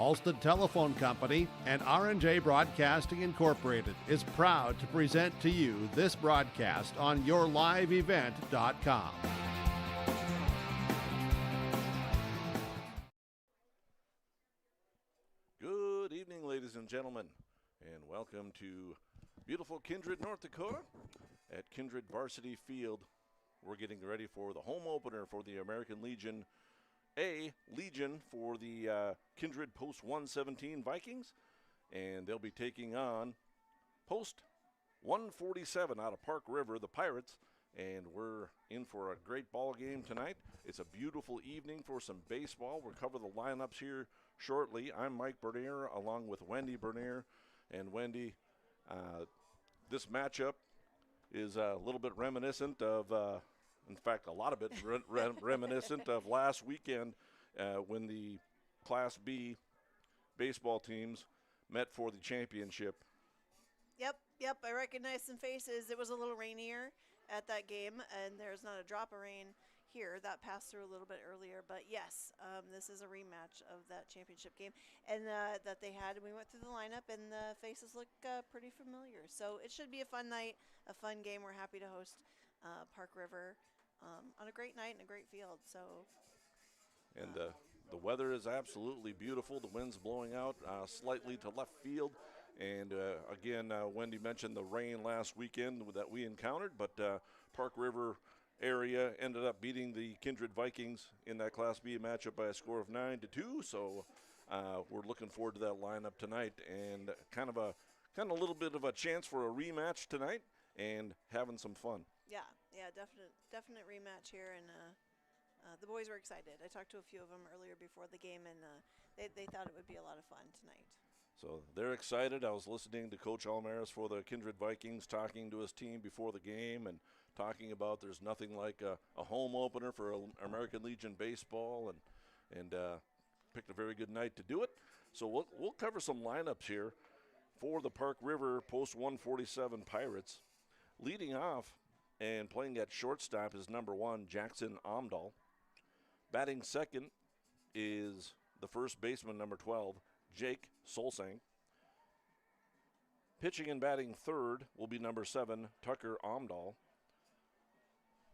Halstead Telephone Company and R&J Broadcasting Incorporated is proud to present to you this broadcast on yourliveevent.com. Good evening, ladies and gentlemen, and welcome to beautiful Kindred, North Dakota at Kindred Varsity Field. We're getting ready for the home opener for the American Legion Legion for the Kindred Post 117 Vikings, and they'll be taking on Post 147 out of Park River, the Pirates, and we're in for a great ball game tonight. It's a beautiful evening for some baseball. We'll cover the lineups here shortly. I'm Mike Bernier along with Wendy Bernier, and Wendy, this matchup is a little bit reminiscent of in fact, a lot of it reminiscent of last weekend when the Class B baseball teams met for the championship. Yep, I recognize some faces. It was a little rainier at that game, and there's not a drop of rain here. That passed through a little bit earlier, but yes, this is a rematch of that championship game and that they had. We went through the lineup, and the faces look pretty familiar. So it should be a fun night, a fun game. We're happy to host Park River on a great night and a great field. So, and the weather is absolutely beautiful. The wind's blowing out slightly to left field, and again, Wendy mentioned the rain last weekend that we encountered, but Park River area ended up beating the Kindred Vikings in that Class B matchup by a score of 9-2. So we're looking forward to that lineup tonight, and kind of a little bit of a chance for a rematch tonight and having some fun. Yeah, definite rematch here, and the boys were excited. I talked to a few of them earlier before the game, and they thought it would be a lot of fun tonight. So they're excited. I was listening to Coach Almaris for the Kindred Vikings talking to his team before the game and talking about there's nothing like a home opener for American Legion baseball, and picked a very good night to do it. So we'll cover some lineups here for the Park River Post 147 Pirates. Leading off and playing at shortstop is number 1, Jackson Omdahl. Batting second is the first baseman, number 12, Jake Solsang. Pitching and batting third will be number 7, Tucker Omdahl.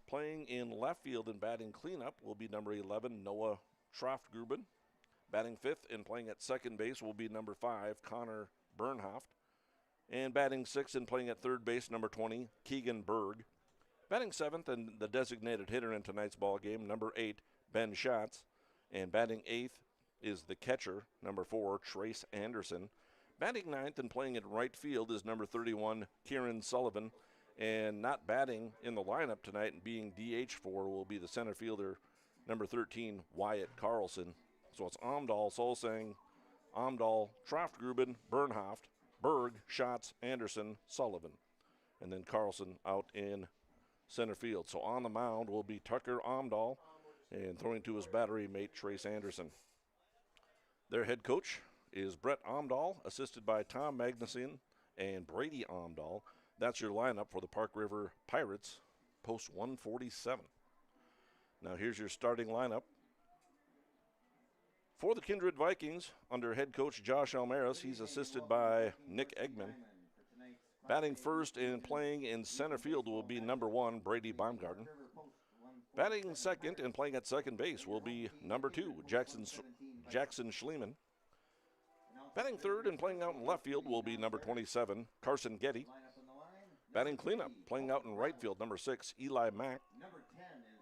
Playing in left field and batting cleanup will be number 11, Noah Troftgruben. Batting fifth and playing at second base will be number 5, Connor Bernhoft. And batting sixth and playing at third base, number 20, Keegan Berg. Batting seventh and the designated hitter in tonight's ball game, number 8, Ben Schatz. And batting eighth is the catcher, number 4, Trace Anderson. Batting ninth and playing in right field is number 31, Kieran Sullivan. And not batting in the lineup tonight and being DH for will be the center fielder, number 13, Wyatt Carlson. So it's Omdahl, Solsang, Omdahl, Troftgruben, Bernhoft, Berg, Schatz, Anderson, Sullivan. And then Carlson out in center field. So on the mound will be Tucker Omdahl and throwing to his battery mate Trace Anderson. Their head coach is Brett Omdahl, assisted by Tom Magnuson and Brady Omdahl. That's your lineup for the Park River Pirates, Post 147. Now here's your starting lineup. For the Kindred Vikings, under head coach Josh Almaris, he's assisted by Nick Eggman. Batting first and playing in center field will be number 1, Brady Baumgarten. Batting second and playing at second base will be number 2, Jackson Schliemann. Batting third and playing out in left field will be number 27, Carson Getty. Batting cleanup, playing out in right field, number 6, Eli Mack.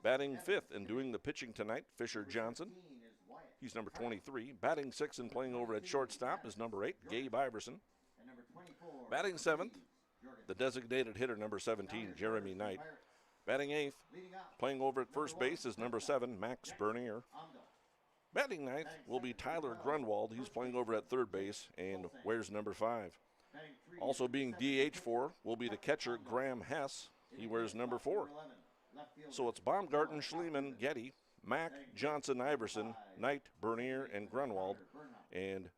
Batting fifth and doing the pitching tonight, Fisher Johnson. He's number 23. Batting sixth and playing over at shortstop is number 8, Gabe Iverson. Batting seventh, the designated hitter, number 17, Jeremy Knight. Batting eighth, playing over at first base is number 7, Max Bernier. Batting ninth will be Tyler Grunwald. He's playing over at third base and wears number 5. Also being DH for will be the catcher, Graham Hess. He wears number 4. So it's Baumgarten, Schliemann, Getty, Mack, Johnson, Iverson, Knight, Bernier, and Grunwald. And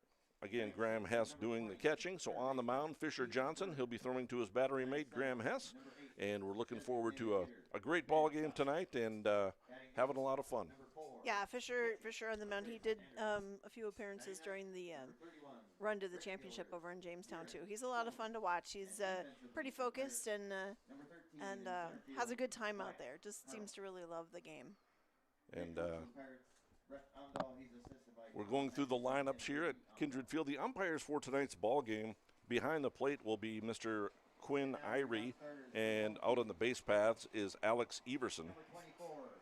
again, Graham Hess doing the catching. So on the mound, Fisher Johnson. He'll be throwing to his battery mate, Graham Hess. And we're looking forward to a great ball game tonight and having a lot of fun. Yeah, Fisher on the mound. He did a few appearances during the run to the championship over in Jamestown too. He's a lot of fun to watch. He's pretty focused and has a good time out there. Just seems to really love the game. And we're going through the lineups here at Kindred Field. The umpires for tonight's ball game behind the plate will be Mr. Quinn Irie, and out on the base paths is Alex Everson.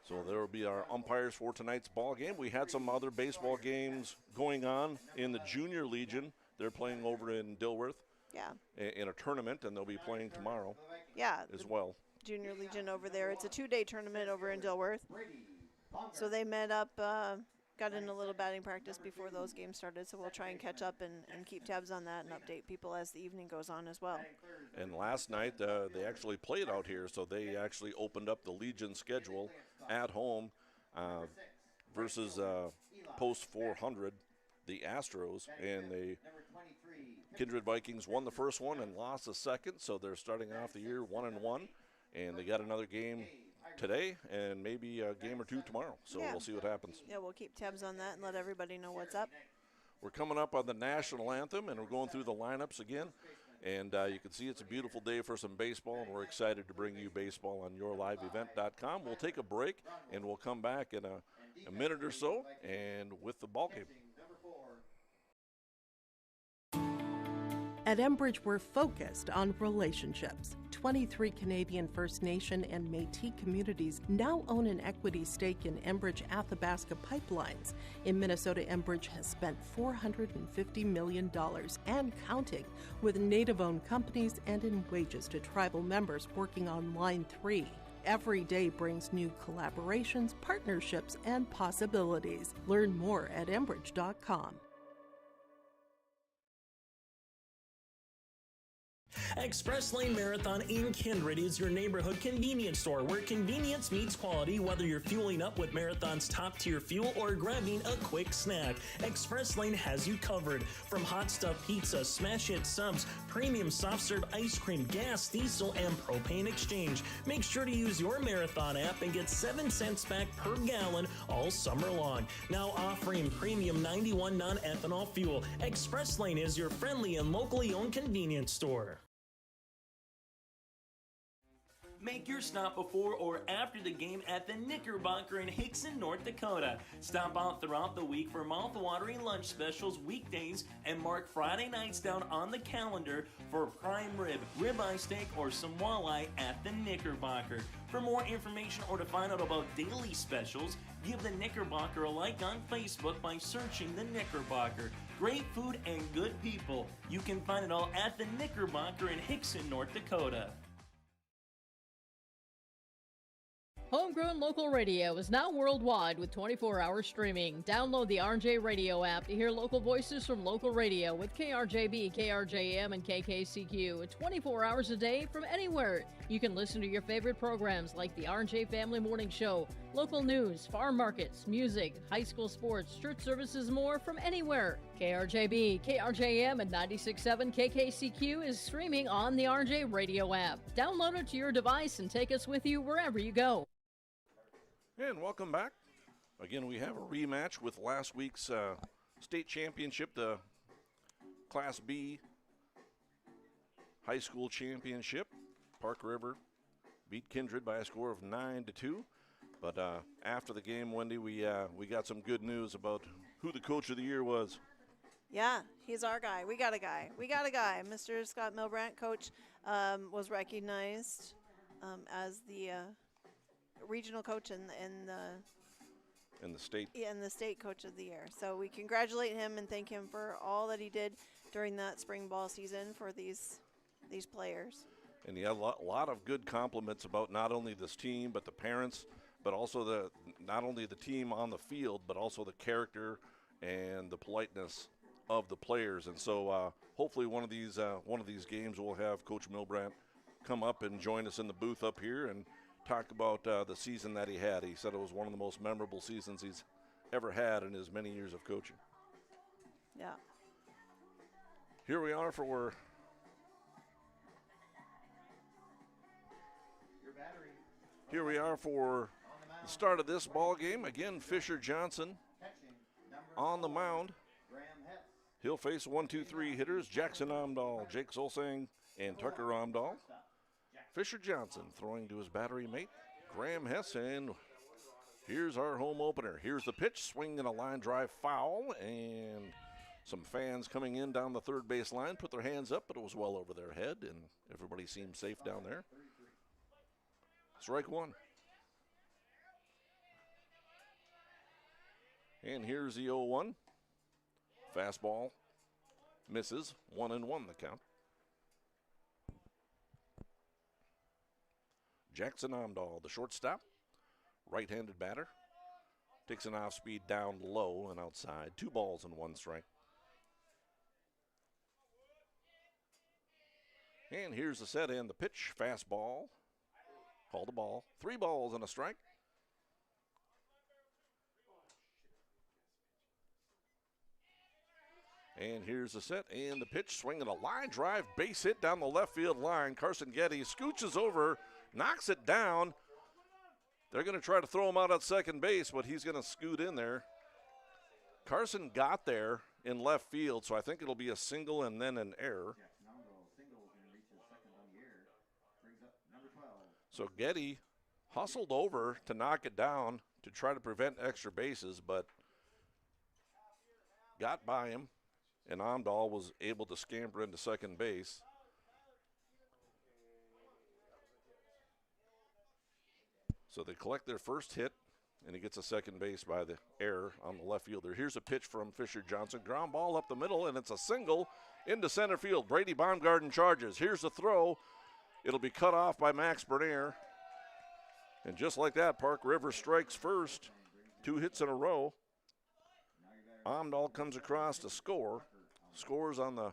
So there will be our umpires for tonight's ball game. We had some other baseball games going on in the Junior Legion. They're playing over in Dilworth. Yeah. In a tournament, and they'll be playing tomorrow. Yeah. As well. Junior Legion over there. It's a 2-day tournament over in Dilworth. So they met up, got in a little batting practice before those games started. So we'll try and catch up and keep tabs on that and update people as the evening goes on as well. And last night they actually played out here, so they actually opened up the Legion schedule at home versus post 400, the Astros, and the Kindred Vikings won the first one and lost the second, so they're starting off the year 1-1, and they got another game today and maybe a game or two tomorrow, so We'll see what happens. Yeah, we'll keep tabs on that and let everybody know what's up. We're coming up on the national anthem, and we're going through the lineups again, and you can see it's a beautiful day for some baseball, and we're excited to bring you baseball on yourliveevent.com. We'll take a break, and we'll come back in a minute or so and with the ball game. At Enbridge, we're focused on relationships. 23 Canadian First Nation and Métis communities now own an equity stake in Enbridge Athabasca Pipelines. In Minnesota, Enbridge has spent $450 million and counting with Native-owned companies and in wages to tribal members working on Line 3. Every day brings new collaborations, partnerships, and possibilities. Learn more at Enbridge.com. Express Lane Marathon in Kindred is your neighborhood convenience store where convenience meets quality, whether you're fueling up with Marathon's top-tier fuel or grabbing a quick snack. Express Lane has you covered. From hot stuff pizza, smash hit subs, premium soft serve ice cream, gas, diesel, and propane exchange. Make sure to use your Marathon app and get 7 cents back per gallon all summer long. Now offering premium 91 non-ethanol fuel. Express Lane is your friendly and locally owned convenience store. Make your stop before or after the game at the Knickerbocker in Hickson, North Dakota. Stop out throughout the week for mouth-watering lunch specials weekdays and mark Friday nights down on the calendar for prime rib, ribeye steak, or some walleye at the Knickerbocker. For more information or to find out about daily specials, give the Knickerbocker a like on Facebook by searching the Knickerbocker. Great food and good people. You can find it all at the Knickerbocker in Hickson, North Dakota. Homegrown local radio is now worldwide with 24-hour streaming. Download the RJ Radio app to hear local voices from local radio with KRJB, KRJM, and KKCQ 24 hours a day from anywhere. You can listen to your favorite programs like the RJ Family Morning Show, local news, farm markets, music, high school sports, church services, more from anywhere. KRJB, KRJM, and 96.7 KKCQ is streaming on the RJ Radio app. Download it to your device and take us with you wherever you go. And welcome back. Again, we have a rematch with last week's state championship, the Class B high school championship. Park River beat Kindred by a score of 9-2. But after the game, Wendy, we got some good news about who the coach of the year was. Yeah, he's our guy. We got a guy. Mr. Scott Milbrandt, coach, was recognized as the regional coach in the state. Yeah, and the state coach of the year. So we congratulate him and thank him for all that he did during that spring ball season for these players. And he had a lot of good compliments about not only this team but the parents, but also not only the team on the field, but also the character and the politeness of the players. And so hopefully one of these games we'll have Coach Milbrandt come up and join us in the booth up here and talk about the season that he had. He said it was one of the most memorable seasons he's ever had in his many years of coaching. Yeah. Here we are for Start of this ball game. Again, Fisher Johnson on the mound. He'll face 1-2-3 hitters, Jackson Amdahl, Jake Solsing, and Tucker Amdahl. Fisher Johnson throwing to his battery mate, Graham Hess, and here's our home opener. Here's the pitch, swing and a line drive foul, and some fans coming in down the third base line put their hands up, but it was well over their head, and everybody seemed safe down there. Strike one. And here's the 0-1. Fastball misses, 1-1 the count. Jackson Amdahl, the shortstop, right-handed batter, takes an off-speed down low and outside. 2 balls and 1 strike. And here's the set and the pitch. Fastball, called a ball. 3 balls and a strike. And here's the set and the pitch, swinging a line drive, base hit down the left field line. Carson Getty scooches over, knocks it down. They're going to try to throw him out at second base, but he's going to scoot in there. Carson got there in left field, so I think it'll be a single and then an error. So Getty hustled over to knock it down to try to prevent extra bases, but got by him. And Amdahl was able to scamper into second base. So they collect their first hit, and he gets a second base by the error on the left fielder. Here's a pitch from Fisher Johnson. Ground ball up the middle, and it's a single into center field. Brady Baumgarten charges. Here's the throw. It'll be cut off by Max Bernier. And just like that, Park River strikes first. 2 hits in a row. Amdahl comes across to score. Scores on the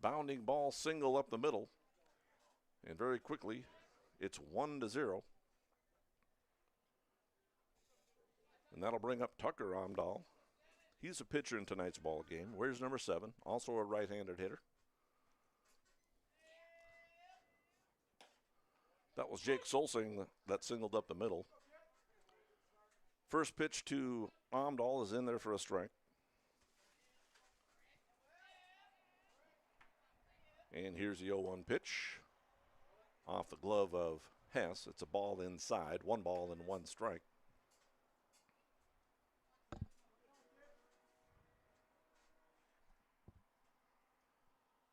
bounding ball single up the middle. And very quickly, it's 1-0. And that'll bring up Tucker Amdahl. He's a pitcher in tonight's ball game. Wears number 7, also a right-handed hitter. That was Jake Solsing that singled up the middle. First pitch to Amdahl is in there for a strike. And here's the 0-1 pitch off the glove of Hess. It's a ball inside, 1 ball and 1 strike.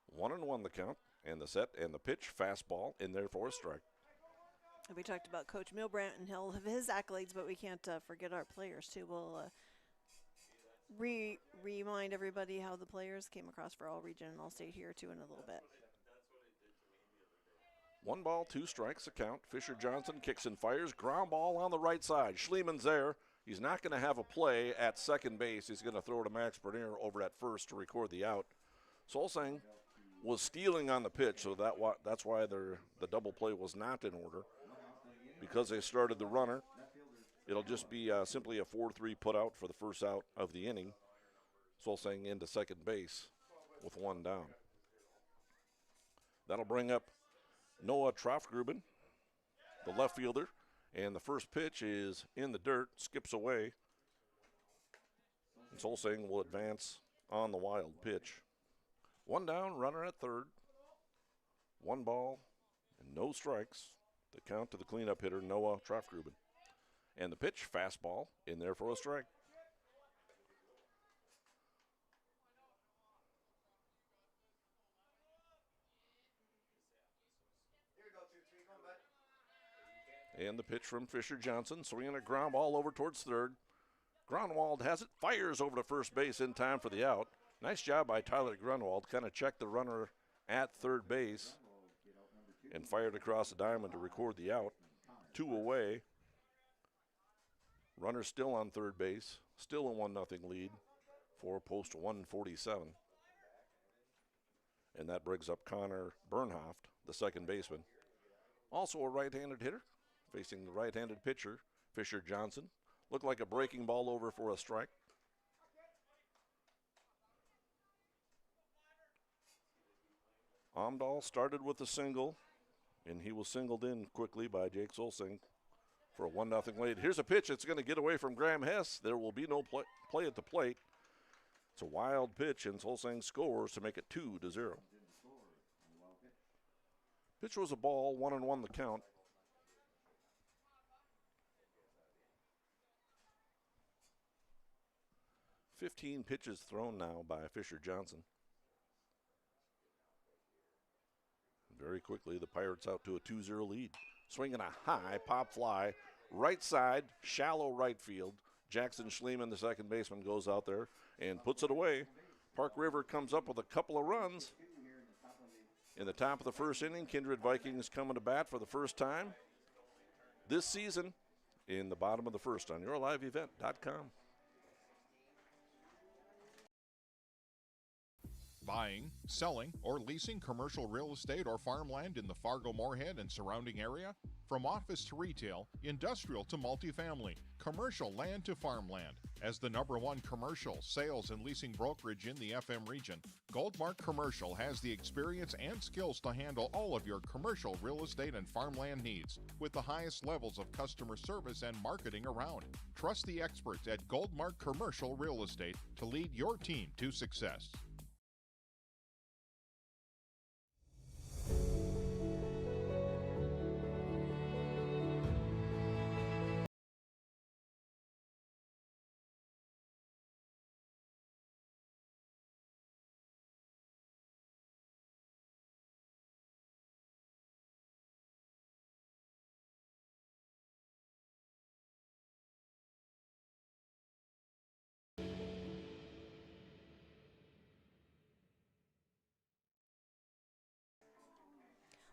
One and one the count, and the set and the pitch, fastball in there for a strike. We talked about Coach Milbrandt and he'll have his accolades, but we can't forget our players too. We'll remind everybody how the players came across for all region and all state here too in a little bit. 1 ball, 2 strikes the count. Fisher Johnson kicks and fires. Ground ball on the right side. Schliemann's there. He's not going to have a play at second base. He's going to throw to Max Bernier over at first to record the out. Solsing was stealing on the pitch, so that's why the double play was not in order. Because they started the runner, it'll just be simply a 4-3 put out for the first out of the inning. Solsing into second base with 1 down. That'll bring up Noah Troftgruben, the left fielder, and the first pitch is in the dirt, skips away. And Solsing will advance on the wild pitch. 1 down, runner at third. 1 ball and no strikes. The count to the cleanup hitter, Noah Troftgruben. And the pitch, fastball, in there for a strike. And the pitch from Fisher Johnson, swinging a ground ball over towards third. Grunwald has it, fires over to first base in time for the out. Nice job by Tyler Grunwald, kind of checked the runner at third base and fired across the diamond to record the out. 2 away. Runner still on third base, still a 1-0 lead for post 147. And that brings up Connor Bernhoft, the second baseman. Also a right-handed hitter, facing the right-handed pitcher, Fisher Johnson. Looked like a breaking ball over for a strike. Amdahl started with a single, and he was singled in quickly by Jake Solsing for a 1-0 lead. Here's a pitch. It's going to get away from Graham Hess. There will be no play at the plate. It's a wild pitch, and Solsang scores to make it 2-0. Pitch was a ball, 1-1 the count. "15 pitches thrown now by Fisher Johnson. Very quickly, the Pirates out to a 2-0 lead. Swinging a high pop fly, right side, shallow right field. Jackson Schliemann, the second baseman, goes out there and puts it away. Park River comes up with a couple of runs. In the top of the first inning, Kindred Vikings coming to bat for the first time this season in the bottom of the first on yourliveevent.com. Buying, selling, or leasing commercial real estate or farmland in the Fargo-Moorhead and surrounding area? From office to retail, industrial to multifamily, commercial land to farmland. As the #1 commercial sales and leasing brokerage in the FM region, Goldmark Commercial has the experience and skills to handle all of your commercial real estate and farmland needs with the highest levels of customer service and marketing around. Trust the experts at Goldmark Commercial Real Estate to lead your team to success.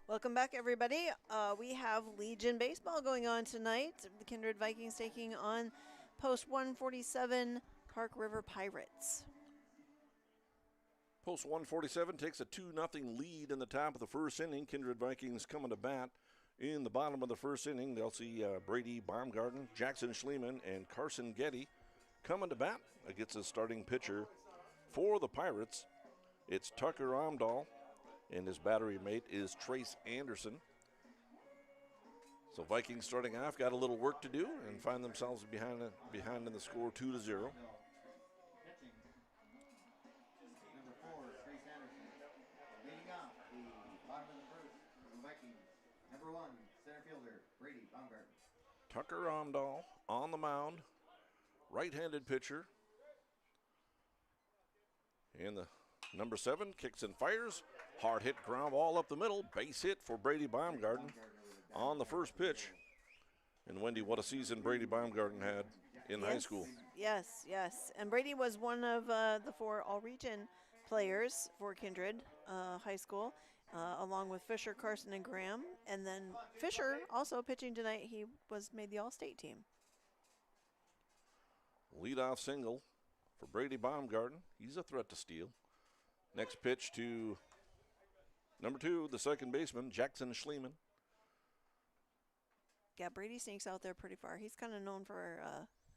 Welcome back, everybody. We have Legion Baseball going on tonight. The Kindred Vikings taking on Post 147 Park River Pirates. Post 147 takes a 2-0 lead in the top of the first inning. Kindred Vikings coming to bat in the bottom of the first inning. They'll see Brady Baumgarten, Jackson Schliemann, and Carson Getty coming to bat against the starting pitcher for the Pirates. It's Tucker Amdahl, and his battery mate is Trace Anderson. So Vikings starting off got a little work to do and find themselves behind in the score 2-0. Tucker Amdahl on the mound, right-handed pitcher. And the number 7 kicks and fires. Hard hit ground ball up the middle. Base hit for Brady Baumgarten on the first pitch. And Wendy, what a season Brady Baumgarten had in high school. Yes. And Brady was one of the 4 all-region players for Kindred High School, along with Fisher, Carson, and Graham. And then Fisher also pitching tonight. He was made the all-state team. Leadoff single for Brady Baumgarten. He's a threat to steal. Next pitch to number 2, the second baseman, Jackson Schliemann. Yeah, Brady sneaks out there pretty far. He's kind of known for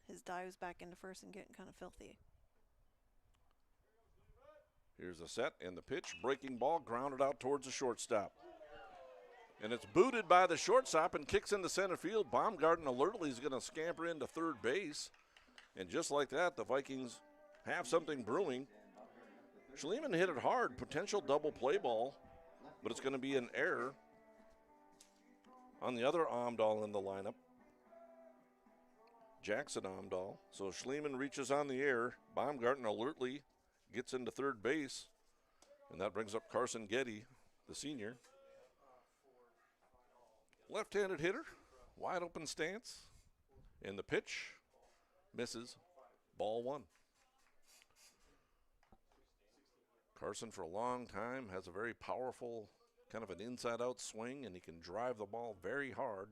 his dives back into first and getting kind of filthy. Here's the set and the pitch. Breaking ball grounded out towards the shortstop. And it's booted by the shortstop and kicks into center field. Baumgarten alertly is going to scamper into third base. And just like that, the Vikings have something brewing. Schliemann hit it hard, potential double play ball, but it's going to be an error on the other Amdahl in the lineup, Jackson Amdahl. So Schliemann reaches on the air. Baumgarten alertly gets into third base, and that brings up Carson Getty, the senior. Left-handed hitter, wide open stance, and the pitch misses, ball 1. Carson, for a long time, has a very powerful kind of an inside-out swing, and he can drive the ball very hard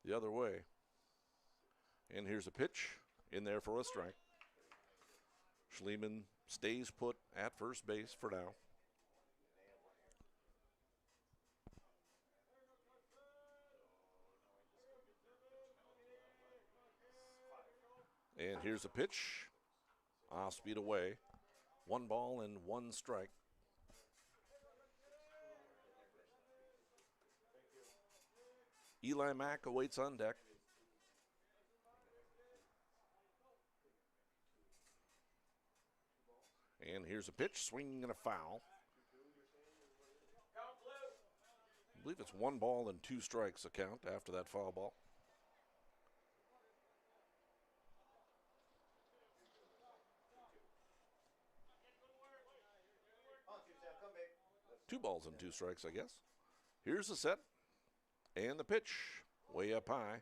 the other way. And here's a pitch in there for a strike. Schliemann stays put at first base for now. And here's a pitch. Off speed away. 1 ball and 1 strike. Eli Mack awaits on deck. And here's a pitch, swing and a foul. I believe it's 1 ball and 2 strikes a count after that foul ball. Two balls and 2 strikes, I guess. Here's the set and the pitch, way up high.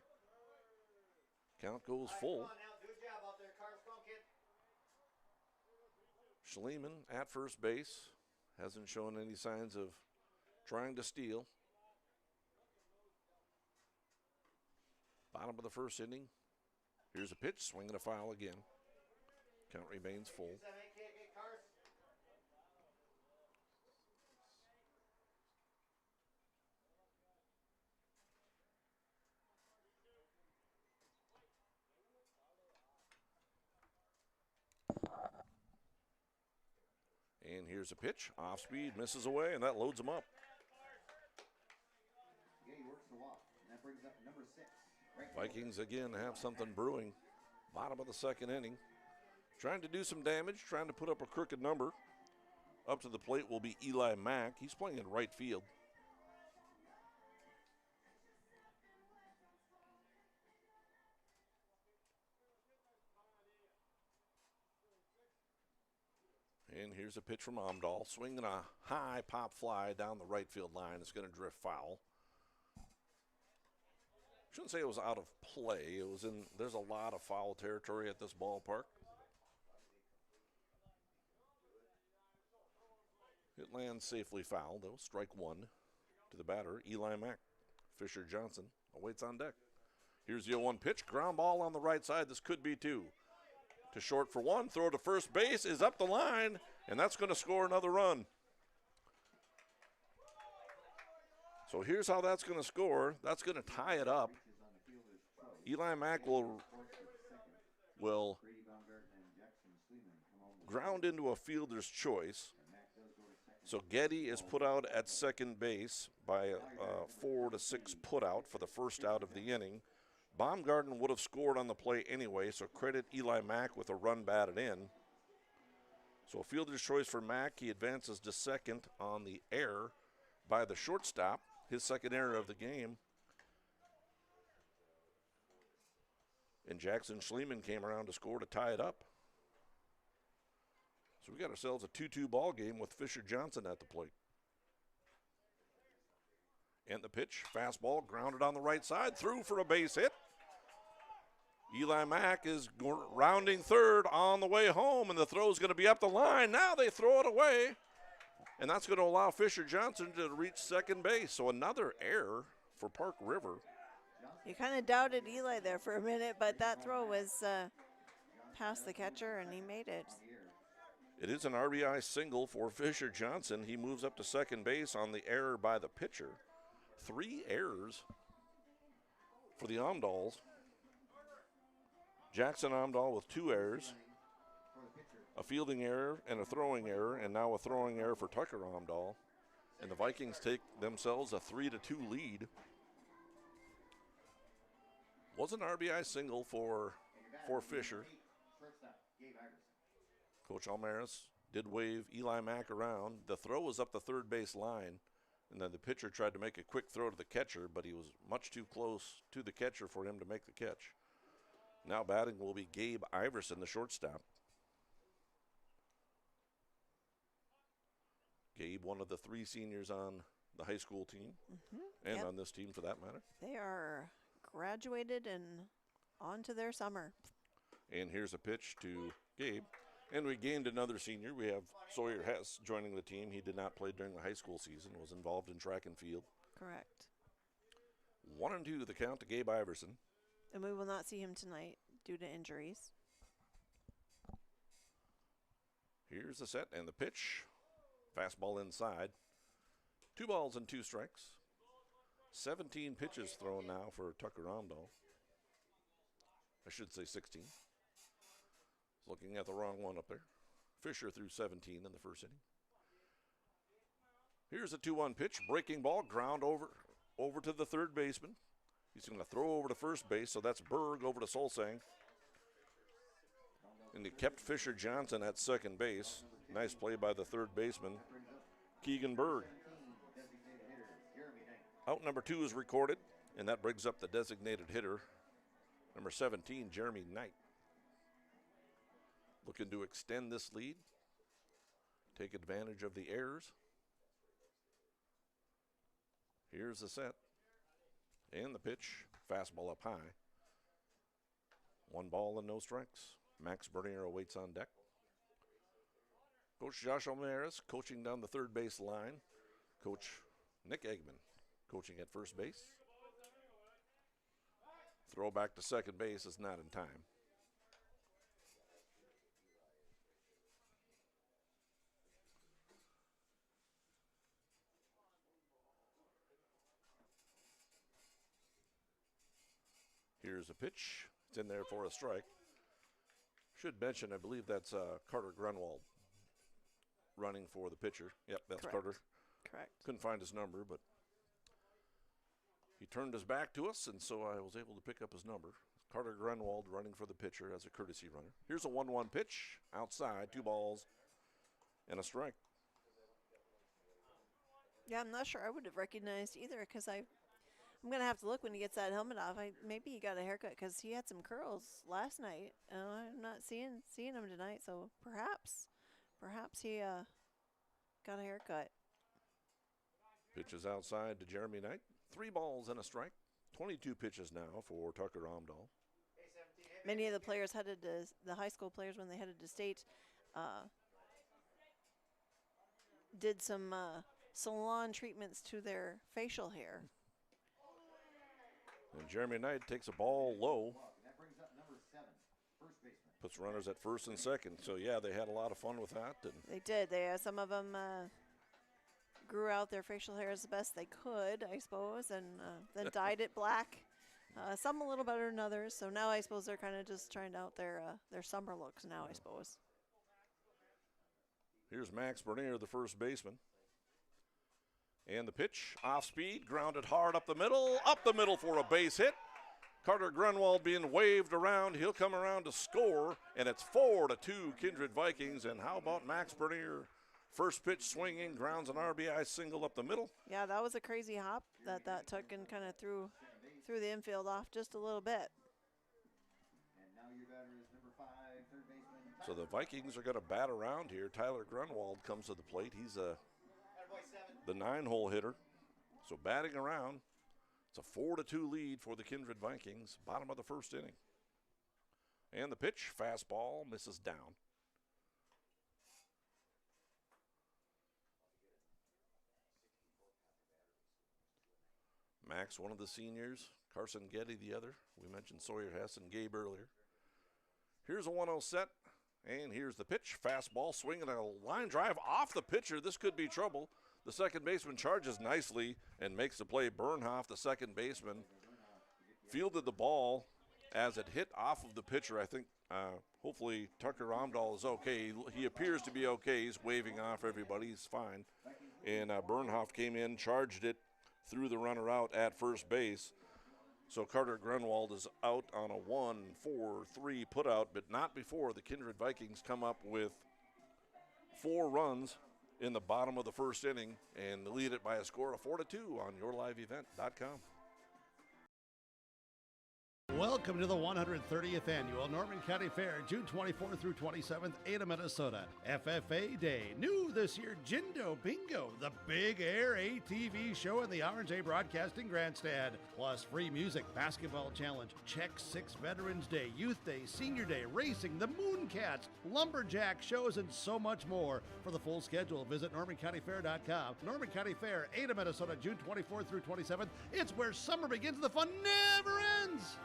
Count goes full. Schliemann at first base. Hasn't shown any signs of trying to steal. Bottom of the first inning. Here's a pitch, swing and a foul again. Count remains full. And here's a pitch, off speed, misses away, and that loads him up. Vikings again have something brewing. Bottom of the second inning. Trying to do some damage, trying to put up a crooked number. Up to the plate will be Eli Mack. He's playing in right field. And here's a pitch from Amdahl, swinging a high pop fly down the right field line. It's going to drift foul. Shouldn't say it was out of play. It was in. There's a lot of foul territory at this ballpark. It lands safely foul, though. Strike 1 to the batter, Eli Mack. Fisher Johnson awaits on deck. Here's the 0-1 pitch. Ground ball on the right side. This could be 2. To short for 1, throw to first base is up the line, and that's going to score another run. So here's how that's going to score. That's going to tie it up. Eli Mack will ground into a fielder's choice. So Getty is put out at second base by a 4 to 6 put out for the first out of the inning. Baumgarten would have scored on the play anyway, so credit Eli Mack with a run batted in. So a fielder's choice for Mack. He advances to second on the error by the shortstop, his second error of the game. And Jackson Schliemann came around to score to tie it up. So we got ourselves a 2-2 ball game with Fisher Johnson at the plate. And the pitch, fastball, grounded on the right side, through for a base hit. Eli Mack is rounding third on the way home, and the throw is going to be up the line. Now they throw it away, and that's going to allow Fisher Johnson to reach second base. So another error for Park River. You kind of doubted Eli there for a minute, but that throw was past the catcher, and he made it. It is an RBI single for Fisher Johnson. He moves up to second base on the error by the pitcher. 3 errors for the Amdahls. Jackson Amdahl with 2 errors, a fielding error and a throwing error, and now a throwing error for Tucker Amdahl. And the Vikings take themselves a 3-2 lead. Was an RBI single for Fisher. Coach Almaris did wave Eli Mack around. The throw was up the third base line. And then the pitcher tried to make a quick throw to the catcher, but he was much too close to the catcher for him to make the catch. Now batting will be Gabe Iverson, the shortstop. Gabe, one of the 3 seniors on the high school team, and on this team for that matter. They are graduated and on to their summer. And here's a pitch to Gabe. And we gained another senior. We have Sawyer Hess joining the team. He did not play during the high school season, was involved in track and field. Correct. 1-2 the count to Gabe Iverson. And we will not see him tonight due to injuries. Here's the set and the pitch. Fastball inside. 2 balls and 2 strikes. 17 pitches thrown now for Tucker Amdahl. I should say 16. Looking at the wrong one up there. Fisher threw 17 in the first inning. Here's a 2-1 pitch. Breaking ball. Ground over to the third baseman. He's going to throw over to first base, so that's Berg over to Solsang. And he kept Fisher Johnson at second base. Nice play by the third baseman, Keegan Berg. Out number 2 is recorded, and that brings up the designated hitter, number 17, Jeremy Knight. Looking to extend this lead, take advantage of the errors. Here's the set, and the pitch, fastball up high. 1 ball and no strikes. Max Bernier awaits on deck. Coach Josh O'Maris coaching down the third base line. Coach Nick Eggman coaching at first base. Throw back to second base is not in time. Here's a pitch. It's in there for a strike. Should mention, I believe that's Carter Grunwald running for the pitcher. Yep, that's Correct. Carter. Correct. Couldn't find his number, but he turned his back to us, and so I was able to pick up his number. Carter Grunwald running for the pitcher as a courtesy runner. Here's a 1-1 pitch outside, 2 balls and a strike. Yeah, I'm not sure I would have recognized either because I'm going to have to look when he gets that helmet off. Maybe he got a haircut because he had some curls last night. I'm not seeing him tonight, so perhaps he got a haircut. Pitches outside to Jeremy Knight. 3 balls and a strike. 22 pitches now for Tucker Omdahl. Many of the players headed to the high school players when they headed to state did some salon treatments to their facial hair. And Jeremy Knight takes a ball low. Puts runners at first and second. So, yeah, they had a lot of fun with that. And They did. Some of them grew out their facial hair as the best they could, I suppose, and then dyed it black. Some a little better than others. So now I suppose they're kind of just trying out their summer looks now, I suppose. here's Max Bernier, the first baseman. And the pitch, off speed, grounded hard up the middle for a base hit. Carter Grunwald being waved around. He'll come around to score, and it's 4-2 Kindred Vikings. And how about Max Bernier? First pitch swinging, grounds an RBI single up the middle. Yeah, that was a crazy hop that took and kind of threw the infield off just a little bit. So the Vikings are going to bat around here. Tyler Grunwald comes to the plate. He's the 9-hole hitter. So batting around. It's a 4-2 lead for the Kindred Vikings, bottom of the first inning. And the pitch, fastball, misses down. Max, one of the seniors. Carson Getty, the other. We mentioned Sawyer Hess and Gabe earlier. Here's a 1-0 set, and here's the pitch. Fastball, swinging a line drive off the pitcher. This could be trouble. The second baseman charges nicely and makes the play. Bernhoff, the second baseman, fielded the ball as it hit off of the pitcher. I think hopefully Tucker Omdahl is okay. He appears to be okay. He's waving off everybody. He's fine. And Bernhoff came in, charged it, threw the runner out at first base. So Carter Grunwald is out on a 1-4-3 putout, but not before the Kindred Vikings come up with 4 runs in the bottom of the first inning and lead it by a score of 4-2 on yourliveevent.com. Welcome to the 130th Annual Norman County Fair, June 24th through 27th, Ada, Minnesota. FFA Day. New this year, Jindo Bingo, the big air ATV show in the R&J Broadcasting Grandstand. Plus free music, basketball challenge, Check 6 Veterans Day, Youth Day, Senior Day, racing, the Mooncats, lumberjack shows, and so much more. For the full schedule, visit NormanCountyFair.com. Norman County Fair, Ada, Minnesota, June 24th through 27th. It's where summer begins and the fun never ends.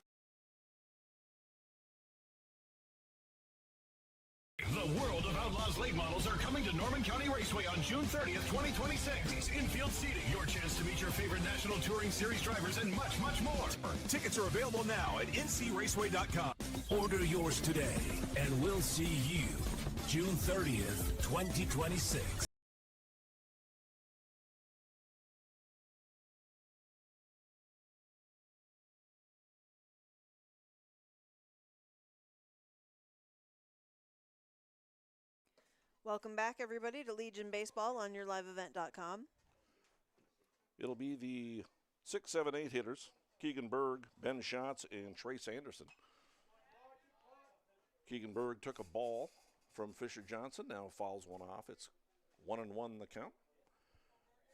The world of Outlaws late models are coming to Norman County Raceway on June 30th, 2026. Infield seating, your chance to meet your favorite National Touring Series drivers, and much, much more. Tickets are available now at ncraceway.com. Order yours today, and we'll see you June 30th, 2026. Welcome back, everybody, to Legion Baseball on yourliveevent.com. It'll be the 6, 7, 8 hitters, Keegan Berg, Ben Schatz, and Trace Anderson. Keegan Berg took a ball from Fisher Johnson, now fouls one off. It's 1-1 the count.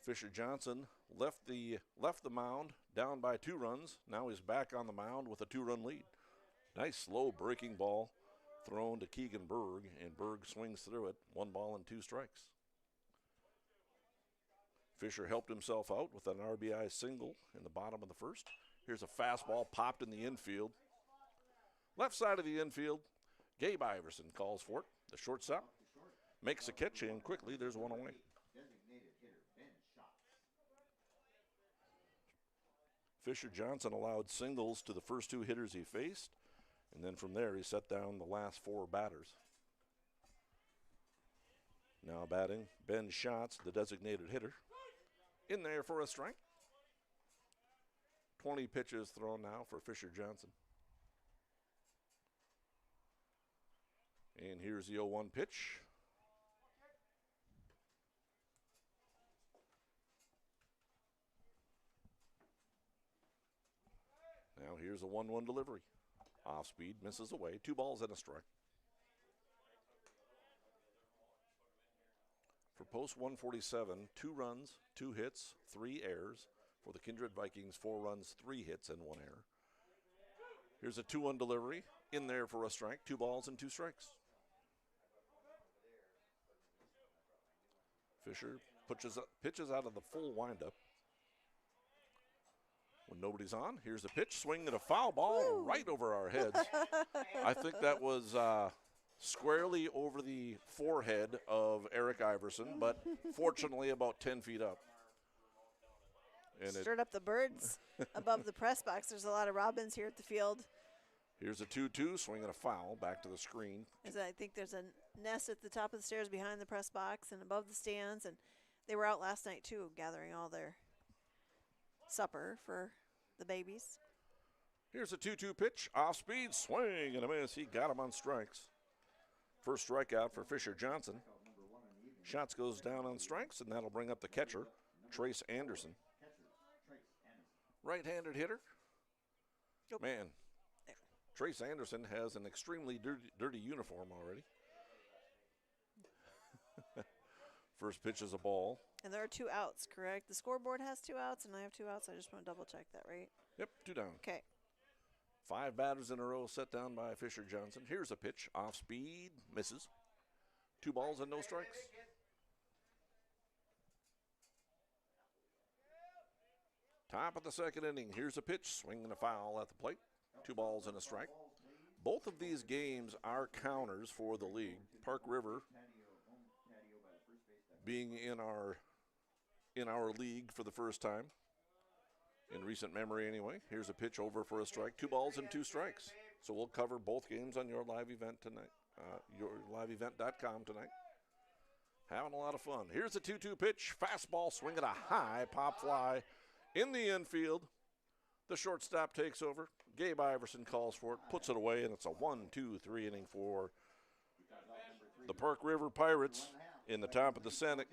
Fisher Johnson left the mound down by 2 runs. Now he's back on the mound with a 2-run lead. Nice slow breaking ball thrown to Keegan Berg, and Berg swings through it. 1 ball and 2 strikes. Fisher helped himself out with an RBI single in the bottom of the first. Here's a fastball popped in the infield. Left side of the infield, Gabe Iverson calls for it. The shortstop makes a catch, and quickly there's one away. Fisher Johnson allowed singles to the first 2 hitters he faced, and then from there he set down the last 4 batters. Now batting, Ben Schatz, the designated hitter. In there for a strike. 20 pitches thrown now for Fisher Johnson. And here's the 0-1 pitch. Now here's a 1-1 delivery. Off speed, misses away. 2 balls and a strike. For post 147, 2 runs, 2 hits, 3 errors. For the Kindred Vikings, 4 runs, 3 hits, and 1 error. Here's a 2-1 delivery. In there for a strike. 2 balls and 2 strikes. Fisher pitches out of the full windup. When nobody's on, here's a pitch. Swing and a foul ball right over our heads. I think that was squarely over the forehead of Eric Iverson, but fortunately about 10 feet up. And stirred up the birds above the press box. There's a lot of robins here at the field. Here's a 2-2, swing and a foul back to the screen. I think there's a nest at the top of the stairs behind the press box and above the stands, and they were out last night too, gathering all their supper for the babies. Here's a 2-2 pitch, off speed, swing and a miss. He got him on strikes. First strikeout for Fisher Johnson. Shots goes down on strikes, and that'll bring up the catcher, Trace Anderson. Right-handed hitter. Nope. Man, Trace Anderson has an extremely dirty uniform already. First pitch is a ball. And there are 2 outs, correct? The scoreboard has 2 outs, and I have 2 outs. I just want to double check that, right? Yep, 2 down. Okay. 5 batters in a row set down by Fisher Johnson. Here's a pitch, off speed, misses. 2 balls and no strikes. Top of the second inning. Here's a pitch, swing and a foul at the plate. 2 balls and a strike. Both of these games are counters for the league. Park River being in our league for the first time in recent memory anyway. Here's a pitch over for a strike. 2 balls and 2 strikes. So we'll cover both games on your live event tonight, yourliveevent.com tonight. Having a lot of fun. Here's a 2-2 pitch, fastball, swing at a high pop fly in the infield. The shortstop takes over. Gabe Iverson calls for it, puts it away, and it's a 1-2-3 inning for the Park River Pirates. In the top of the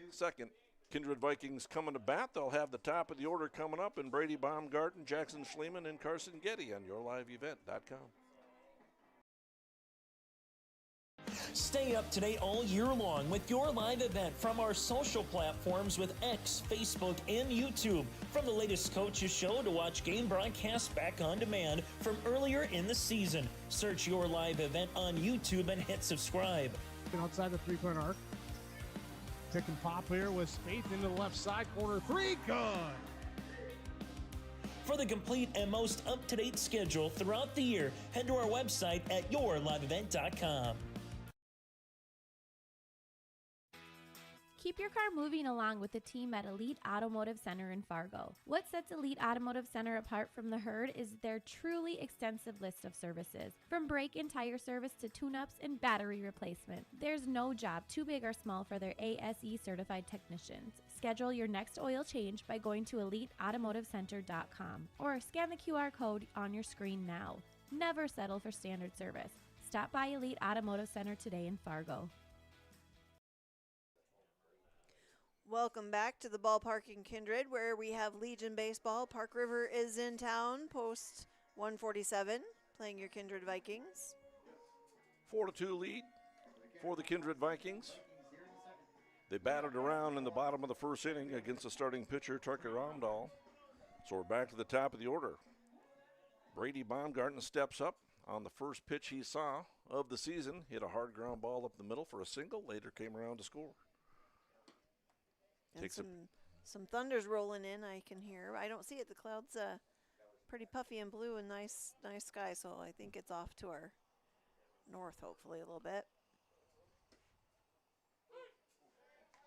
second, Kindred Vikings coming to bat. They'll have the top of the order coming up, and Brady Baumgarten, Jackson Schliemann, and Carson Getty on yourliveevent.com. Stay up to date all year long with your live event from our social platforms with X, Facebook, and YouTube. From the latest coaches show to watch game broadcasts back on demand from earlier in the season. Search your live event on YouTube and hit subscribe. Outside the 3-point arc. Pick and pop here with Spaeth into the left side corner. 3, good. For the complete and most up-to-date schedule throughout the year, head to our website at yourliveevent.com. Keep your car moving along with the team at Elite Automotive Center in Fargo. What sets Elite Automotive Center apart from the herd is their truly extensive list of services. From brake and tire service to tune-ups and battery replacement, there's no job too big or small for their ASE certified technicians. Schedule your next oil change by going to EliteAutomotiveCenter.com or scan the QR code on your screen now. Never settle for standard service. Stop by Elite Automotive Center today in Fargo. Welcome back to the ballpark in Kindred, where we have Legion Baseball. Park River is in town, post 147, playing your Kindred Vikings. 4-2 lead for the Kindred Vikings. They batted around in the bottom of the first inning against the starting pitcher, Tucker Omdahl. So we're back to the top of the order. Brady Baumgarten steps up on the first pitch he saw of the season. Hit a hard ground ball up the middle for a single. Later came around to score. And some thunder's rolling in, I can hear. I don't see it. The clouds pretty puffy and blue and nice sky, so I think it's off to our north, hopefully, a little bit.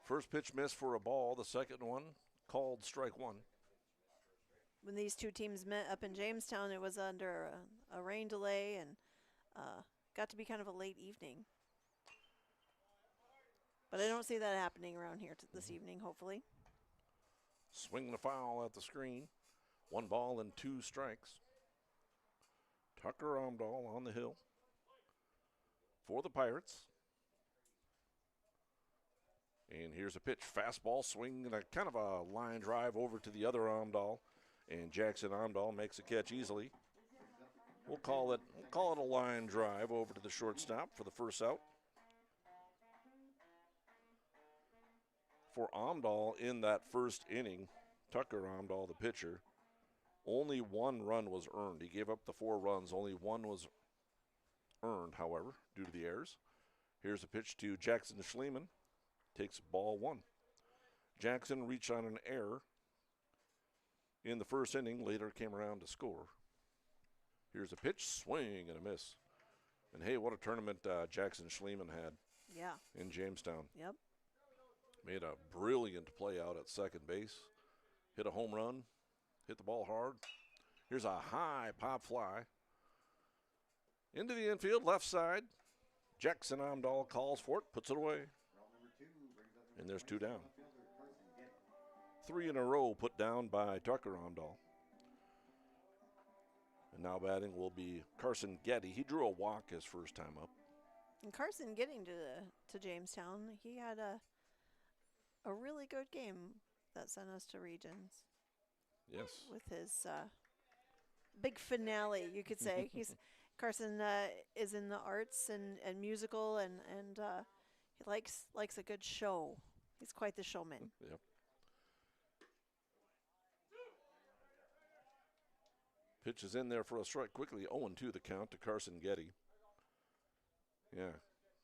First pitch missed for a ball. The second one called strike one. When these two teams met up in Jamestown, it was under a rain delay and got to be kind of a late evening. But I don't see that happening around here this evening, hopefully. Swing the foul at the screen. 1 ball and 2 strikes. Tucker Omdahl on the hill for the Pirates. And here's a pitch. Fastball swing and a kind of a line drive over to the other Omdahl. And Jackson Omdahl makes a catch easily. We'll call it a line drive over to the shortstop for the first out. For Omdahl in that first inning, Tucker Omdahl, the pitcher, only 1 run was earned. He gave up the 4 runs. Only 1 was earned, however, due to the errors. Here's a pitch to Jackson Schliemann. Takes ball 1. Jackson reached on an error in the first inning. Later came around to score. Here's a pitch, swing and a miss. And hey, what a tournament Jackson Schliemann had. Yeah. In Jamestown. Yep. Made a brilliant play out at second base. Hit a home run. Hit the ball hard. Here's a high pop fly. Into the infield, left side. Jackson Omdahl calls for it, puts it away. And there's 2 down. 3 in a row put down by Tucker Omdahl. And now batting will be Carson Getty. He drew a walk his first time up. And Carson getting to Jamestown, he had a really good game that sent us to regions. Yes. With his big finale, you could say. Carson is in the arts and musical, and he likes a good show. He's quite the showman. Yep. Pitch is in there for a strike quickly. 0-2 the count to Carson Getty. Yeah,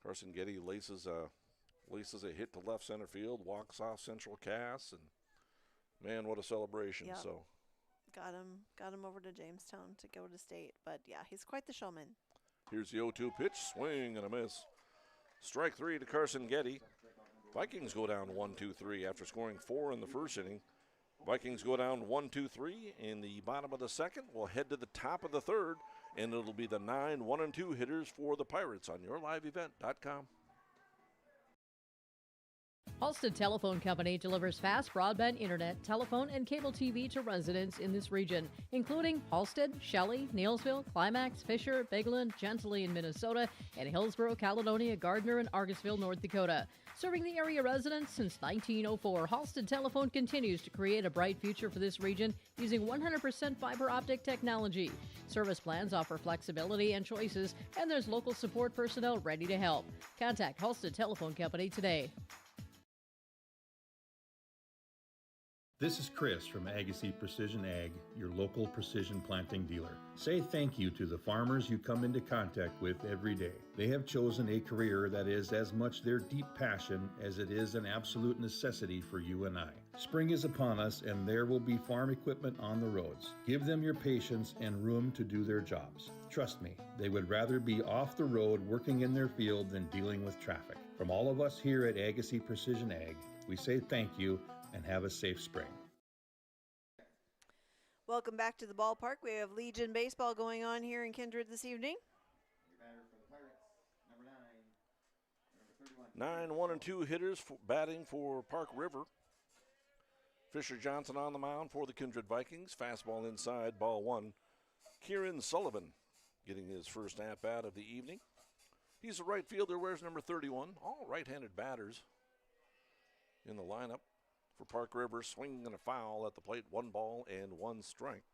Carson Getty laces a hit to left center field, walks off central cast, and man, what a celebration. Yep. So got him over to Jamestown to go to state. But yeah, he's quite the showman. Here's the 0-2 pitch, swing and a miss. Strike 3 to Carson Getty. Vikings go down 1-2-3 after scoring 4 in the first inning. Vikings go down 1-2-3 in the bottom of the second. We'll head to the top of the third, and it'll be the 9 1-2 hitters for the Pirates on yourliveevent.com. Halstead Telephone Company delivers fast broadband internet, telephone, and cable TV to residents in this region, including Halstead, Shelley, Neilsville, Climax, Fisher, Bigland, Gentilly in Minnesota, and Hillsborough, Caledonia, Gardner, and Argosville, North Dakota. Serving the area residents since 1904, Halstead Telephone continues to create a bright future for this region using 100% fiber optic technology. Service plans offer flexibility and choices, and there's local support personnel ready to help. Contact Halstead Telephone Company today. This is Chris from Agassiz Precision Ag, your local precision planting dealer. Say thank you to the farmers you come into contact with every day. They have chosen a career that is as much their deep passion as it is an absolute necessity for you and I. Spring is upon us and there will be farm equipment on the roads. Give them your patience and room to do their jobs. Trust me, they would rather be off the road working in their field than dealing with traffic. From all of us here at Agassiz Precision Ag, we say thank you and have a safe spring. Welcome back to the ballpark. We have Legion Baseball going on here in Kindred this evening. 9 1-2 hitters batting for Park River. Fisher Johnson on the mound for the Kindred Vikings. Fastball inside, ball 1. Kieran Sullivan getting his first at-bat of the evening. He's a right fielder, wears number 31. All right-handed batters in the lineup. for Park River, swinging and a foul at the plate. 1 ball and 1 strike.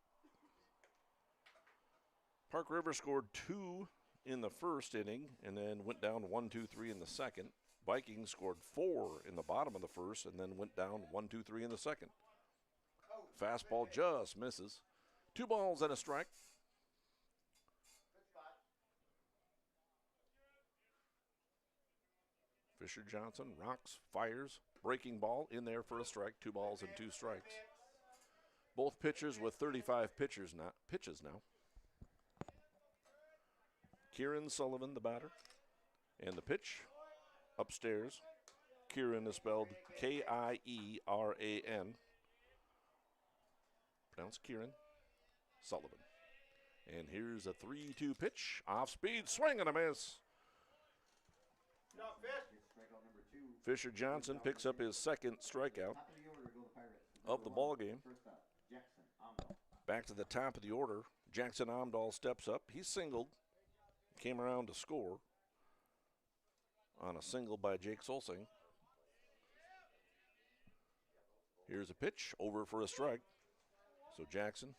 Park River scored 2 in the first inning and then went down 1-2-3 in the second. Vikings scored 4 in the bottom of the first and then went down 1-2-3 in the second. Fastball just misses. 2 balls and a strike. Fisher Johnson rocks, fires, breaking ball in there for a strike. 2 balls and 2 strikes. Both pitchers with 35 pitches now. Kieran Sullivan, the batter. And the pitch upstairs. Kieran is spelled K-I-E-R-A-N. Pronounced Kieran Sullivan. And here's a 3-2 pitch. Off speed, swing and a miss. Fisher Johnson picks up his second strikeout of the ball game. Back to the top of the order. Jackson Omdahl steps up. He singled. Came around to score on a single by Jake Solsing. Here's a pitch, over for a strike. So Jackson,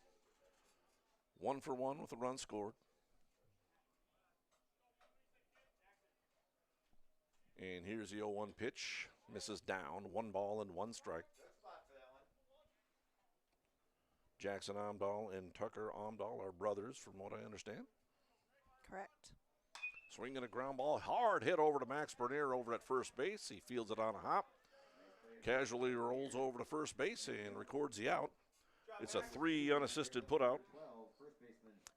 1 for 1 with a run scored. And here's the 0-1 pitch, misses down, 1 ball and 1 strike. Jackson Omdahl and Tucker Omdahl are brothers, from what I understand. Correct. Swinging a ground ball, hard hit over to Max Bernier over at first base. He fields it on a hop. Casually rolls over to first base and records the out. It's a 3 unassisted putout.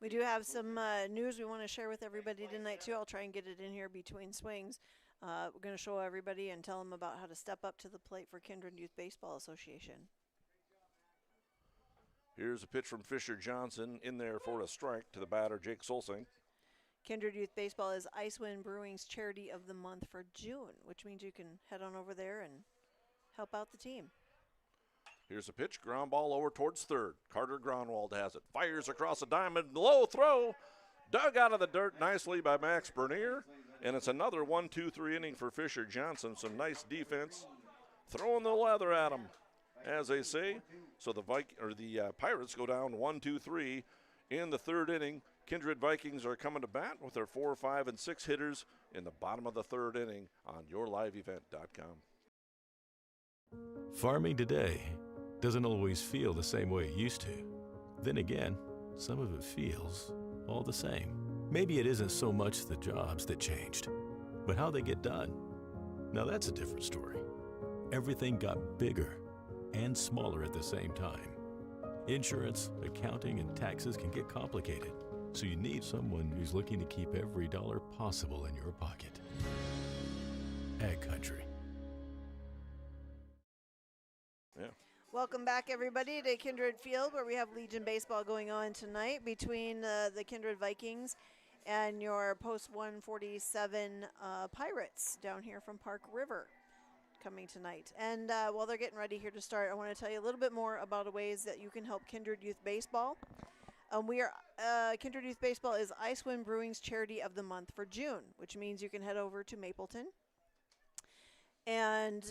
We do have some news we want to share with everybody tonight, too. I'll try and get it in here between swings. We're going to show everybody and tell them about how to step up to the plate for Kindred Youth Baseball Association. Here's a pitch from Fisher Johnson in there for a strike to the batter, Jake Solsing. Kindred Youth Baseball is Icewind Brewing's Charity of the Month for June, which means you can head on over there and help out the team. Here's a pitch, ground ball over towards third. Carter Gronwald has it, fires across the diamond, low throw, dug out of the dirt nicely by Max Bernier, and it's another 1-2-3 inning for Fisher Johnson. Some nice defense, throwing the leather at him, as they say. So the Pirates go down 1-2-3 in the third inning. Kindred Vikings are coming to bat with their 4, 5, and 6 hitters in the bottom of the third inning on yourliveevent.com. Farming today doesn't always feel the same way it used to. Then again, some of it feels all the same. Maybe it isn't so much the jobs that changed, but how they get done. Now that's a different story. Everything got bigger and smaller at the same time. Insurance, accounting, and taxes can get complicated, so you need someone who's looking to keep every dollar possible in your pocket. Ag Country. Welcome back, everybody, to Kindred Field, where we have Legion Baseball going on tonight between the Kindred Vikings and your Post 147 Pirates down here from Park River coming tonight. And while they're getting ready here to start, I want to tell you a little bit more about the ways that you can help Kindred Youth Baseball. Kindred Youth Baseball is Icewind Brewing's Charity of the Month for June, which means you can head over to Mapleton. And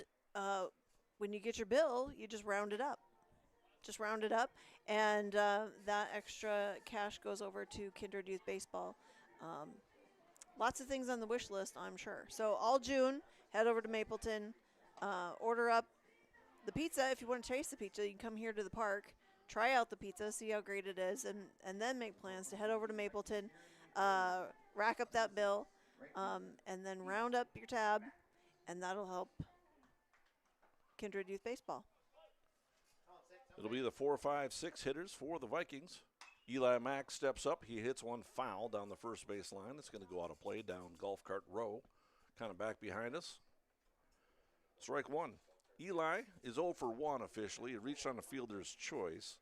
when you get your bill, you just round it up. Just round it up, and that extra cash goes over to Kindred Youth Baseball. Lots of things on the wish list, I'm sure. So all June, head over to Mapleton, order up the pizza. If you want to taste the pizza, you can come here to the park, try out the pizza, see how great it is, and then make plans to head over to Mapleton, rack up that bill, and then round up your tab, and that'll help Kindred Youth Baseball. It'll be the 4, 5, 6 hitters for the Vikings. Eli Mack steps up. He hits one foul down the first base line. It's going to go out of play down golf cart row, kind of back behind us. Strike 1. Eli is 0 for 1 officially. He reached on a fielder's choice,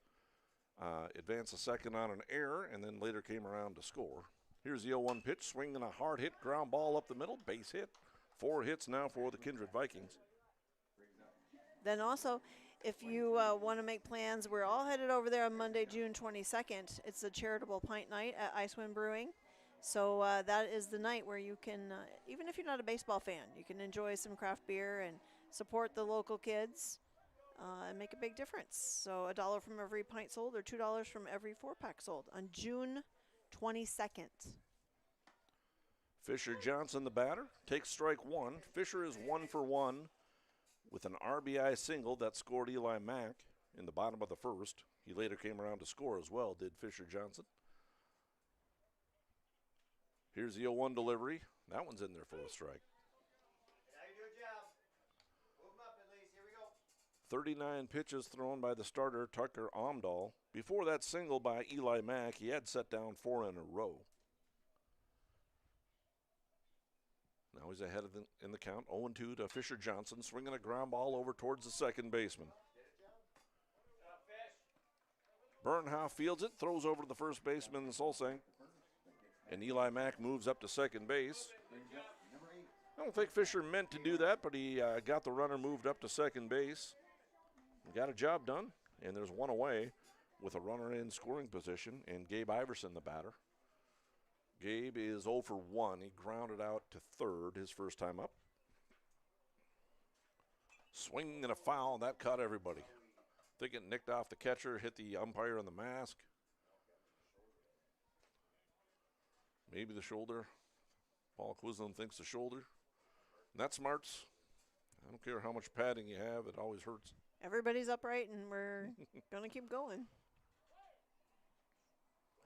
advanced a second on an error, and then later came around to score. Here's the 0-1 pitch, swinging a hard hit, ground ball up the middle, base hit. 4 hits now for the Kindred Vikings. Then also, if you want to make plans, we're all headed over there on Monday, June 22nd. It's a charitable pint night at Icewind Brewing. So that is the night where you can, even if you're not a baseball fan, you can enjoy some craft beer and support the local kids and make a big difference. So $1 from every pint sold or $2 from every 4-pack sold on June 22nd. Fisher Johnson, the batter, takes strike one. Fisher is 1 for 1 with an RBI single that scored Eli Mack in the bottom of the first. He later came around to score as well, did Fisher Johnson. Here's the 0-1 delivery. That one's in there for a strike. 39 pitches thrown by the starter, Tucker Omdahl. Before that single by Eli Mack, he had set down 4 in a row. Now he's ahead in the count, 0-2 to Fisher Johnson, swinging a ground ball over towards the second baseman. Bernhoff fields it, throws over to the first baseman, Solsing, and Eli Mack moves up to second base. I don't think Fisher meant to do that, but he got the runner moved up to second base. Got a job done, and there's one away with a runner in scoring position, and Gabe Iverson, the batter. Gabe is 0 for 1. He grounded out to third his first time up. Swing and a foul. That caught everybody. I think it nicked off the catcher, hit the umpire in the mask. Maybe the shoulder. Paul Quisling thinks the shoulder. And that smarts. I don't care how much padding you have. It always hurts. Everybody's upright, and we're going to keep going.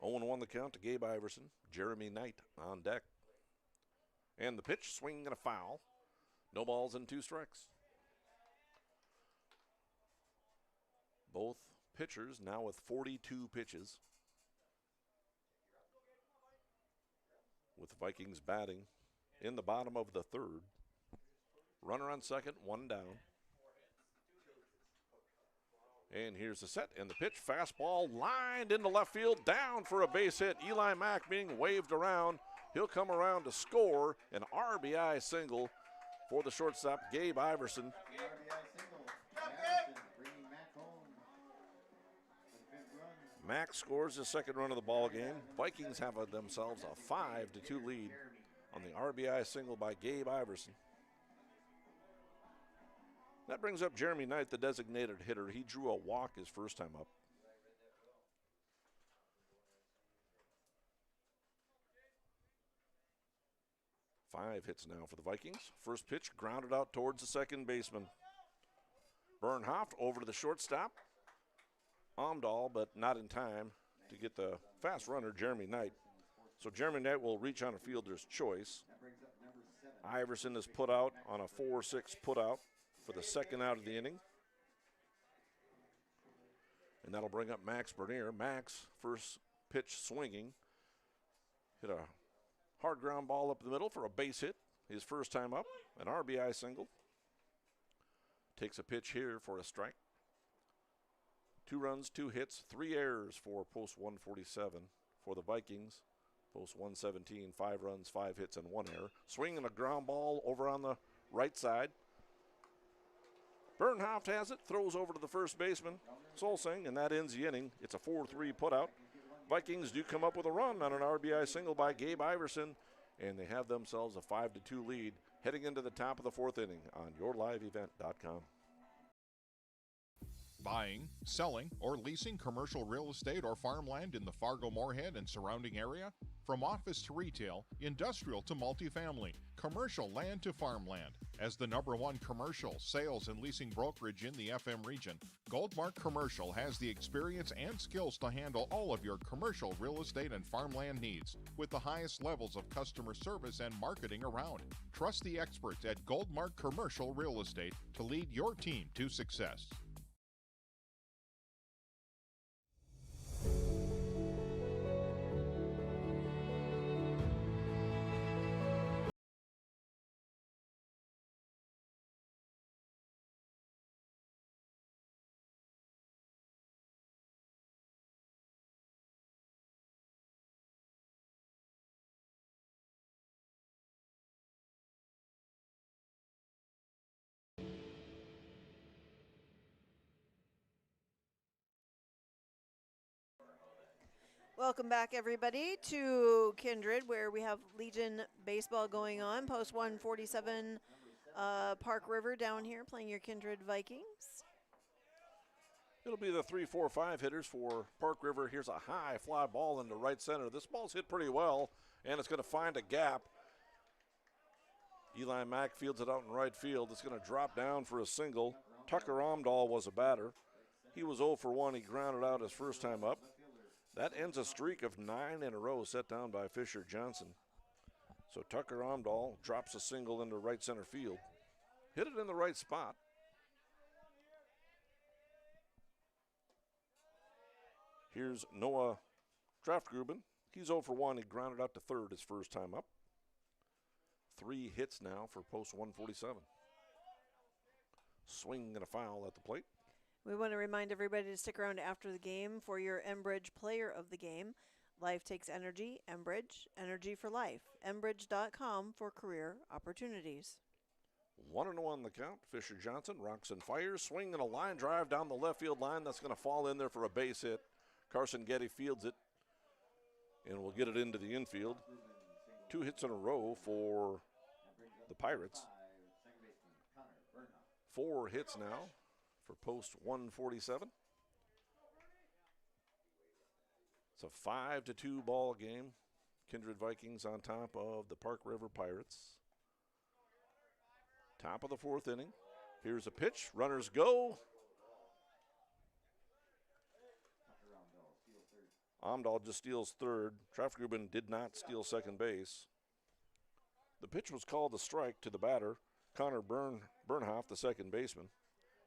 0-1 the count to Gabe Iverson. Jeremy Knight on deck. And the pitch, swing and a foul. No balls and 2 strikes. Both pitchers now with 42 pitches. With the Vikings batting in the bottom of the third. Runner on second, 1 down. And here's the set and the pitch. Fastball lined into left field, down for a base hit. Eli Mack being waved around. He'll come around to score an RBI single for the shortstop, Gabe Iverson. Mack scores his second run of the ball game. Vikings have themselves a 5-2 lead on the RBI single by Gabe Iverson. That brings up Jeremy Knight, the designated hitter. He drew a walk his first time up. Five hits now for the Vikings. First pitch grounded out towards the second baseman. Bernhoff over to the shortstop. Omdahl, but not in time to get the fast runner, Jeremy Knight. So Jeremy Knight will reach on a fielder's choice. Iverson is put out on a 4-6 put out for the second out of the inning. And that'll bring up Max Bernier. Max, first pitch swinging. Hit a hard ground ball up the middle for a base hit. His first time up, an RBI single. Takes a pitch here for a strike. 2 runs, 2 hits, 3 errors for post 147 for the Vikings. Post 117, 5 runs, 5 hits, and 1 error. Swinging a ground ball over on the right side. Bernhoff has it, throws over to the first baseman, Solsing, and that ends the inning. It's a 4-3 putout. Vikings do come up with a run on an RBI single by Gabe Iverson, and they have themselves a 5-2 lead heading into the top of the 4th inning on yourliveevent.com. Buying, selling, or leasing commercial real estate or farmland in the Fargo-Moorhead and surrounding area? From office to retail, industrial to multifamily, commercial land to farmland. As the #1 commercial, sales, and leasing brokerage in the FM region, Goldmark Commercial has the experience and skills to handle all of your commercial real estate and farmland needs with the highest levels of customer service and marketing around. Trust the experts at Goldmark Commercial Real Estate to lead your team to success. Welcome back, everybody, to Kindred, where we have Legion baseball going on. Post 147 Park River down here playing your Kindred Vikings. It'll be the 3-4-5 hitters for Park River. Here's a high fly ball into right center. This ball's hit pretty well, and it's going to find a gap. Eli Mack fields it out in right field. It's going to drop down for a single. Tucker Omdahl was a batter. He was 0 for 1. He grounded out his first time up. That ends a streak of 9 in a row set down by Fisher Johnson. So Tucker Omdahl drops a single into right center field. Hit it in the right spot. Here's Noah Draftgruben. He's 0 for 1. He grounded out to third his first time up. 3 hits now for post 147. Swing and a foul at the plate. We want to remind everybody to stick around after the game for your Enbridge Player of the Game. Life takes energy. Enbridge, energy for life. Enbridge.com for career opportunities. 1-0 on the count. Fisher Johnson rocks and fires. Swing and a line drive down the left field line. That's going to fall in there for a base hit. Carson Getty fields it and will get it into the infield. 2 hits in a row for the Pirates. 4 hits now for post 147. It's a 5-2 ball game. Kindred Vikings on top of the Park River Pirates. Top of the 4th inning. Here's a pitch. Runners go. Omdahl just steals third. Draftgruben did not steal second base. The pitch was called a strike to the batter, Connor Bernhoff, the second baseman.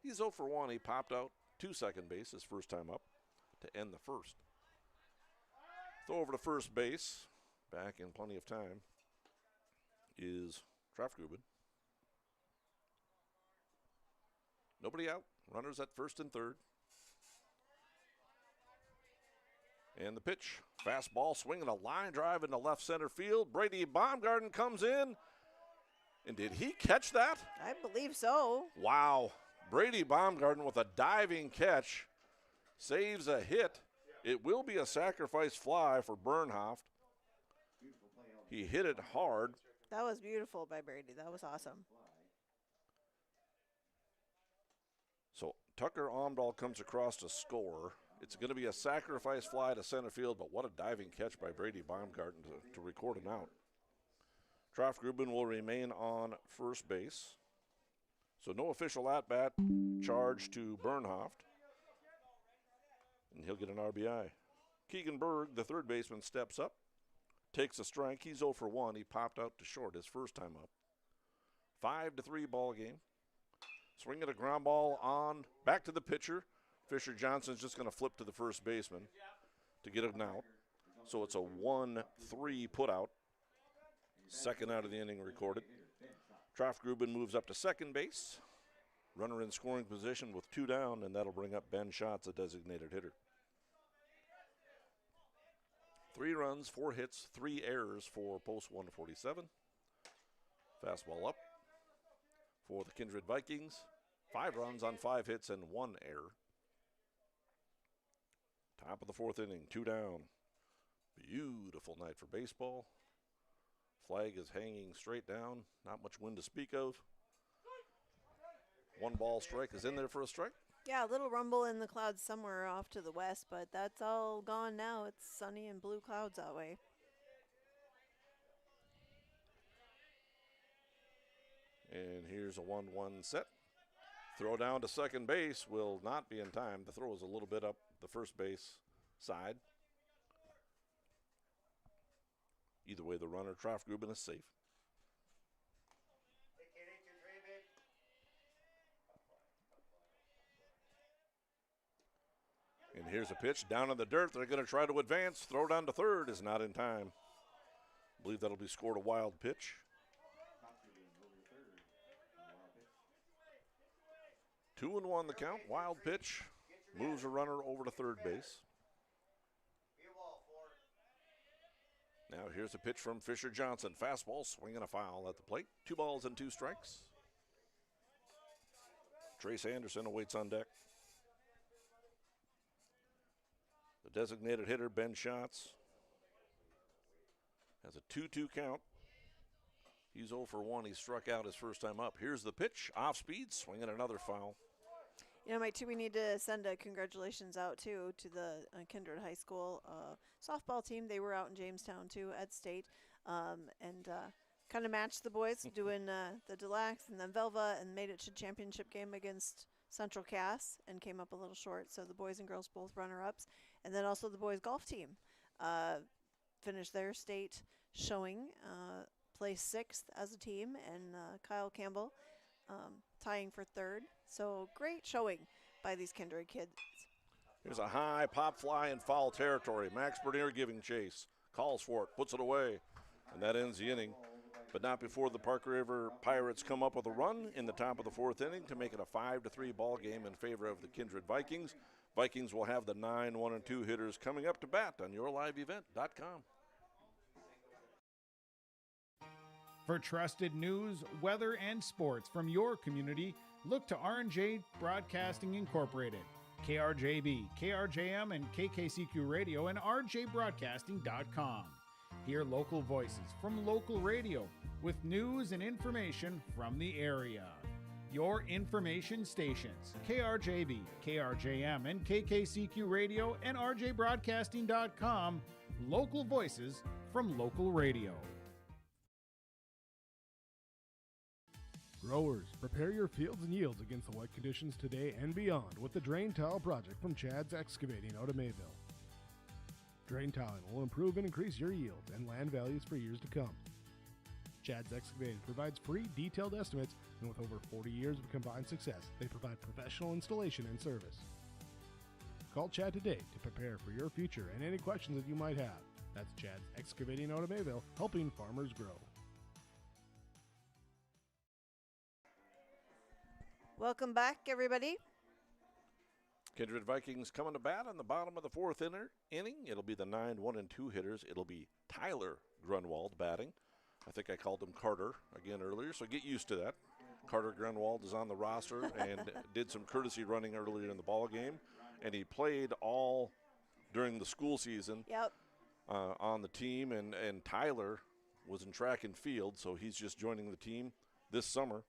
He's 0 for 1. He popped out to second base his first time up to end the first. Throw over to first base, back in plenty of time, is Draftgruben. Nobody out. Runners at first and third. And the pitch. Fastball swinging a line drive into left center field. Brady Baumgarten comes in. And did he catch that? I believe so. Wow. Brady Baumgarten with a diving catch. Saves a hit. It will be a sacrifice fly for Bernhoff. He hit it hard. That was beautiful by Brady. That was awesome. So Tucker Omdahl comes across to score. It's going to be a sacrifice fly to center field, but what a diving catch by Brady Baumgarten to record an out. Draftgruben will remain on first base. So no official at-bat charge to Bernhoff. And he'll get an RBI. Keegan Berg, the third baseman, steps up, takes a strike. He's 0 for 1. He popped out to short his first time up. 5-3 ball game. Swinging a ground ball on, back to the pitcher. Fisher Johnson's just going to flip to the first baseman to get an out. So it's a 1-3 putout. Second out of the inning recorded. Draftgruben moves up to second base. Runner in scoring position with 2 down, and that'll bring up Ben Schatz, a designated hitter. 3 runs, 4 hits, 3 errors for post 147. Fastball up for the Kindred Vikings. 5 runs on 5 hits and 1 error. Top of the 4th inning, 2 down. Beautiful night for baseball. Flag is hanging straight down. Not much wind to speak of. 1 ball strike is in there for a strike. Yeah, a little rumble in the clouds somewhere off to the west, but that's all gone now. It's sunny and blue clouds that way. And here's a 1-1 set. Throw down to second base will not be in time. The throw is a little bit up the first base side. Either way, the runner, Draftgruben, is safe. And here's a pitch down in the dirt. They're going to try to advance. Throw down to third is not in time. I believe that'll be scored a wild pitch. 2-1 the count. Wild pitch. Moves a runner over to third base. Now here's a pitch from Fisher Johnson. Fastball swinging a foul at the plate. 2 balls and 2 strikes. Trace Anderson awaits on deck. The designated hitter, Ben Schatz, has a 2-2 count. He's 0 for 1. He struck out his first time up. Here's the pitch. Off speed, swinging another foul. Mike, too, we need to send a congratulations out, too, to the Kindred High School softball team. They were out in Jamestown, too, at state, and kind of matched the boys, doing the Delax and then Velva, and made it to championship game against Central Cass and came up a little short. So the boys and girls both runner-ups. And then also the boys golf team finished their state showing, placed 6th as a team, and Kyle Campbell tying for 3rd. So great showing by these Kindred kids. Here's a high pop fly in foul territory. Max Bernier giving chase. Calls for it, puts it away, and that ends the inning. But not before the Park River Pirates come up with a run in the top of the 4th inning to make it a 5-3 ball game in favor of the Kindred Vikings. Vikings will have the 9, 1, and 2 hitters coming up to bat on yourliveevent.com. For trusted news, weather, and sports from your community, look to R&J Broadcasting Incorporated, KRJB, KRJM, and KKCQ Radio, and rjbroadcasting.com. Hear local voices from local radio with news and information from the area. Your information stations, KRJB, KRJM, and KKCQ Radio, and rjbroadcasting.com. Local voices from local radio. Growers, prepare your fields and yields against the wet conditions today and beyond with the Drain Tile Project from Chad's Excavating out of Mayville. Drain tiling will improve and increase your yields and land values for years to come. Chad's Excavating provides free detailed estimates, and with over 40 years of combined success, they provide professional installation and service. Call Chad today to prepare for your future and any questions that you might have. That's Chad's Excavating out of Mayville, helping farmers grow. Welcome back, everybody. Kindred Vikings coming to bat on the bottom of the 4th inning. It'll be the 9, 1, and 2 hitters. It'll be Tyler Grunwald batting. I think I called him Carter again earlier, so get used to that. Carter Grunwald is on the roster and did some courtesy running earlier in the ball game, and he played all during the school season on the team, and Tyler was in track and field, so he's just joining the team this summer.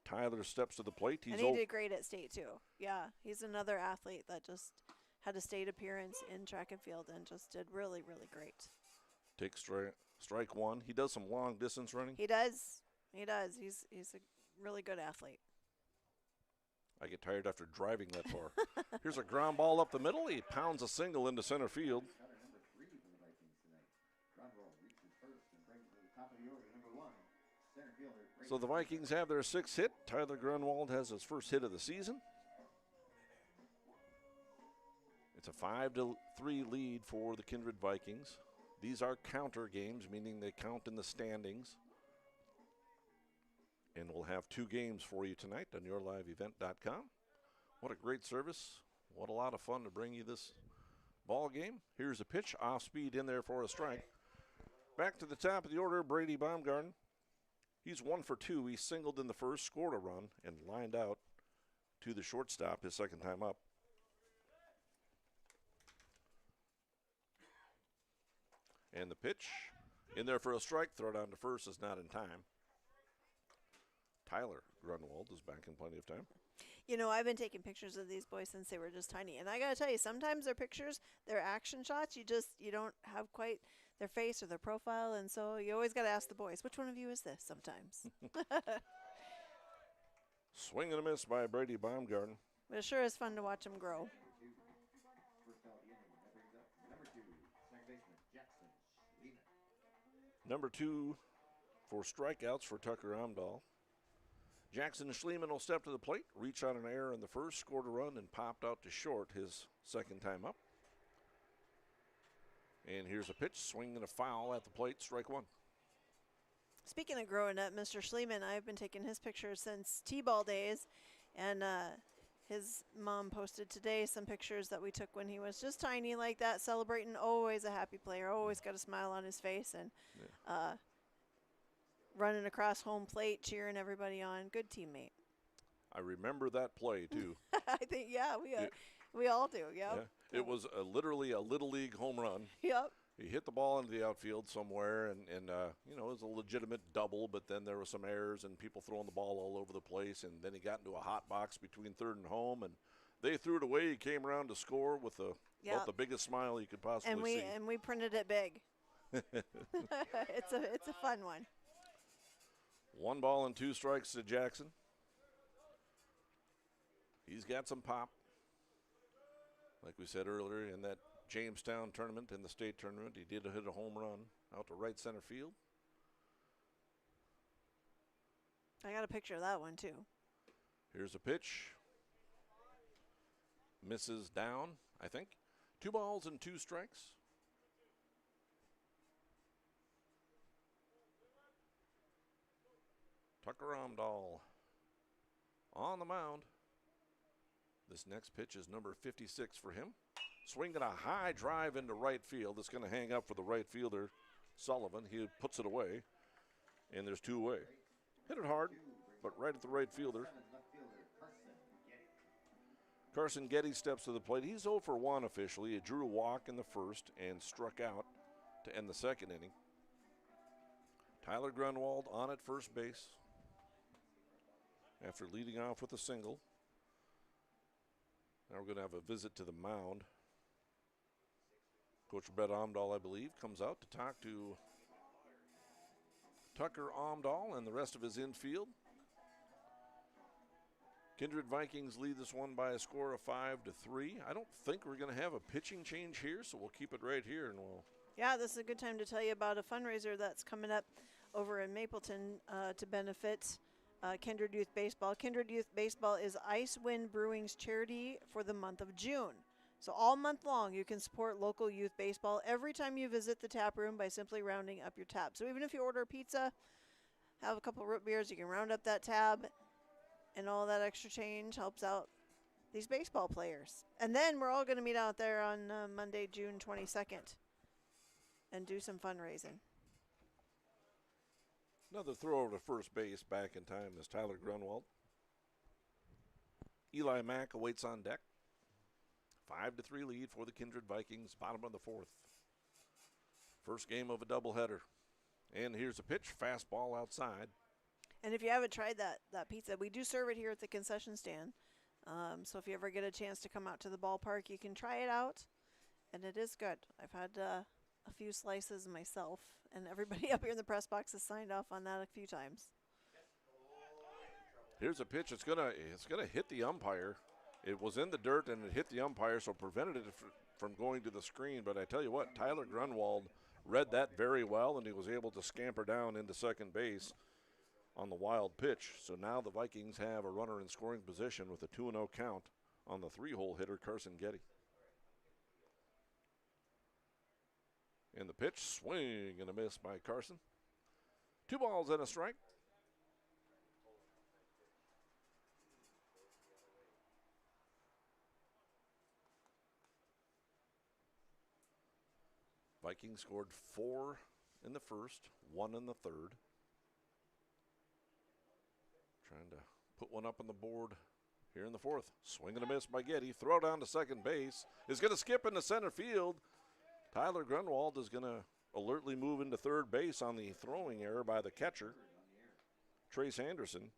Tyler steps to the plate. And he did great at state, too. Yeah, he's another athlete that just had a state appearance in track and field and just did really, really great. Takes strike one. He does some long distance running. He does. He does. He's a really good athlete. I get tired after driving that far. Here's a ground ball up the middle. He pounds a single into center field. So the Vikings have their 6th hit. Tyler Grunwald has his first hit of the season. It's a 5-3 lead for the Kindred Vikings. These are counter games, meaning they count in the standings. And we'll have 2 games for you tonight on yourliveevent.com. What a great service. What a lot of fun to bring you this ball game. Here's a pitch, off speed in there for a strike. Back to the top of the order, Brady Baumgarten. He's 1 for 2. He singled in the first, scored a run, and lined out to the shortstop his second time up. And the pitch in there for a strike. Throw down to first is not in time. Tyler Grunwald is back in plenty of time. You know, I've been taking pictures of these boys since they were just tiny. And I got to tell you, sometimes their pictures, their action shots, you don't have quite their face or their profile. And so you always got to ask the boys, which one of you is this sometimes? Swing and a miss by Brady Baumgarten. But it sure is fun to watch them grow. Number 2 for strikeouts for Tucker Amdahl. Jackson Schliemann will step to the plate, reach on an error in the first, scored a run, and popped out to short his second time up. And here's a pitch, swing and a foul at the plate, strike 1. Speaking of growing up, Mr. Schliemann, I've been taking his pictures since T-ball days, and his mom posted today some pictures that we took when he was just tiny like that, celebrating, always a happy player, always got a smile on his face, and running across home plate, cheering everybody on. Good teammate. I remember that play, too. I think, we all do, It was literally a Little League home run. Yep. He hit the ball into the outfield somewhere, and you know, it was a legitimate double, but then there were some errors and people throwing the ball all over the place, and then he got into a hot box between third and home, and they threw it away. He came around to score with about the biggest smile you could possibly see. And we printed it big. It's a fun one. 1 ball and 2 strikes to Jackson. He's got some pop. Like we said earlier, in that Jamestown tournament, in the state tournament, he did hit a home run out to right center field. I got a picture of that one, too. Here's a pitch. Misses down, I think. 2 balls and 2 strikes. Tucker Amdahl on the mound. This next pitch is number 56 for him. Swinging a high drive into right field. It's going to hang up for the right fielder, Sullivan. He puts it away, and there's 2 away. Hit it hard, but right at the right fielder. Carson Getty steps to the plate. He's 0 for 1 officially. He drew a walk in the first and struck out to end the second inning. Tyler Grunwald on at first base after leading off with a single. Now we're going to have a visit to the mound. Coach Brett Amdahl, I believe, comes out to talk to Tucker Amdahl and the rest of his infield. Kindred Vikings lead this one by a score of 5-3. I don't think we're going to have a pitching change here, so we'll keep it right here, and we'll. Yeah, this is a good time to tell you about a fundraiser that's coming up over in Mapleton to benefit Kindred Youth Baseball. Kindred Youth Baseball is Ice Wind Brewing's charity for the month of June. So all month long, you can support local youth baseball every time you visit the tap room by simply rounding up your tab. So even if you order a pizza, have a couple root beers, you can round up that tab, and all that extra change helps out these baseball players. And then we're all going to meet out there on Monday, June 22nd, and do some fundraising. Another throw over to first base back in time is Tyler Grunwald. Eli Mack awaits on deck. 5-3 lead for the Kindred Vikings, bottom of the 4th. First game of a doubleheader. And here's a pitch, fastball outside. And if you haven't tried that pizza, we do serve it here at the concession stand. So if you ever get a chance to come out to the ballpark, you can try it out. And it is good. I've had a few slices myself, and everybody up here in the press box has signed off on that a few times. Here's a pitch. It's gonna hit the umpire. It was in the dirt and it hit the umpire, so prevented it from going to the screen. But I tell you what, Tyler Grunwald read that very well, and he was able to scamper down into second base on the wild pitch. So now the Vikings have a runner in scoring position with a 2-0 count on the 3-hole hitter, Carson Getty. And the pitch, swing and a miss by Carson. 2 balls and a strike. Vikings scored 4 in the first, 1 in the third. Trying to put one up on the board here in the 4th. Swing and a miss by Getty. Throw down to second base. Is going to skip into center field. Tyler Grunwald is going to alertly move into third base on the throwing error by the catcher, Trace Anderson.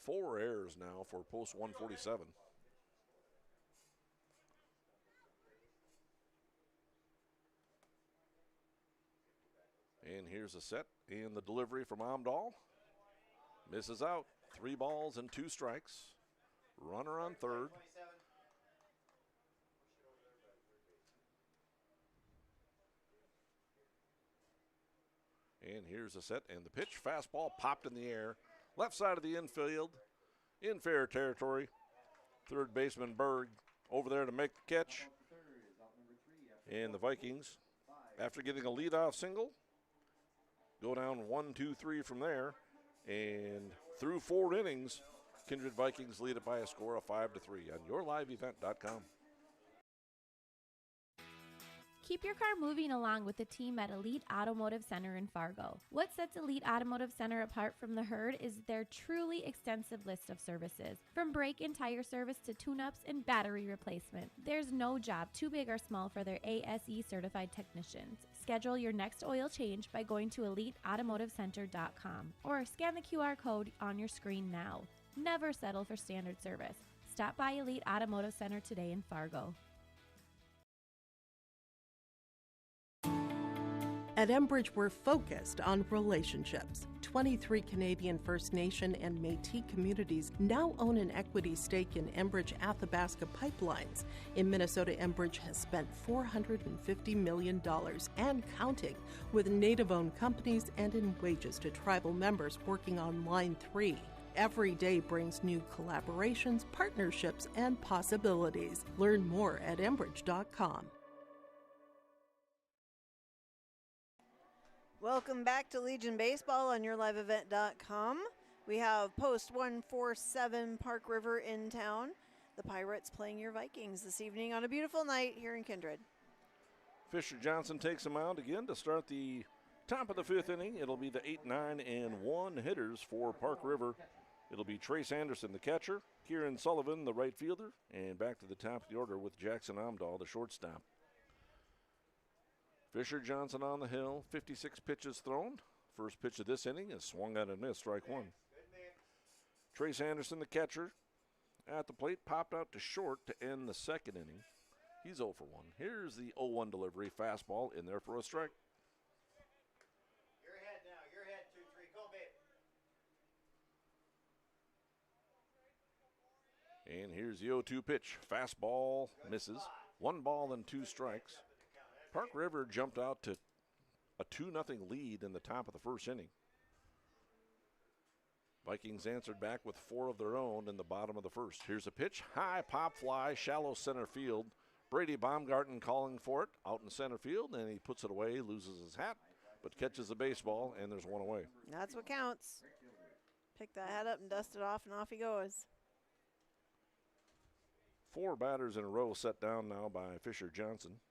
4 errors now for post 147. And here's a set and the delivery from Amdahl. Misses out. 3 balls and 2 strikes. Runner on third. And here's a set and the pitch. Fastball popped in the air. Left side of the infield. In fair territory. Third baseman Berg over there to make the catch. And the Vikings, after getting a leadoff single, go down 1-2-3 from there. And through 4 innings, Kindred Vikings lead it by a score of 5-3 on yourliveevent.com. Keep your car moving along with the team at Elite Automotive Center in Fargo. What sets Elite Automotive Center apart from the herd is their truly extensive list of services. From brake and tire service to tune-ups and battery replacement, there's no job too big or small for their ASE certified technicians. Schedule your next oil change by going to EliteAutomotiveCenter.com or scan the QR code on your screen now. Never settle for standard service. Stop by Elite Automotive Center today in Fargo. At Enbridge, we're focused on relationships. 23 Canadian First Nation and Métis communities now own an equity stake in Enbridge Athabasca Pipelines. In Minnesota, Enbridge has spent $450 million and counting with Native-owned companies and in wages to tribal members working on Line 3. Every day brings new collaborations, partnerships, and possibilities. Learn more at Enbridge.com. Welcome back to Legion Baseball on YourLiveEvent.com. We have Post 147 Park River in town. The Pirates playing your Vikings this evening on a beautiful night here in Kindred. Fisher Johnson takes them out again to start the top of the fifth inning. It'll be the 8, 9, and 1 hitters for Park River. It'll be Trace Anderson, the catcher, Kieran Sullivan, the right fielder, and back to the top of the order with Jackson Amdahl, the shortstop. Fisher Johnson on the hill, 56 pitches thrown. First pitch of this inning is swung out and missed, strike one. Trace Anderson, the catcher, at the plate, popped out to short to end the second inning. He's 0 for 1. Here's the 0-1 delivery, fastball in there for a strike. Your head now, your head, 2-3, go babe. And here's the 0-2 pitch, fastball misses. 1 ball and 2 strikes. Park River jumped out to a 2-0 lead in the top of the first inning. Vikings answered back with 4 of their own in the bottom of the first. Here's a pitch, high pop fly, shallow center field. Brady Baumgarten calling for it out in center field, and he puts it away, loses his hat, but catches the baseball, and there's 1 away. That's what counts. Pick that hat up and dust it off, and off he goes. 4 batters in a row set down now by Fisher Johnson,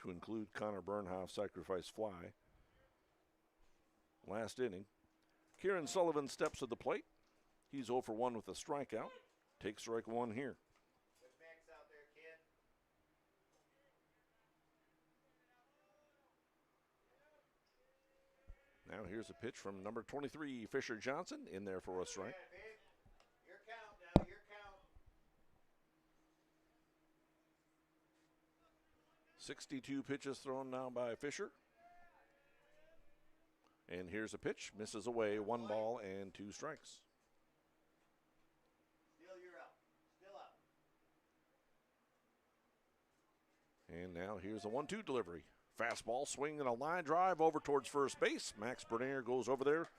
to include Connor Bernhoff's sacrifice fly. Last inning. Kieran Sullivan steps to the plate. He's 0 for 1 with a strikeout. Takes strike 1 here. Good mix out there, kid. Now here's a pitch from number 23, Fisher Johnson, in there for a strike. Your count now, your count. 62 pitches thrown now by Fisher. And here's a pitch, misses away, 1 ball and 2 strikes. Still you're up, still up. And now here's a 1-2 delivery. Fastball, swing and a line drive over towards first base. Max Bernier goes over there,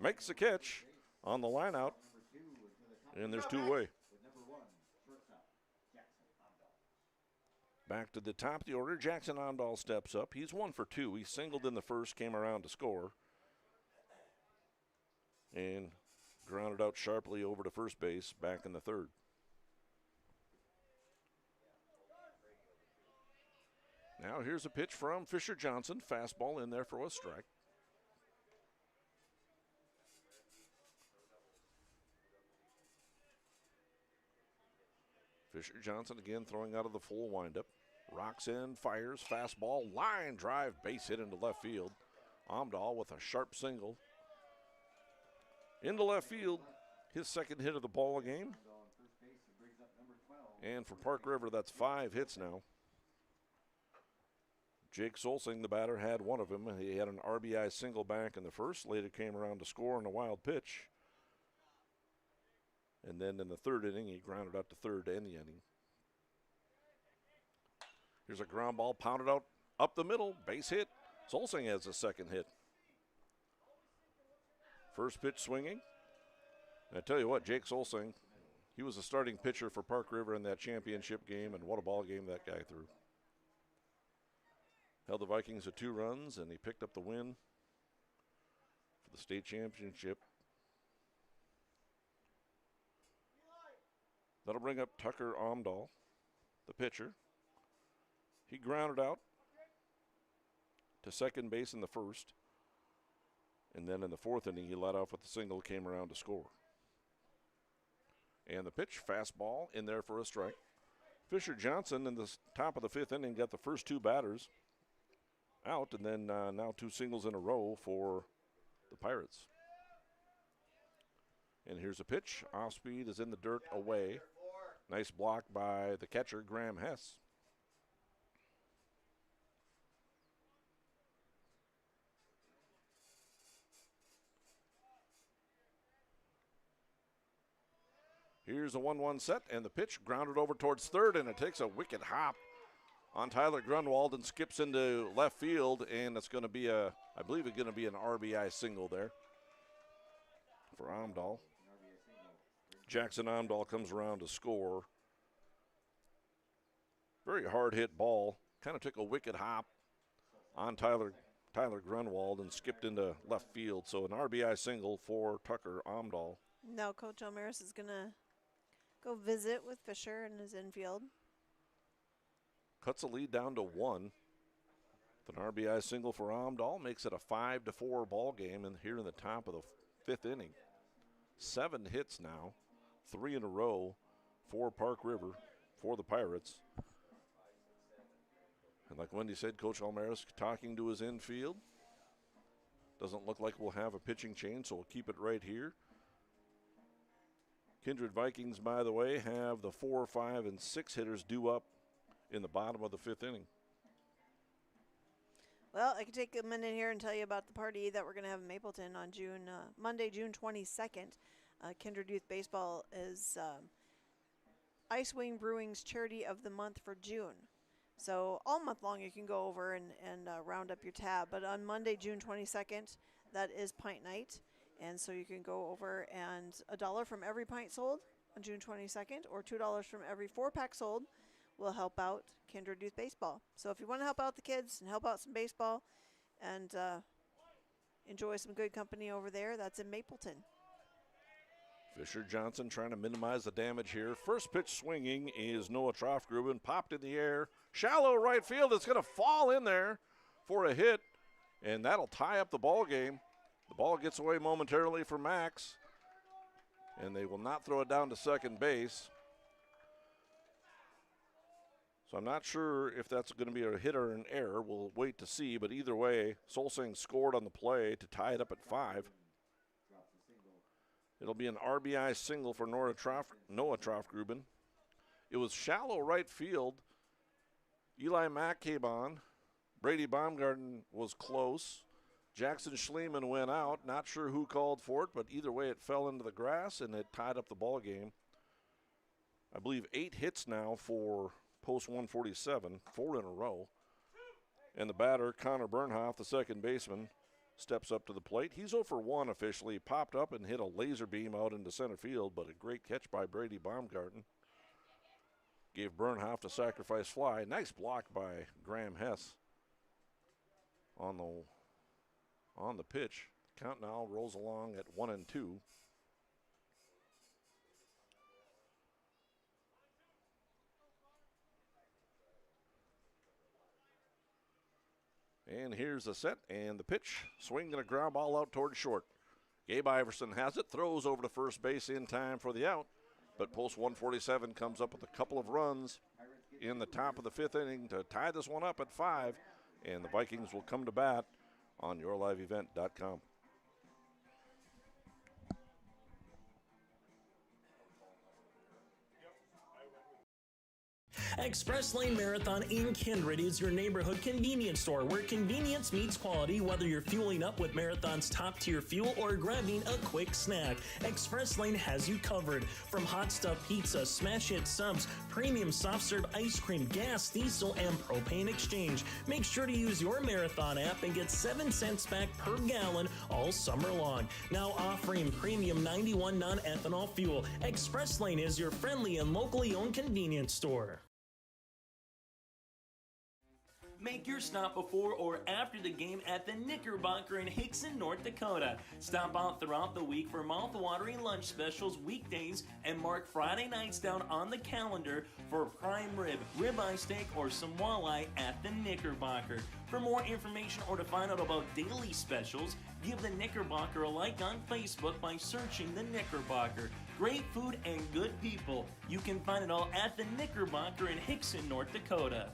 makes the catch on the line out, and there's 2 away. Back to the top of the order, Jackson Amdahl steps up. He's 1 for 2. He singled in the first, came around to score, and grounded out sharply over to first base back in the third. Now here's a pitch from Fisher Johnson. Fastball in there for a strike. Fisher Johnson again throwing out of the full windup. Rocks in, fires, fastball, line drive, base hit into left field. Amdahl with a sharp single. Into left field, his second hit of the ball game. And for Park River, that's 5 hits now. Jake Solsing, the batter, had 1 of them. He had an RBI single back in the first. Later came around to score on a wild pitch. And then in the third inning, he grounded out to third to end the inning. Here's a ground ball pounded out up the middle, base hit. Solsing has a second hit. First pitch swinging. And I tell you what, Jake Solsing, he was a starting pitcher for Park River in that championship game, and what a ball game that guy threw. Held the Vikings to 2 runs, and he picked up the win for the state championship. That'll bring up Tucker Amdahl, the pitcher. He grounded out to second base in the first. And then in the fourth inning, he led off with a single, came around to score. And the pitch, fastball in there for a strike. Fisher Johnson in the top of the fifth inning got the first two batters out, and then now two singles in a row for the Pirates. And here's a pitch. Off speed is in the dirt away. Nice block by the catcher, Graham Hess. Here's a 1-1 set, and the pitch grounded over towards third, and it takes a wicked hop on Tyler Grunwald and skips into left field, and it's going to be I believe it's going to be an RBI single there for Amdahl. Jackson Amdahl comes around to score. Very hard hit ball. Kind of took a wicked hop on Tyler Grunwald and skipped into left field. So an RBI single for Tucker Amdahl. Now Coach Elmaris is going to go visit with Fisher in his infield. Cuts the lead down to 1. With an RBI single for Amdahl makes it a 5-4 ball game here in the top of the fifth inning. 7 hits now, 3 in a row for Park River for the Pirates. And like Wendy said, Coach Elmaris talking to his infield. Doesn't look like we'll have a pitching change, so we'll keep it right here. Kindred Vikings, by the way, have the 4, 5, and 6 hitters due up in the bottom of the fifth inning. Well, I can take a minute here and tell you about the party that we're going to have in Mapleton on Monday, June 22nd. Kindred Youth Baseball is Ice Wing Brewing's Charity of the Month for June. So all month long you can go over and round up your tab. But on Monday, June 22nd, that is pint night. And so you can go over and $1 from every pint sold on June 22nd or $2 from every 4-pack sold will help out Kindred Youth Baseball. So if you want to help out the kids and help out some baseball and enjoy some good company over there, that's in Mapleton. Fisher Johnson trying to minimize the damage here. First pitch swinging is Noah Troftgruben. Popped in the air. Shallow right field. It's going to fall in there for a hit, and that'll tie up the ball game. The ball gets away momentarily for Max, and they will not throw it down to second base. So I'm not sure if that's going to be a hit or an error. We'll wait to see, but either way, Solsing scored on the play to tie it up at 5. It'll be an RBI single for Noah Troftgruben. It was shallow right field. Eli Mack came on. Brady Baumgarten was close. Jackson Schleeman went out. Not sure who called for it, but either way it fell into the grass and it tied up the ball game. I believe 8 hits now for Post 147, 4 in a row. And the batter, Connor Bernhoff, the second baseman, steps up to the plate. He's 0 for 1 officially. Popped up and hit a laser beam out into center field, but a great catch by Brady Baumgarten. Gave Bernhoff the sacrifice fly. Nice block by Graham Hess on the pitch. Count now rolls along at 1-2. And here's the set and the pitch. Swing and a ground ball out toward short. Gabe Iverson has it, throws over to first base in time for the out. But Post 147 comes up with a couple of runs in the top of the fifth inning to tie this one up at 5. And the Vikings will come to bat on yourliveevent.com. Express Lane Marathon in Kindred is your neighborhood convenience store where convenience meets quality, whether you're fueling up with Marathon's top-tier fuel or grabbing a quick snack. Express Lane has you covered. From hot stuff pizza, smash hit subs, premium soft serve ice cream, gas, diesel, and propane exchange. Make sure to use your Marathon app and get 7 cents back per gallon all summer long. Now offering premium 91 non-ethanol fuel. Express Lane is your friendly and locally owned convenience store. Make your stop before or after the game at the Knickerbocker in Hickson, North Dakota. Stop out throughout the week for mouth-watering lunch specials weekdays and mark Friday nights down on the calendar for prime rib, ribeye steak, or some walleye at the Knickerbocker. For more information or to find out about daily specials, give the Knickerbocker a like on Facebook by searching the Knickerbocker. Great food and good people. You can find it all at the Knickerbocker in Hickson, North Dakota.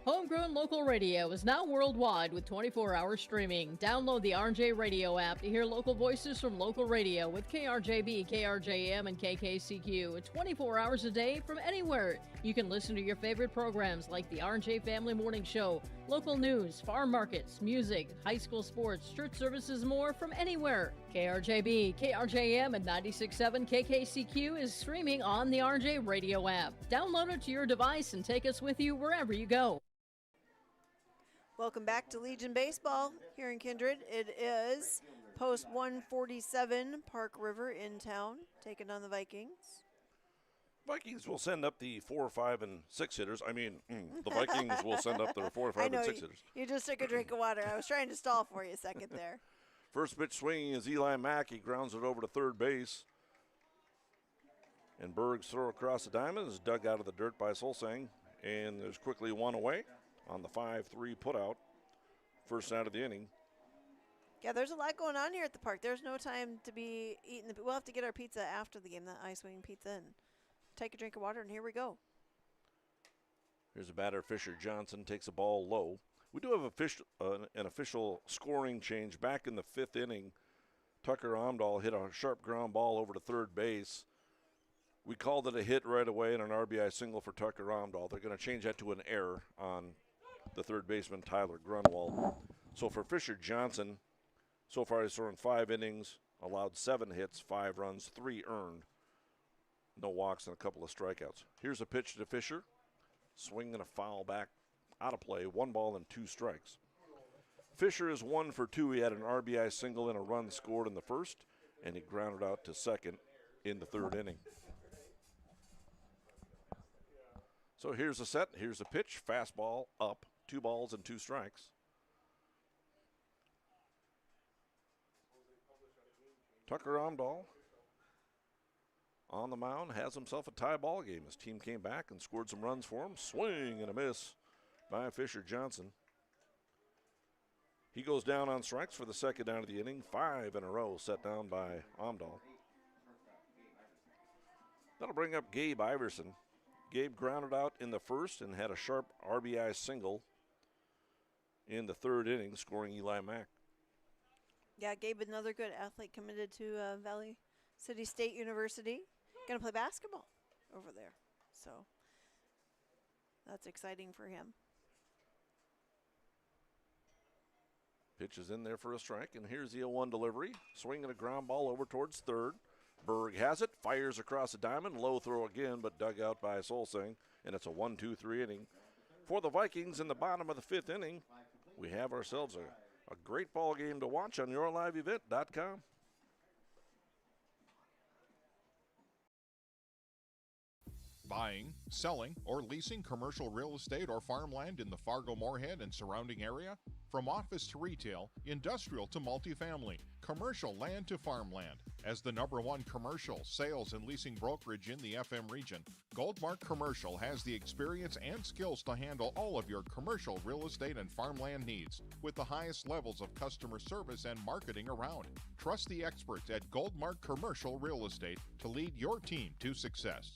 Homegrown local radio is now worldwide with 24-hour streaming. Download the RJ Radio app to hear local voices from local radio with KRJB, KRJM, and KKCQ 24 hours a day from anywhere. You can listen to your favorite programs like the RJ Family Morning Show, local news, farm markets, music, high school sports, church services, more from anywhere. KRJB, KRJM, and 96.7 KKCQ is streaming on the RJ Radio app. Download it to your device and take us with you wherever you go. Welcome back to Legion Baseball here in Kindred. It is post 147, Park River in town, taking on the Vikings. Vikings will send up the 4, 5, and 6 hitters. The Vikings will send up their 4, 5, and 6 hitters. You just took a drink of water. I was trying to stall for you a second there. First pitch swinging is Eli Mack. He grounds it over to third base. And Berg's throw across the diamond is dug out of the dirt by Solsang. And there's quickly one away on the 5-3 putout. First out of the inning. Yeah, there's a lot going on here at the park. There's no time to be eating. We'll have to get our pizza after the game, that ice wing pizza, and take a drink of water, and here we go. Here's a batter, Fisher Johnson, takes a ball low. We do have an official scoring change. Back in the 5th inning, Tucker Omdahl hit a sharp ground ball over to third base. We called it a hit right away and an RBI single for Tucker Omdahl. They're going to change that to an error on the third baseman, Tyler Grunwald. So for Fisher Johnson, so far he's thrown 5 innings, allowed 7 hits, 5 runs, 3 earned. No walks and a couple of strikeouts. Here's a pitch to Fisher. Swing and a foul back out of play. 1 ball and 2 strikes. Fisher is 1 for 2. He had an RBI single and a run scored in the first, and he grounded out to second in the 3rd inning. So here's the set. Here's the pitch. Fastball up. 2 balls and 2 strikes. Tucker Omdahl on the mound has himself a tie ball game. His team came back and scored some runs for him. Swing and a miss by Fisher Johnson. He goes down on strikes for the 2nd out of the inning. 5 in a row set down by Omdahl. That'll bring up Gabe Iverson. Gabe grounded out in the 1st and had a sharp RBI single in the 3rd inning, scoring Eli Mack. Yeah, Gabe, another good athlete, committed to Valley City State University. Going to play basketball over there. So that's exciting for him. Pitch is in there for a strike, and here's the 0-1 delivery. Swinging a ground ball over towards 3rd. Berg has it, fires across the diamond, low throw again, but dug out by Solsang, and it's a 1-2-3 inning. For the Vikings in the bottom of the 5th inning, we have ourselves a great ball game to watch on yourliveevent.com. Buying, selling, or leasing commercial real estate or farmland in the Fargo-Moorhead and surrounding area? From office to retail, industrial to multifamily, commercial land to farmland. As the #1 commercial, sales, and leasing brokerage in the FM region, Goldmark Commercial has the experience and skills to handle all of your commercial real estate and farmland needs with the highest levels of customer service and marketing around. Trust the experts at Goldmark Commercial Real Estate to lead your team to success.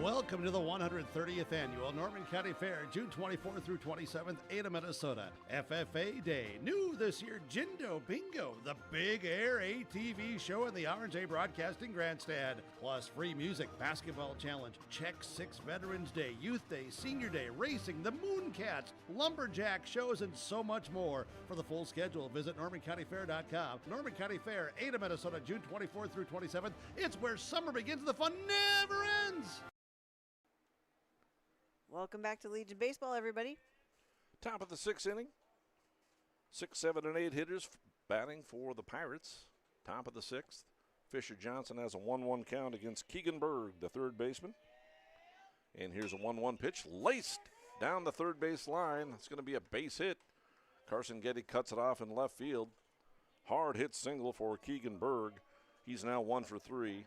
Welcome to the 130th Annual Norman County Fair, June 24th through 27th, Ada, Minnesota. FFA Day. New this year, Jindo Bingo, the Big Air ATV show in the R&J Broadcasting Grandstand. Plus free music, basketball challenge, Check 6 Veterans Day, Youth Day, Senior Day, racing, the Mooncats, lumberjack shows, and so much more. For the full schedule, visit NormanCountyFair.com. Norman County Fair, Ada, Minnesota, June 24th through 27th. It's where summer begins. The fun never ends. Welcome back to Legion Baseball, everybody. Top of the sixth inning. 6, 7, and 8 hitters batting for the Pirates. Top of the sixth. Fisher Johnson has a 1-1 count against Keegan Berg, the third baseman. And here's a 1-1 pitch laced down the third base line. It's going to be a base hit. Carson Getty cuts it off in left field. Hard hit single for Keegan Berg. He's now 1 for 3.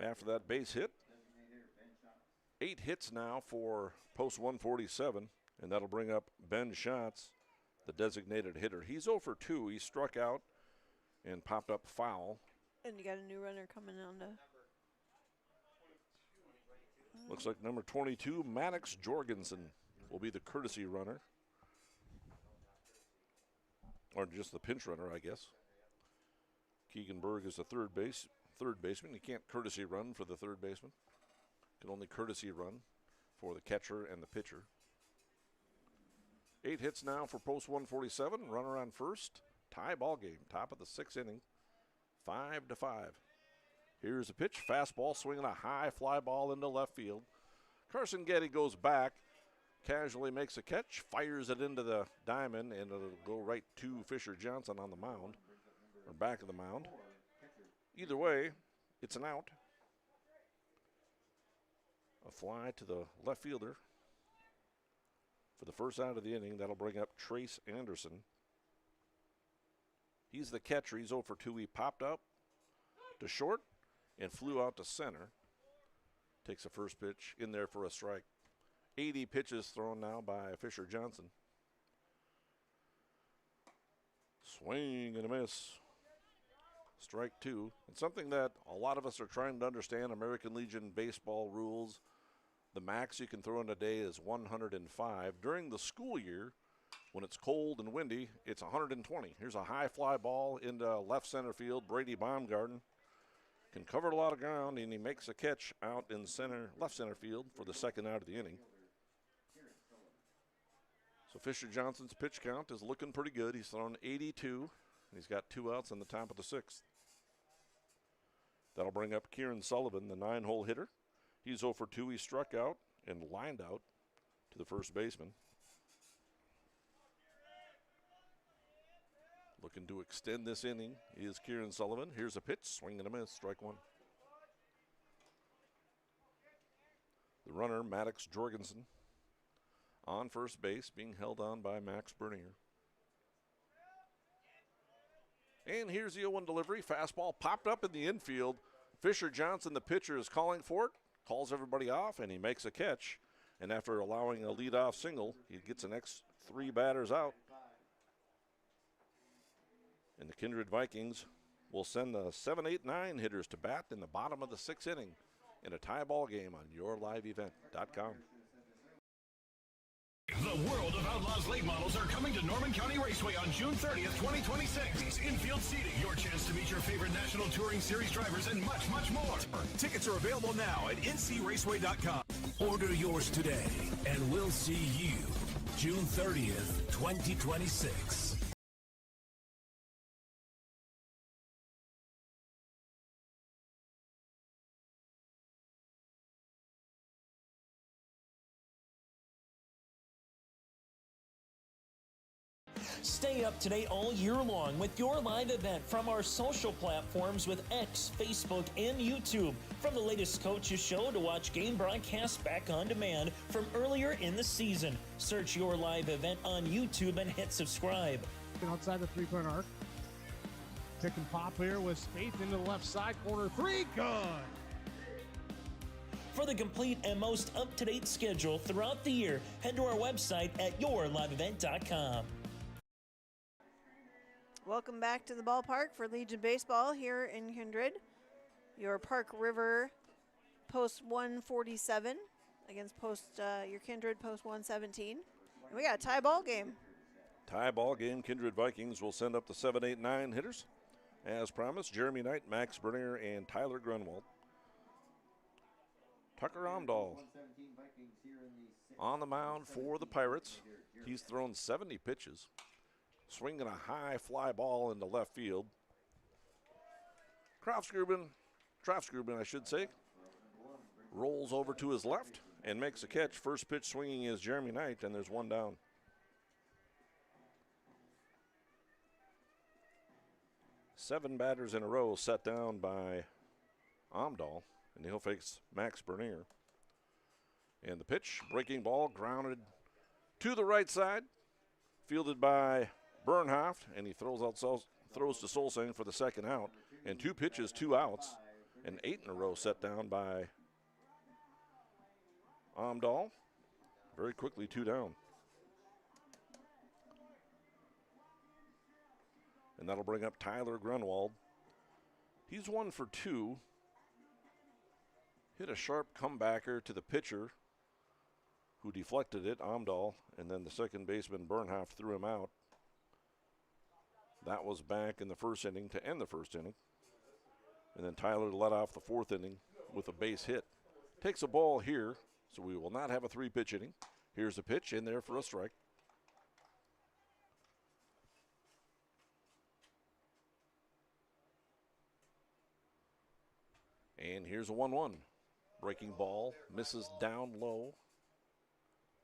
After that base hit, 8 hits now for post 147, and that'll bring up Ben Schatz, the designated hitter. He's 0 for 2. He struck out and popped up foul. And you got a new runner coming on to. Looks like number 22, Maddox Jorgensen, will be the courtesy runner. Or just the pinch runner, I guess. Keegan Berg is the third baseman. He can't courtesy run for the third baseman. Can only courtesy run for the catcher and the pitcher. 8 hits now for post 147. Runner on first. Tie ball game. Top of the sixth inning. 5-5. Here's a pitch. Fastball swinging a high fly ball into left field. Carson Getty goes back. Casually makes a catch. Fires it into the diamond, and it'll go right to Fisher Johnson on the mound. Or back of the mound. Either way, it's an out. A fly to the left fielder for the first out of the inning. That'll bring up Trace Anderson. He's the catcher. He's 0 for 2. He popped up to short and flew out to center. Takes the first pitch in there for a strike. 80 pitches thrown now by Fisher Johnson. Swing and a miss. Strike 2. And something that a lot of us are trying to understand, American Legion baseball rules. The max you can throw in a day is 105. During the school year, when it's cold and windy, it's 120. Here's a high fly ball into left center field. Brady Baumgarten can cover a lot of ground, and he makes a catch out in left center field for the second out of the inning. So Fisher Johnson's pitch count is looking pretty good. He's thrown 82, and he's got 2 outs in the top of the sixth. That'll bring up Kieran Sullivan, the 9-hole hitter. He's 0 for 2. He struck out and lined out to the first baseman. Looking to extend this inning is Kieran Sullivan. Here's a pitch, swing and a miss, strike 1. The runner, Maddox Jorgensen, on first base, being held on by Max Bernier. And here's the 0-1 delivery. Fastball popped up in the infield. Fisher Johnson, the pitcher, is calling for it, calls everybody off, and he makes a catch. And after allowing a leadoff single, he gets the next 3 batters out. And the Kindred Vikings will send the 7, 8, 9 hitters to bat in the bottom of the 6th inning in a tie ball game on yourliveevent.com. The World of Outlaws late models are coming to Norman County Raceway on June 30th, 2026. Infield seating, your chance to meet your favorite National Touring Series drivers, and much, much more. Tickets are available now at ncraceway.com. Order yours today, and we'll see you June 30th, 2026. Stay up to date all year long with your live event from our social platforms with X, Facebook, and YouTube. From the latest coaches show to watch game broadcasts back on demand from earlier in the season. Search your live event on YouTube and hit subscribe. Outside the 3-point arc. Pick and pop here with Spaeth into the left side corner. 3, good. For the complete and most up-to-date schedule throughout the year, head to our website at yourliveevent.com. Welcome back to the ballpark for Legion Baseball here in Kindred. Your Park River post 147 against your Kindred post 117. And we got a tie ball game. Tie ball game. Kindred Vikings will send up the 7, 8, 9 hitters. As promised, Jeremy Knight, Max Bernier, and Tyler Grunwald. Tucker Omdahl on the mound for the Pirates. He's thrown 70 pitches, swinging a high fly ball into left field. Trafsgruben, I should say, rolls over to his left and makes a catch. First pitch swinging is Jeremy Knight, and there's one down. Seven batters in a row set down by Omdahl, and he'll face Max Bernier. And the pitch, breaking ball, grounded to the right side, fielded by Bernhoft, and he throws to Solsang for the second out. And 2 pitches, 2 outs, and 8 in a row set down by Omdahl. Very quickly, 2 down. And that'll bring up Tyler Grunwald. He's 1 for 2. Hit a sharp comebacker to the pitcher, who deflected it, Omdahl, and then the second baseman, Bernhoft, threw him out. That was back in the first inning to end the first inning. And then Tyler led off the 4th inning with a base hit. Takes a ball here, so we will not have a 3-pitch inning. Here's a pitch in there for a strike. And here's a 1-1. Breaking ball, misses down low.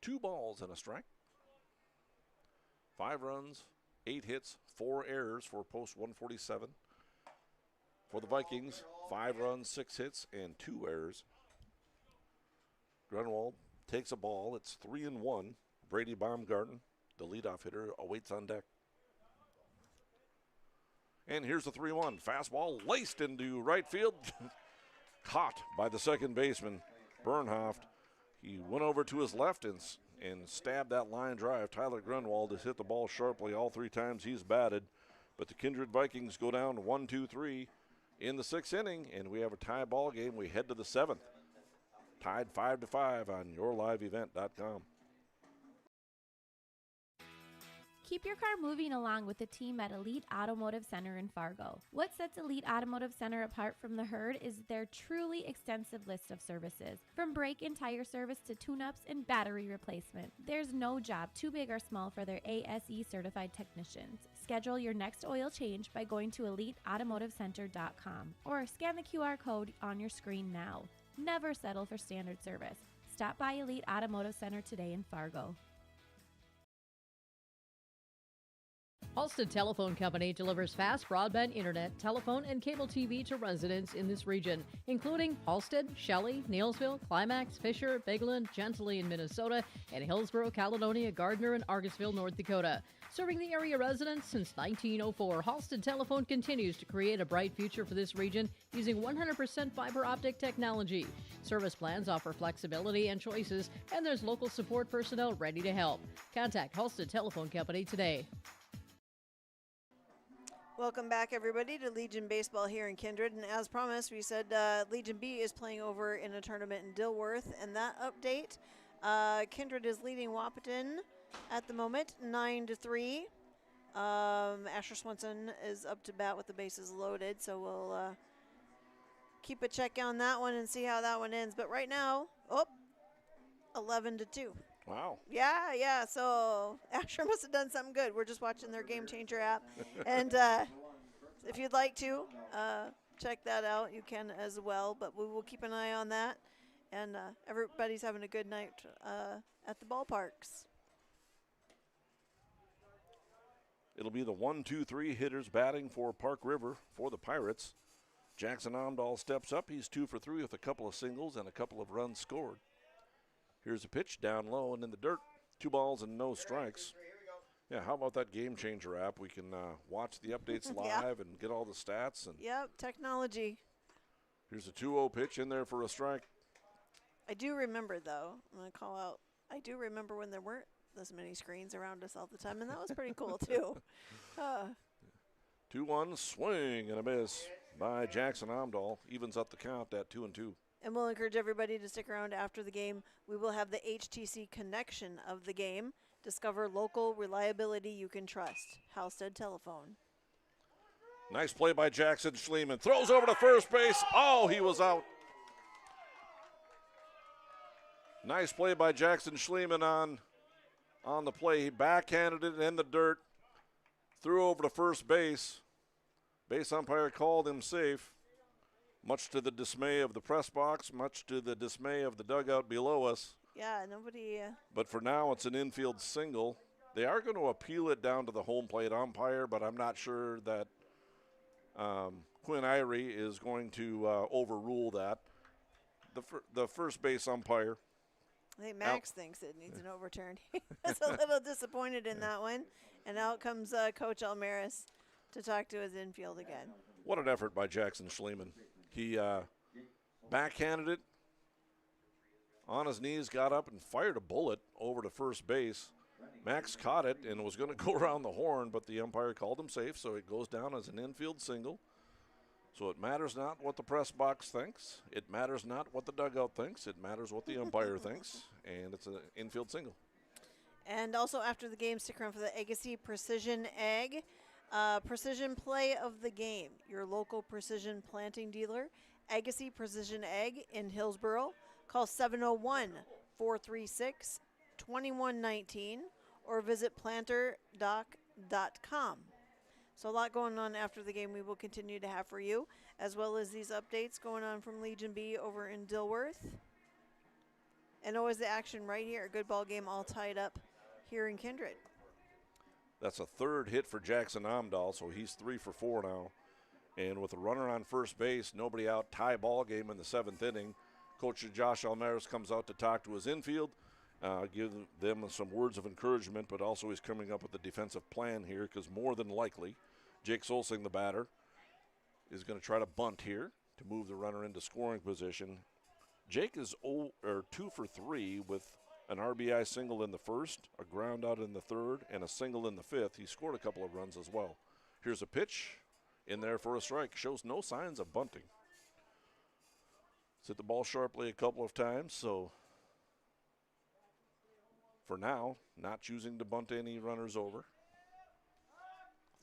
2 balls and a strike. 5 runs, 8 hits, 4 errors for post 147. For the Vikings, 5 runs, 6 hits, and 2 errors. Grunwald takes a ball. It's 3-1. Brady Baumgarten, the leadoff hitter, awaits on deck. And here's the 3-1. Fastball laced into right field. Caught by the second baseman, Bernhoft. He went over to his left and stabbed that line drive. Tyler Grunwald has hit the ball sharply all 3 times he's batted. But the Kindred Vikings go down 1-2-3 in the 6th inning, and we have a tie ball game. We head to the 7th. Tied 5-5 on yourliveevent.com. Keep your car moving along with the team at Elite Automotive Center in Fargo. What sets Elite Automotive Center apart from the herd is their truly extensive list of services. From brake and tire service to tune-ups and battery replacement, there's no job too big or small for their ASE certified technicians. Schedule your next oil change by going to EliteAutomotiveCenter.com or scan the QR code on your screen now. Never settle for standard service. Stop by Elite Automotive Center today in Fargo. Halstead Telephone Company delivers fast broadband internet, telephone, and cable TV to residents in this region, including Halstead, Shelley, Neilsville, Climax, Fisher, Bigland, Gentilly in Minnesota, and Hillsborough, Caledonia, Gardner, and Argosville, North Dakota. Serving the area residents since 1904, Halstead Telephone continues to create a bright future for this region using 100% fiber optic technology. Service plans offer flexibility and choices, and there's local support personnel ready to help. Contact Halstead Telephone Company today. Welcome back, everybody, to Legion Baseball here in Kindred. And as promised, we said Legion B is playing over in a tournament in Dilworth. And that update, Kindred is leading Wahpeton at the moment, 9-3. Asher Swenson is up to bat with the bases loaded, so we'll keep a check on that one and see how that one ends. But right now, 11-2. Wow. Yeah. So Asher must have done something good. We're just watching their Game Changer app. And if you'd like to check that out, you can as well. But we will keep an eye on that. And everybody's having a good night at the ballparks. It'll be the 1-2-3 hitters batting for Park River for the Pirates. Jackson Omdahl steps up. He's 2 for 3 with a couple of singles and a couple of runs scored. Here's a pitch down low and in the dirt. 2 balls and no strikes. Yeah, how about that Game Changer app? We can watch the updates live and get all the stats. And yep, technology. Here's a 2-0 pitch in there for a strike. I do remember, though, I'm going to call out, I do remember when there weren't this many screens around us all the time, and that was pretty cool, too. 2-1 swing and a miss by Jackson Omdahl. Evens up the count at 2-2. And we'll encourage everybody to stick around after the game. We will have the HTC connection of the game. Discover local reliability you can trust. Halstead Telephone. Nice play by Jackson Schliemann. Throws over to first base. Oh, he was out. Nice play by Jackson Schliemann on the play. He backhanded it in the dirt. Threw over to first base. Base umpire called him safe. Much to the dismay of the press box, much to the dismay of the dugout below us. Yeah, nobody. But for now, it's an infield single. They are going to appeal it down to the home plate umpire, but I'm not sure that Quinn Irie is going to overrule that. The first base umpire. I think Max thinks it needs an overturn. He was a little disappointed in that one. And out comes Coach Almaris to talk to his infield again. What an effort by Jackson Schliemann. He backhanded it on his knees, got up and fired a bullet over to first base. Max caught it and was going to go around the horn, but the umpire called him safe, so it goes down as an infield single. So it matters not what the press box thinks. It matters not what the dugout thinks. It matters what the umpire thinks, and it's an infield single. And also after the game, stick around for the Agassiz Precision Ag. Precision play of the game. Your local precision planting dealer, Agassiz Precision Ag in Hillsboro. Call 701-436-2119 or visit planterdoc.com. So a lot going on after the game we will continue to have for you, as well as these updates going on from Legion B over in Dilworth. And always the action right here. A good ball game all tied up here in Kindred. That's a third hit for Jackson Amdahl, so he's 3 for 4 now. And with a runner on first base, nobody out, tie ball game in the 7th inning. Coach Josh Almaris comes out to talk to his infield, give them some words of encouragement, but also he's coming up with a defensive plan here because more than likely, Jake Solsing, the batter, is going to try to bunt here to move the runner into scoring position. Jake is 2 for 3 with an RBI single in the first, a ground out in the third, and a single in the fifth. He scored a couple of runs as well. Here's a pitch in there for a strike. Shows no signs of bunting. It's hit the ball sharply a couple of times, so for now, not choosing to bunt any runners over.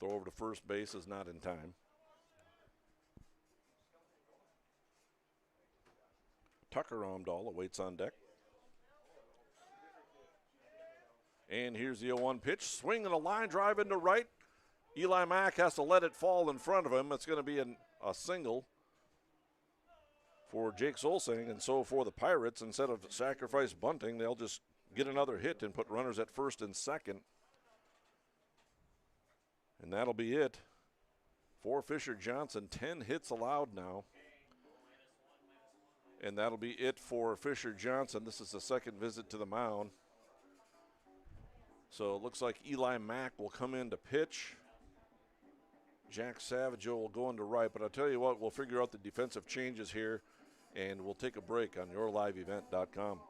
Throw over to first base is not in time. Tucker Amdahl awaits on deck. And here's the 0-1 pitch. Swing and a line drive into right. Eli Mack has to let it fall in front of him. It's going to be a single for Jake Solsing. And so for the Pirates, instead of sacrifice bunting, they'll just get another hit and put runners at first and second. And that'll be it for Fisher Johnson. 10 hits allowed now. And that'll be it for Fisher Johnson. This is the second visit to the mound. So it looks like Eli Mack will come in to pitch. Jack Savageau will go into right. But I'll tell you what, we'll figure out the defensive changes here, and we'll take a break on yourliveevent.com.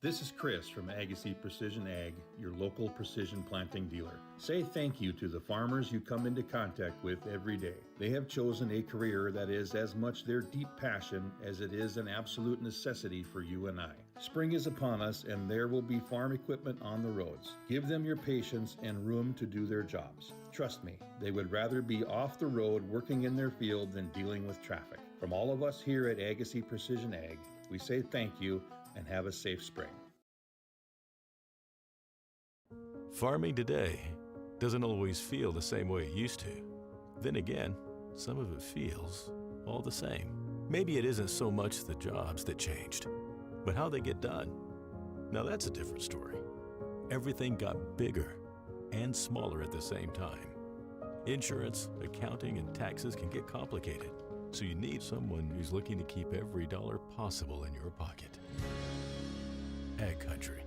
This is Chris from Agassiz Precision Ag, your local precision planting dealer. Say thank you to the farmers you come into contact with every day. They have chosen a career that is as much their deep passion as it is an absolute necessity for you and I. Spring is upon us and there will be farm equipment on the roads. Give them your patience and room to do their jobs. Trust me, they would rather be off the road working in their field than dealing with traffic. From all of us here at Agassiz Precision Ag, we say thank you and have a safe spring. Farming today doesn't always feel the same way it used to. Then again, some of it feels all the same. Maybe it isn't so much the jobs that changed, but how they get done. Now that's a different story. Everything got bigger and smaller at the same time. Insurance, accounting, and taxes can get complicated, so you need someone who's looking to keep every dollar possible in your pocket. Ag Country.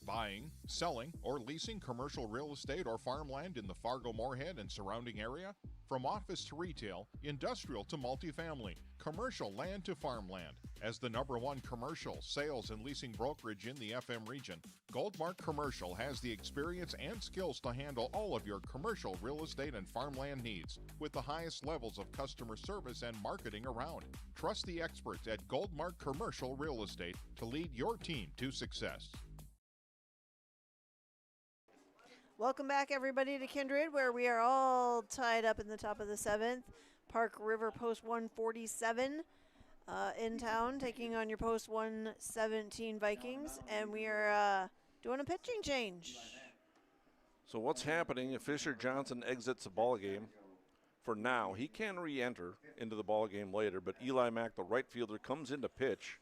Buying, selling, or leasing commercial real estate or farmland in the Fargo-Moorhead and surrounding area? From office to retail, industrial to multifamily, commercial land to farmland. As the #1 commercial, sales, and leasing brokerage in the FM region, Goldmark Commercial has the experience and skills to handle all of your commercial real estate and farmland needs with the highest levels of customer service and marketing around. Trust the experts at Goldmark Commercial Real Estate to lead your team to success. Welcome back, everybody, to Kindred, where we are all tied up in the top of the 7th. Park River Post 147 in town, taking on your Post 117 Vikings, and we are doing a pitching change. So what's happening if Fisher Johnson exits the ball game for now? He can re-enter into the ball game later, but Eli Mack, the right fielder, comes in to pitch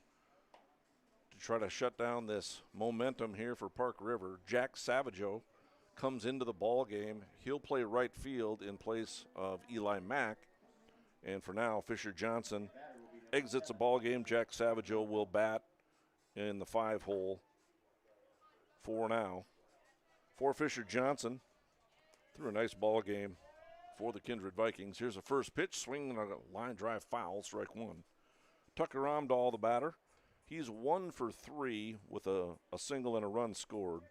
to try to shut down this momentum here for Park River. Jack Savageau comes into the ball game. He'll play right field in place of Eli Mack. And for now, Fisher Johnson exits the ball game. Jack Savageau will bat in the 5-hole for now. For Fisher Johnson, threw a nice ball game for the Kindred Vikings. Here's a first pitch, swinging a line drive foul, strike 1. Tucker Omdahl, the batter. He's 1 for 3 with a single and a run scored.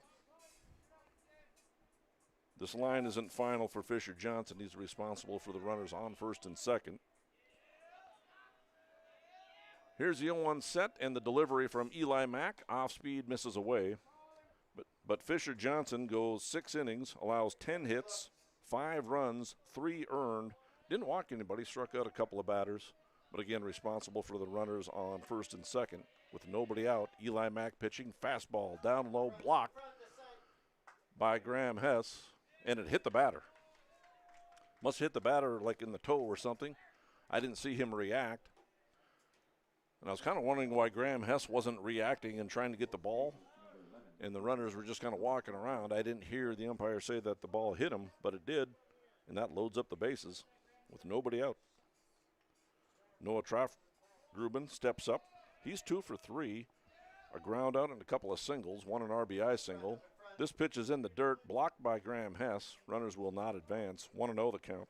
This line isn't final for Fisher Johnson. He's responsible for the runners on first and second. Here's the 0-1 set and the delivery from Eli Mack. Off speed, misses away. But Fisher Johnson goes 6 innings, allows 10 hits, 5 runs, 3 earned. Didn't walk anybody, struck out a couple of batters. But again, responsible for the runners on first and second. With nobody out, Eli Mack pitching, fastball, down low, blocked by Graham Hess. And it hit the batter. Must have hit the batter like in the toe or something. I didn't see him react. And I was kind of wondering why Graham Hess wasn't reacting and trying to get the ball. And the runners were just kind of walking around. I didn't hear the umpire say that the ball hit him, but it did. And that loads up the bases with nobody out. Noah Grubin steps up. He's 2 for 3. A ground out and a couple of singles, 1 an RBI single. This pitch is in the dirt, blocked by Graham Hess. Runners will not advance. 1-0 the count.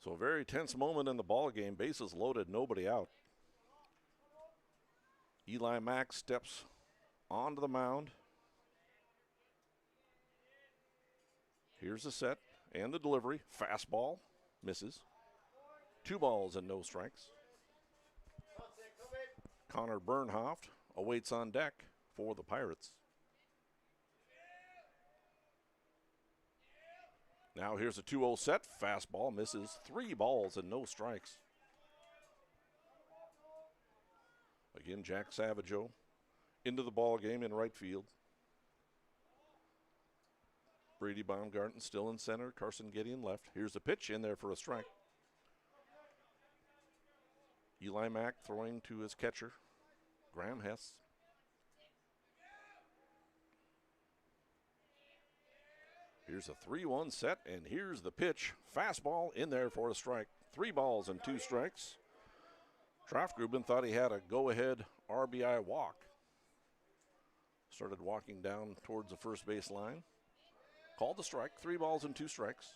So a very tense moment in the ball game. Bases loaded, nobody out. Eli Mack steps onto the mound. Here's the set and the delivery. Fastball, misses. 2 balls and no strikes. Connor Bernhoft awaits on deck for the Pirates. Now here's a 2-0 set. Fastball misses. 3 balls and no strikes. Again, Jack Savageau into the ball game in right field. Brady Baumgarten still in center. Carson Gideon left. Here's the pitch in there for a strike. Eli Mack throwing to his catcher, Graham Hess. Here's a 3-1 set, and here's the pitch. Fastball in there for a strike. 3 balls and 2 strikes. Grubin thought he had a go-ahead RBI walk. Started walking down towards the first base line. Called the strike. 3 balls and 2 strikes.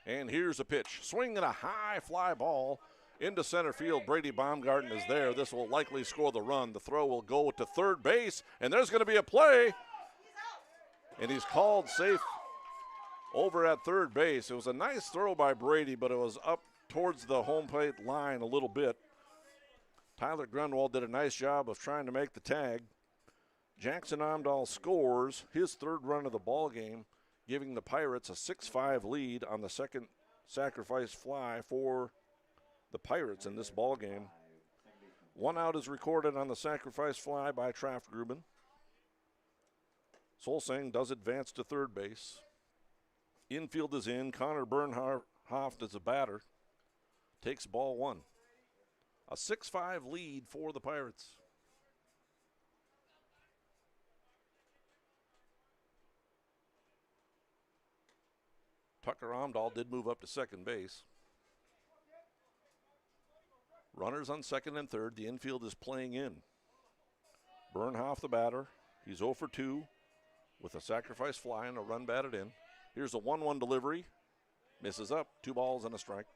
And here's a pitch. Swinging a high fly ball into center field. Brady Baumgarten is there. This will likely score the run. The throw will go to third base, and there's going to be a play. And he's called safe over at third base. It was a nice throw by Brady, but it was up towards the home plate line a little bit. Tyler Grunwald did a nice job of trying to make the tag. Jackson Omdahl scores his 3rd run of the ball game, giving the Pirates a 6-5 lead on the second sacrifice fly for the Pirates in this ball game. 1 out is recorded on the sacrifice fly by Grubin. Solsang does advance to third base. Infield is in. Connor Bernhoft is a batter. Takes ball 1. A 6-5 lead for the Pirates. Tucker Omdahl did move up to second base. Runners on second and third. The infield is playing in. Bernhoff, the batter. He's 0 for 2 with a sacrifice fly and a run batted in. Here's a 1-1 delivery. Misses up. 2 balls and a strike.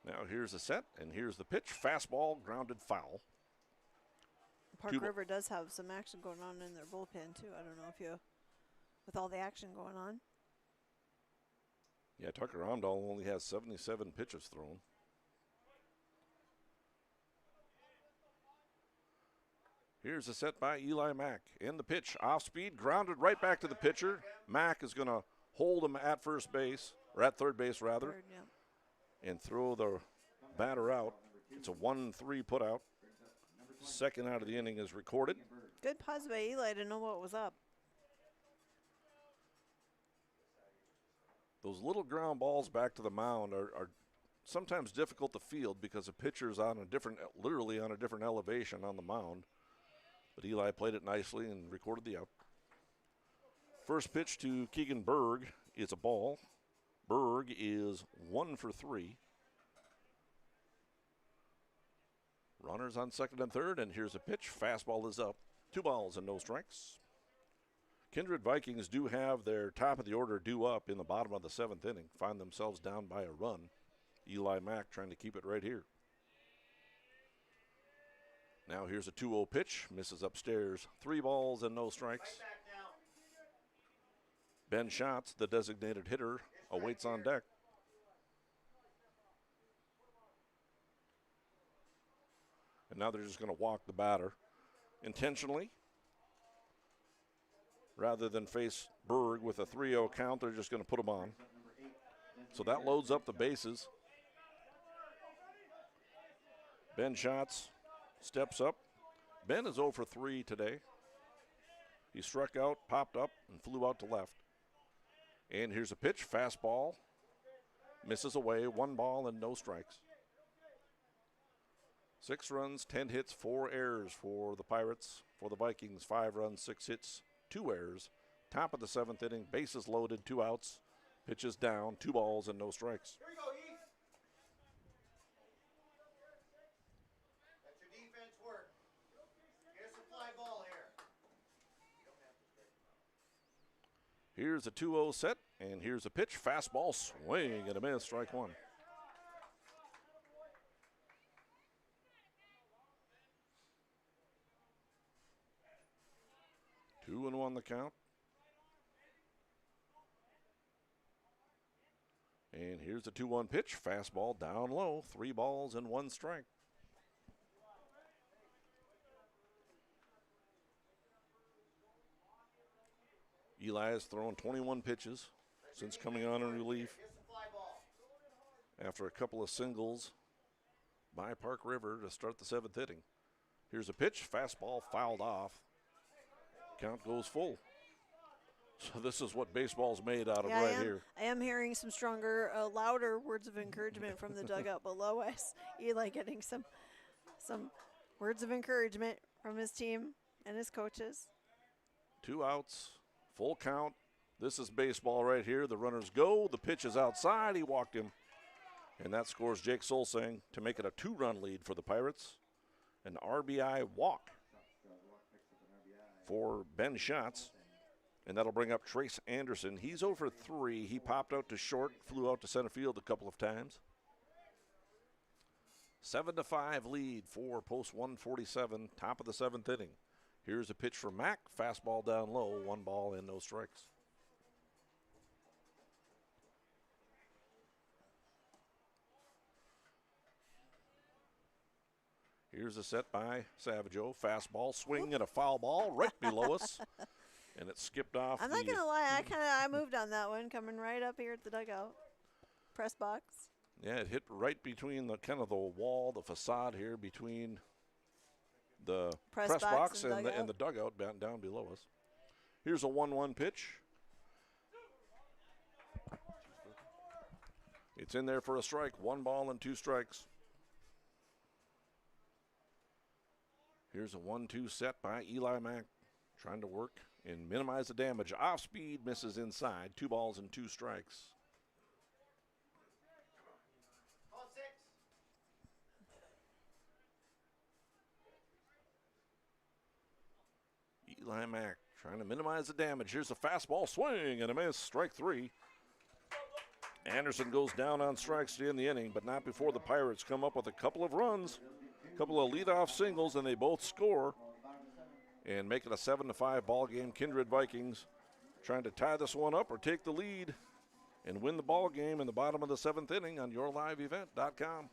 Now here's the set, and here's the pitch. Fastball, grounded foul. Park River does have some action going on in their bullpen, too. I don't know if you, with all the action going on. Yeah, Tucker Amdahl only has 77 pitches thrown. Here's a set by Eli Mack. And the pitch, off speed, grounded right back to the pitcher. Mack is going to hold him at first base, or at third base, rather. Third, yeah. And throw the batter out. It's a 1-3 put out. Second out of the inning is recorded. Good pause by Eli to know what was up. Those little ground balls back to the mound are sometimes difficult to field because the pitcher's on a different, literally on a different elevation on the mound. But Eli played it nicely and recorded the out. First pitch to Keegan Berg is a ball. Berg is 1 for 3. Runners on second and third, and here's a pitch. Fastball is up. 2 balls and no strikes. Kindred Vikings do have their top of the order due up in the bottom of the 7th inning. Find themselves down by a run. Eli Mack trying to keep it right here. Now here's a 2-0 pitch. Misses upstairs. 3 balls and no strikes. Ben Schatz, the designated hitter, awaits on deck. And now they're just going to walk the batter intentionally. Rather than face Berg with a 3-0 count, they're just going to put him on. So that loads up the bases. Ben Schatz steps up. Ben is 0 for 3 today. He struck out, popped up, and flew out to left. And here's a pitch, fastball. Misses away, 1 ball and no strikes. 6 runs, 10 hits, 4 errors for the Pirates. For the Vikings, 5 runs, 6 hits, 2 errors. Top of the 7th inning, bases loaded, 2 outs. Pitches down, 2 balls and no strikes. Here we go, Heath. Let your defense work. Get us a fly ball here. Here's a 2-0 set, and here's a pitch. Fastball, swing and a miss, strike 1. Two and 1 the count. And here's the 2-1 pitch. Fastball down low. 3 balls and 1 strike. Eli has thrown 21 pitches since coming on in relief after a couple of singles by Park River to start the 7th inning. Here's a pitch. Fastball fouled off. Count goes full. So this is what baseball's made out of here. I am hearing some stronger, louder words of encouragement from the dugout below us. Eli getting some words of encouragement from his team and his coaches. 2 outs, full count. This is baseball right here. The runners go. The pitch is outside. He walked him. And that scores Jake Solsang to make it a 2-run lead for the Pirates. An RBI walk for Ben Schatz. And that'll bring up Trace Anderson. He's over 3. He popped out to short, flew out to center field a couple of times. 7-5 lead for post 147, top of the 7th inning. Here's a pitch for Mack. Fastball down low, 1 ball and no strikes. Here's a set by Savageau. Fastball, swing, and a foul ball right below us. And it skipped off. I'm not gonna lie, I moved on that one, coming right up here at the dugout press box. Yeah, it hit right between the kind of the wall, the facade here between the press box and the dugout down below us. Here's a 1-1 pitch. It's in there for a strike. 1 ball and 2 strikes. Here's a 1-2 set by Eli Mack. Trying to work and minimize the damage. Off speed, misses inside. 2 balls and 2 strikes. Call 6. Eli Mack trying to minimize the damage. Here's a fastball swing and a miss. Strike 3. Anderson goes down on strikes to end the inning, but not before the Pirates come up with a couple of runs, a couple of leadoff singles, and they both score and make it a 7-5 ball game. Kindred Vikings trying to tie this one up or take the lead and win the ball game in the bottom of the 7th inning on yourliveevent.com.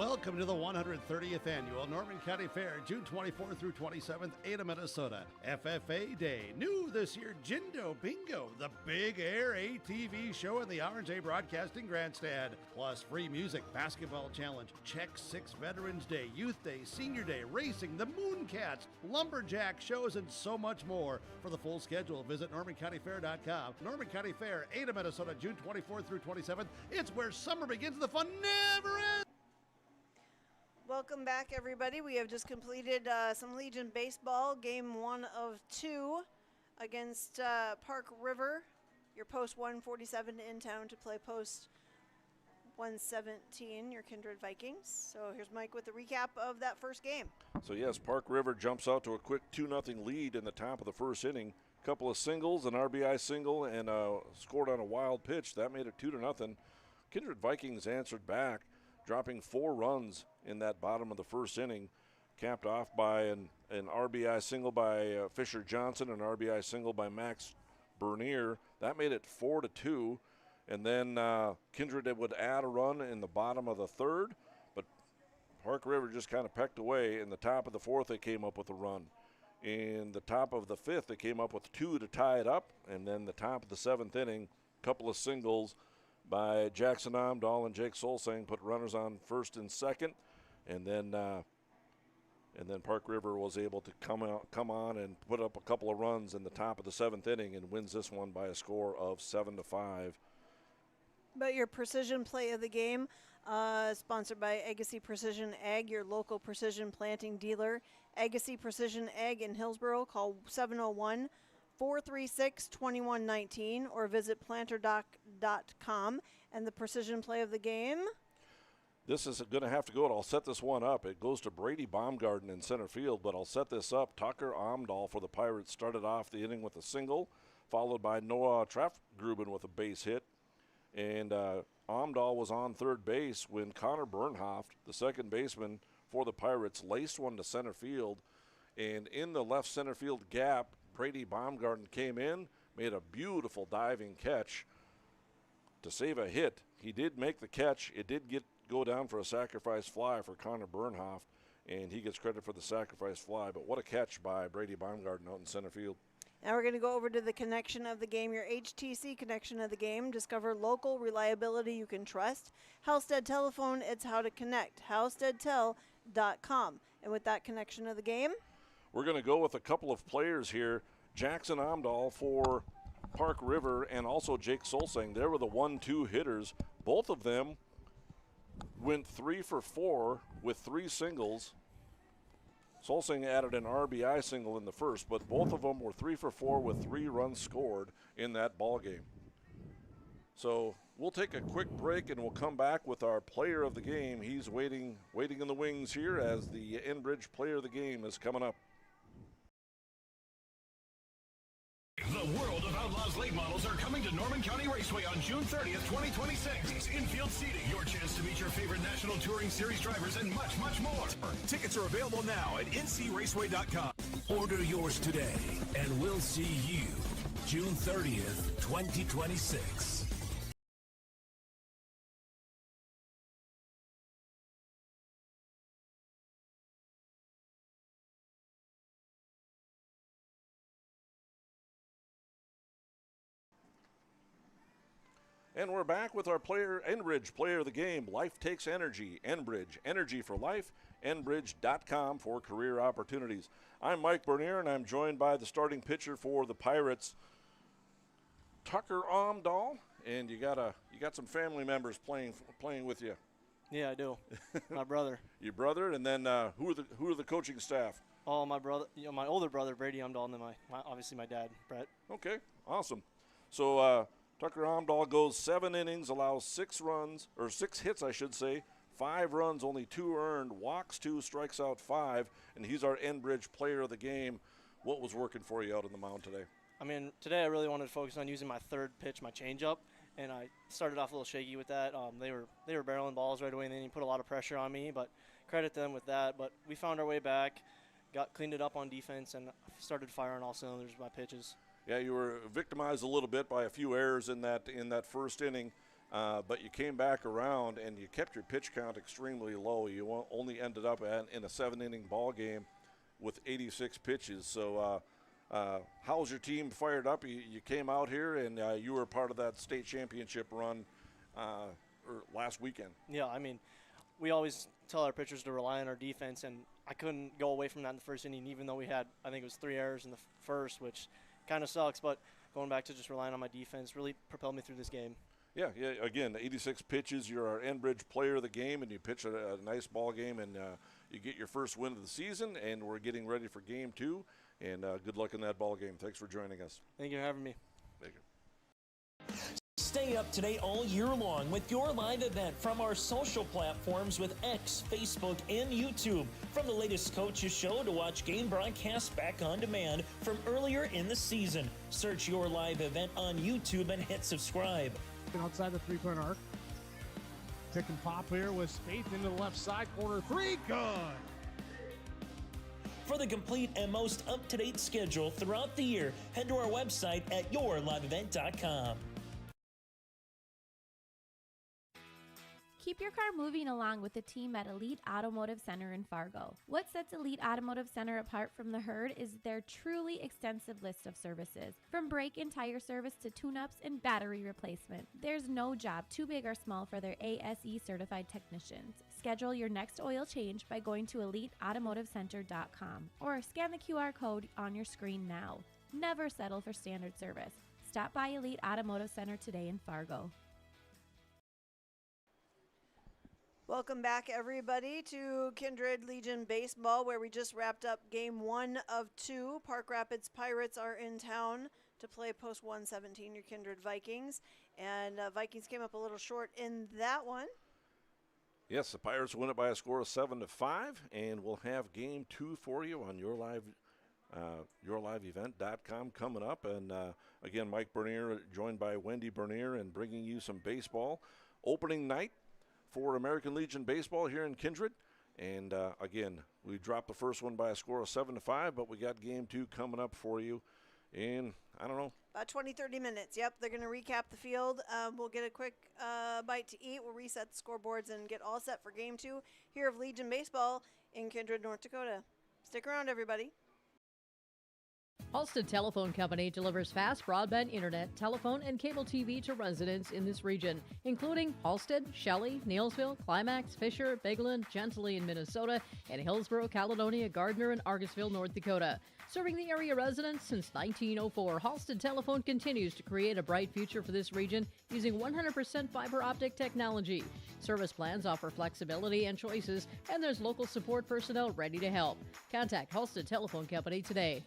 Welcome to the 130th Annual Norman County Fair, June 24th through 27th, Ada, Minnesota. FFA Day. New this year, Jindo Bingo, the Big Air ATV show in the R&J Broadcasting Grandstand. Plus free music, basketball challenge, Check 6 Veterans Day, Youth Day, Senior Day, racing, the Mooncats, lumberjack shows, and so much more. For the full schedule, visit NormanCountyFair.com. Norman County Fair, Ada, Minnesota, June 24th through 27th. It's where summer begins, the fun never ends. Welcome back, everybody. We have just completed some Legion baseball, game 1 of 2 against Park River. Your post 147 in town to play post 117, your Kindred Vikings. So here's Mike with the recap of that first game. So yes, Park River jumps out to a quick 2-0 lead in the top of the first inning. Couple of singles, an RBI single, and scored on a wild pitch. That made it 2-0. Kindred Vikings answered back, dropping 4 runs in that bottom of the first inning, capped off by an RBI single by Fisher Johnson, an RBI single by Max Bernier. That made it 4-2. And then Kindred would add a run in the bottom of the third, but Park River just kind of pecked away. In the top of the fourth, they came up with a run. In the top of the fifth, they came up with 2 to tie it up. And then the top of the seventh inning, a couple of singles by Jackson Amdahl and Jake Solsang put runners on first and second. And then Park River was able to come on and put up a couple of runs in the top of the seventh inning and wins this one by a score of 7-5. But your precision play of the game, sponsored by Agassiz Precision Ag, your local precision planting dealer. Agassiz Precision Ag in Hillsboro. Call 701-436-2119 or visit planterdoc.com. And the precision play of the game. This is going to have to go, and I'll set this one up. It goes to Brady Baumgarten in center field, but I'll set this up. Tucker Amdahl for the Pirates started off the inning with a single, followed by Noah Traftgruben with a base hit. And Amdahl was on third base when Connor Bernhoft, the second baseman for the Pirates, laced one to center field. And in the left center field gap, Brady Baumgarten came in, made a beautiful diving catch to save a hit. He did make the catch. It did go down for a sacrifice fly for Connor Bernhoft, and he gets credit for the sacrifice fly. But what a catch by Brady Baumgarten out in center field. Now we're going to go over to the connection of the game, your HTC connection of the game. Discover local reliability you can trust. Halstead Telephone, it's how to connect. HalsteadTel.com. And with that connection of the game, we're going to go with a couple of players here. Jackson Amdahl for Park River and also Jake Solsang. They were the 1-2 hitters. Both of them went 3 for 4 with 3 singles. Solsang added an RBI single in the first, but both of them were 3 for 4 with 3 runs scored in that ball game. So we'll take a quick break and we'll come back with our player of the game. He's waiting in the wings here as the Enbridge player of the game is coming up. The World of Outlaws late models are coming to Norman County Raceway on June 30th, 2026. Infield seating, your chance to meet your favorite National Touring Series drivers, and much, much more. Tickets are available now at ncraceway.com. Order yours today, and we'll see you June 30th, 2026. And we're back with our Enbridge player of the game. Life takes energy. Enbridge, energy for life. Enbridge.com for career opportunities. I'm Mike Bernier, and I'm joined by the starting pitcher for the Pirates, Tucker Amdahl. And you got some family members playing with you. Yeah, I do. My brother. Your brother, and then who are the coaching staff? Oh, my brother. My older brother, Brady Amdahl, and then obviously my dad, Brett. Okay, awesome. So. Tucker Amdahl goes 7 innings, allows 6 hits, I should say, 5 runs, only 2 earned, walks 2, strikes out 5, and he's our Enbridge player of the game. What was working for you out on the mound today? I mean, today I really wanted to focus on using my third pitch, my changeup, and I started off a little shaky with that. They were barreling balls right away, and then he put a lot of pressure on me, but credit them with that. But we found our way back, cleaned it up on defense, and started firing all cylinders with my pitches. Yeah, you were victimized a little bit by a few errors in that first inning. but you came back around and you kept your pitch count extremely low. You only ended up in a 7-inning ball game with 86 pitches. So how's your team fired up? You came out here and you were part of that state championship run last weekend. Yeah, I mean, we always tell our pitchers to rely on our defense, and I couldn't go away from that in the first inning, even though we had, I think it was 3 errors in the first, which kind of sucks. But going back to just relying on my defense really propelled me through this game. Yeah. Again, 86 pitches. You're our Enbridge player of the game, and you pitch a nice ball game, and you get your first win of the season. And we're getting ready for Game 2. And good luck in that ball game. Thanks for joining us. Thank you for having me. Thank you. Stay up to date all year long with your live event from our social platforms with X, Facebook, and YouTube. From the latest coaches show to watch game broadcasts back on demand from earlier in the season. Search your live event on YouTube and hit subscribe. Outside the three-point arc. Pick and pop here with Spaeth into the left side corner. 3, good. For the complete and most up-to-date schedule throughout the year, head to our website at yourliveevent.com. Keep your car moving along with the team at Elite Automotive Center in Fargo. What sets Elite Automotive Center apart from the herd is their truly extensive list of services. From brake and tire service to tune-ups and battery replacement, there's no job too big or small for their ASE certified technicians. Schedule your next oil change by going to EliteAutomotiveCenter.com or scan the QR code on your screen now. Never settle for standard service. Stop by Elite Automotive Center today in Fargo. Welcome back, everybody, to Kindred Legion Baseball, where we just wrapped up Game 1 of 2. Park Rapids Pirates are in town to play post 117, your Kindred Vikings. And Vikings came up a little short in that one. Yes, the Pirates win it by a score of 7-5, and we'll have Game 2 for you on yourliveevent.com coming up. And again, Mike Bernier joined by Wendy Bernier and bringing you some baseball. Opening night for American Legion Baseball here in Kindred. And again, we dropped the first one by a score of 7-5, but we got Game 2 coming up for you in, I don't know, about 20, 30 minutes. Yep, they're going to recap the field. We'll get a quick bite to eat. We'll reset the scoreboards and get all set for Game 2 here of Legion Baseball in Kindred, North Dakota. Stick around, everybody. Halstead Telephone Company delivers fast broadband internet, telephone, and cable TV to residents in this region, including Halstead, Shelley, Neilsville, Climax, Fisher, Bigland, Gentilly in Minnesota, and Hillsborough, Caledonia, Gardner, and Argosville, North Dakota. Serving the area residents since 1904, Halstead Telephone continues to create a bright future for this region using 100% fiber optic technology. Service plans offer flexibility and choices, and there's local support personnel ready to help. Contact Halstead Telephone Company today.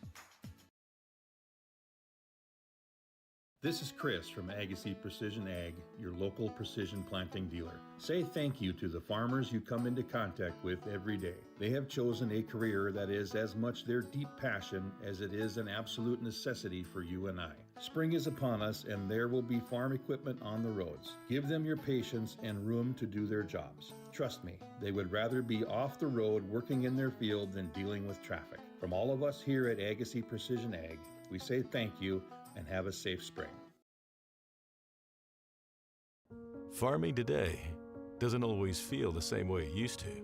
This is Chris from Agassiz Precision Ag, your local precision planting dealer. Say thank you to the farmers you come into contact with every day. They have chosen a career that is as much their deep passion as it is an absolute necessity for you and I. Spring is upon us and there will be farm equipment on the roads. Give them your patience and room to do their jobs. Trust me, they would rather be off the road working in their field than dealing with traffic. From all of us here at Agassiz Precision Ag, we say thank you and have a safe spring. Farming today doesn't always feel the same way it used to.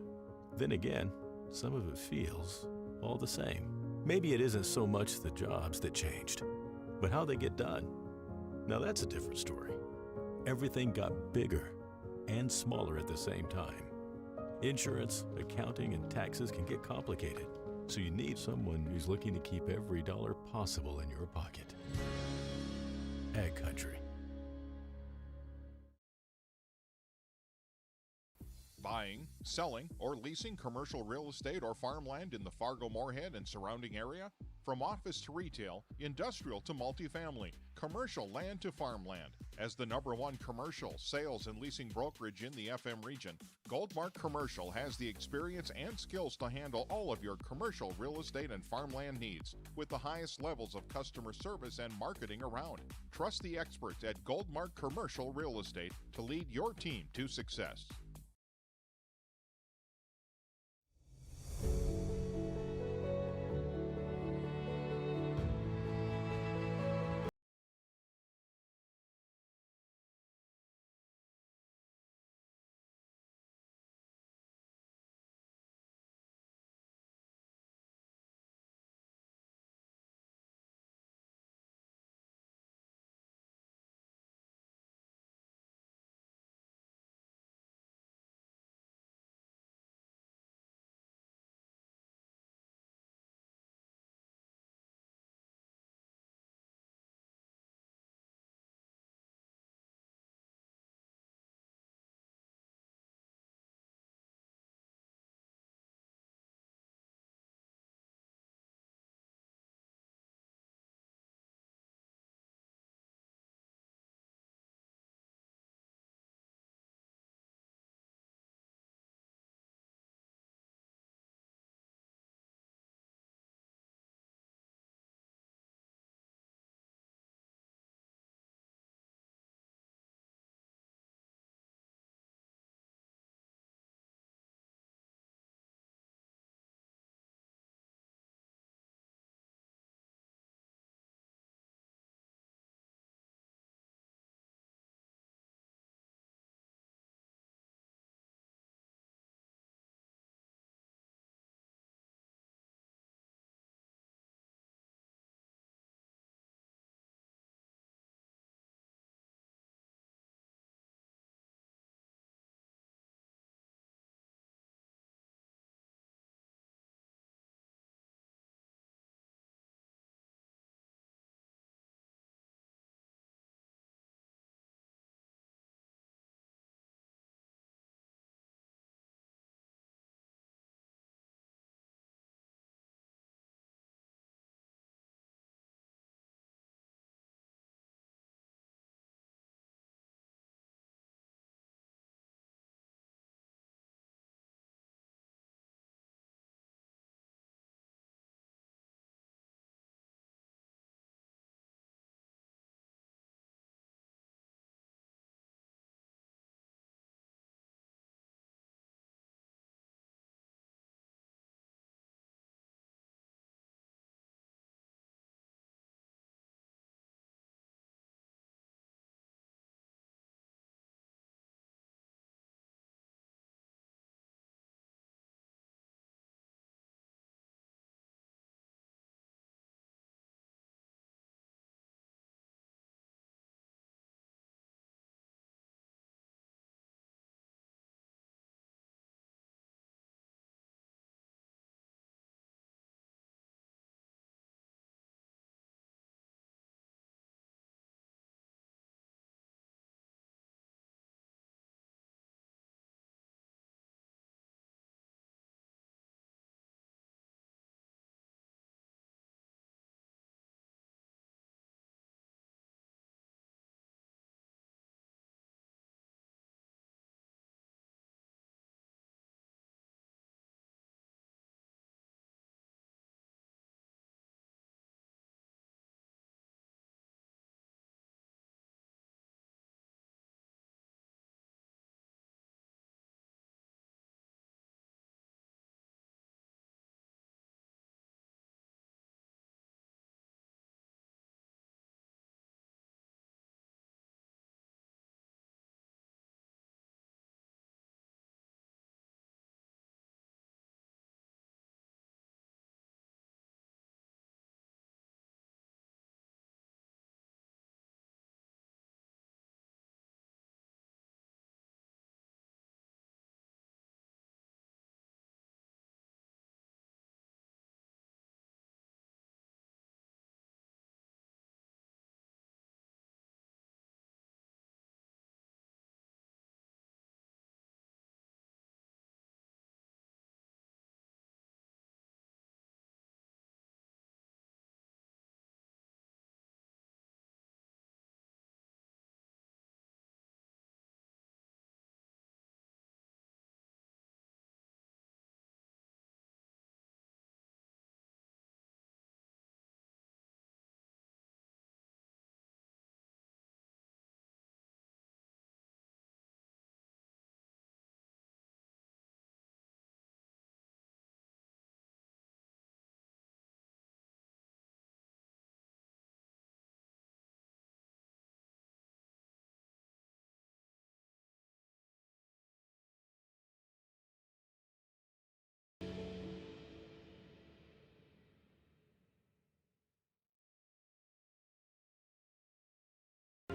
Then again, some of it feels all the same. Maybe it isn't so much the jobs that changed, but how they get done. Now that's a different story. Everything got bigger and smaller at the same time. Insurance, accounting, and taxes can get complicated, so you need someone who's looking to keep every dollar possible in your pocket. Ag Country. Buying, selling, or leasing commercial real estate or farmland in the Fargo-Moorhead and surrounding area? From office to retail, industrial to multifamily, commercial land to farmland. As the #1 commercial, sales, and leasing brokerage in the FM region, Goldmark Commercial has the experience and skills to handle all of your commercial real estate and farmland needs with the highest levels of customer service and marketing around. Trust the experts at Goldmark Commercial Real Estate to lead your team to success.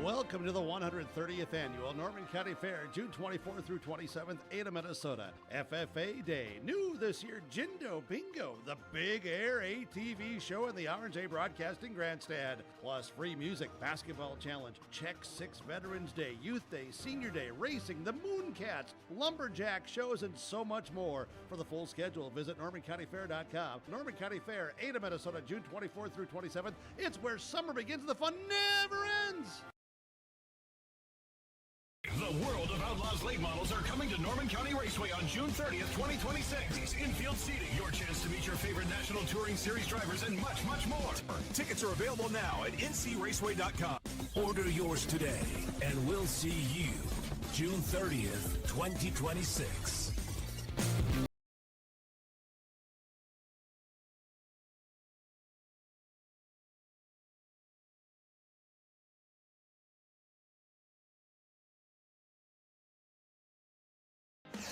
Welcome to the 130th Annual Norman County Fair, June 24th through 27th, Ada, Minnesota. FFA Day. New this year, Jindo Bingo, the big air ATV show in the R&J Broadcasting Grandstand. Plus free music, basketball challenge, Check 6 Veterans Day, Youth Day, Senior Day, racing, the Mooncats, lumberjack shows, and so much more. For the full schedule, visit NormanCountyFair.com. Norman County Fair, Ada, Minnesota, June 24th through 27th. It's where summer begins and the fun never ends. The World of Outlaws late models are coming to Norman County Raceway on June 30th, 2026. Infield seating, your chance to meet your favorite National Touring Series drivers, and much, much more. Tickets are available now at ncraceway.com. Order yours today, and we'll see you June 30th, 2026.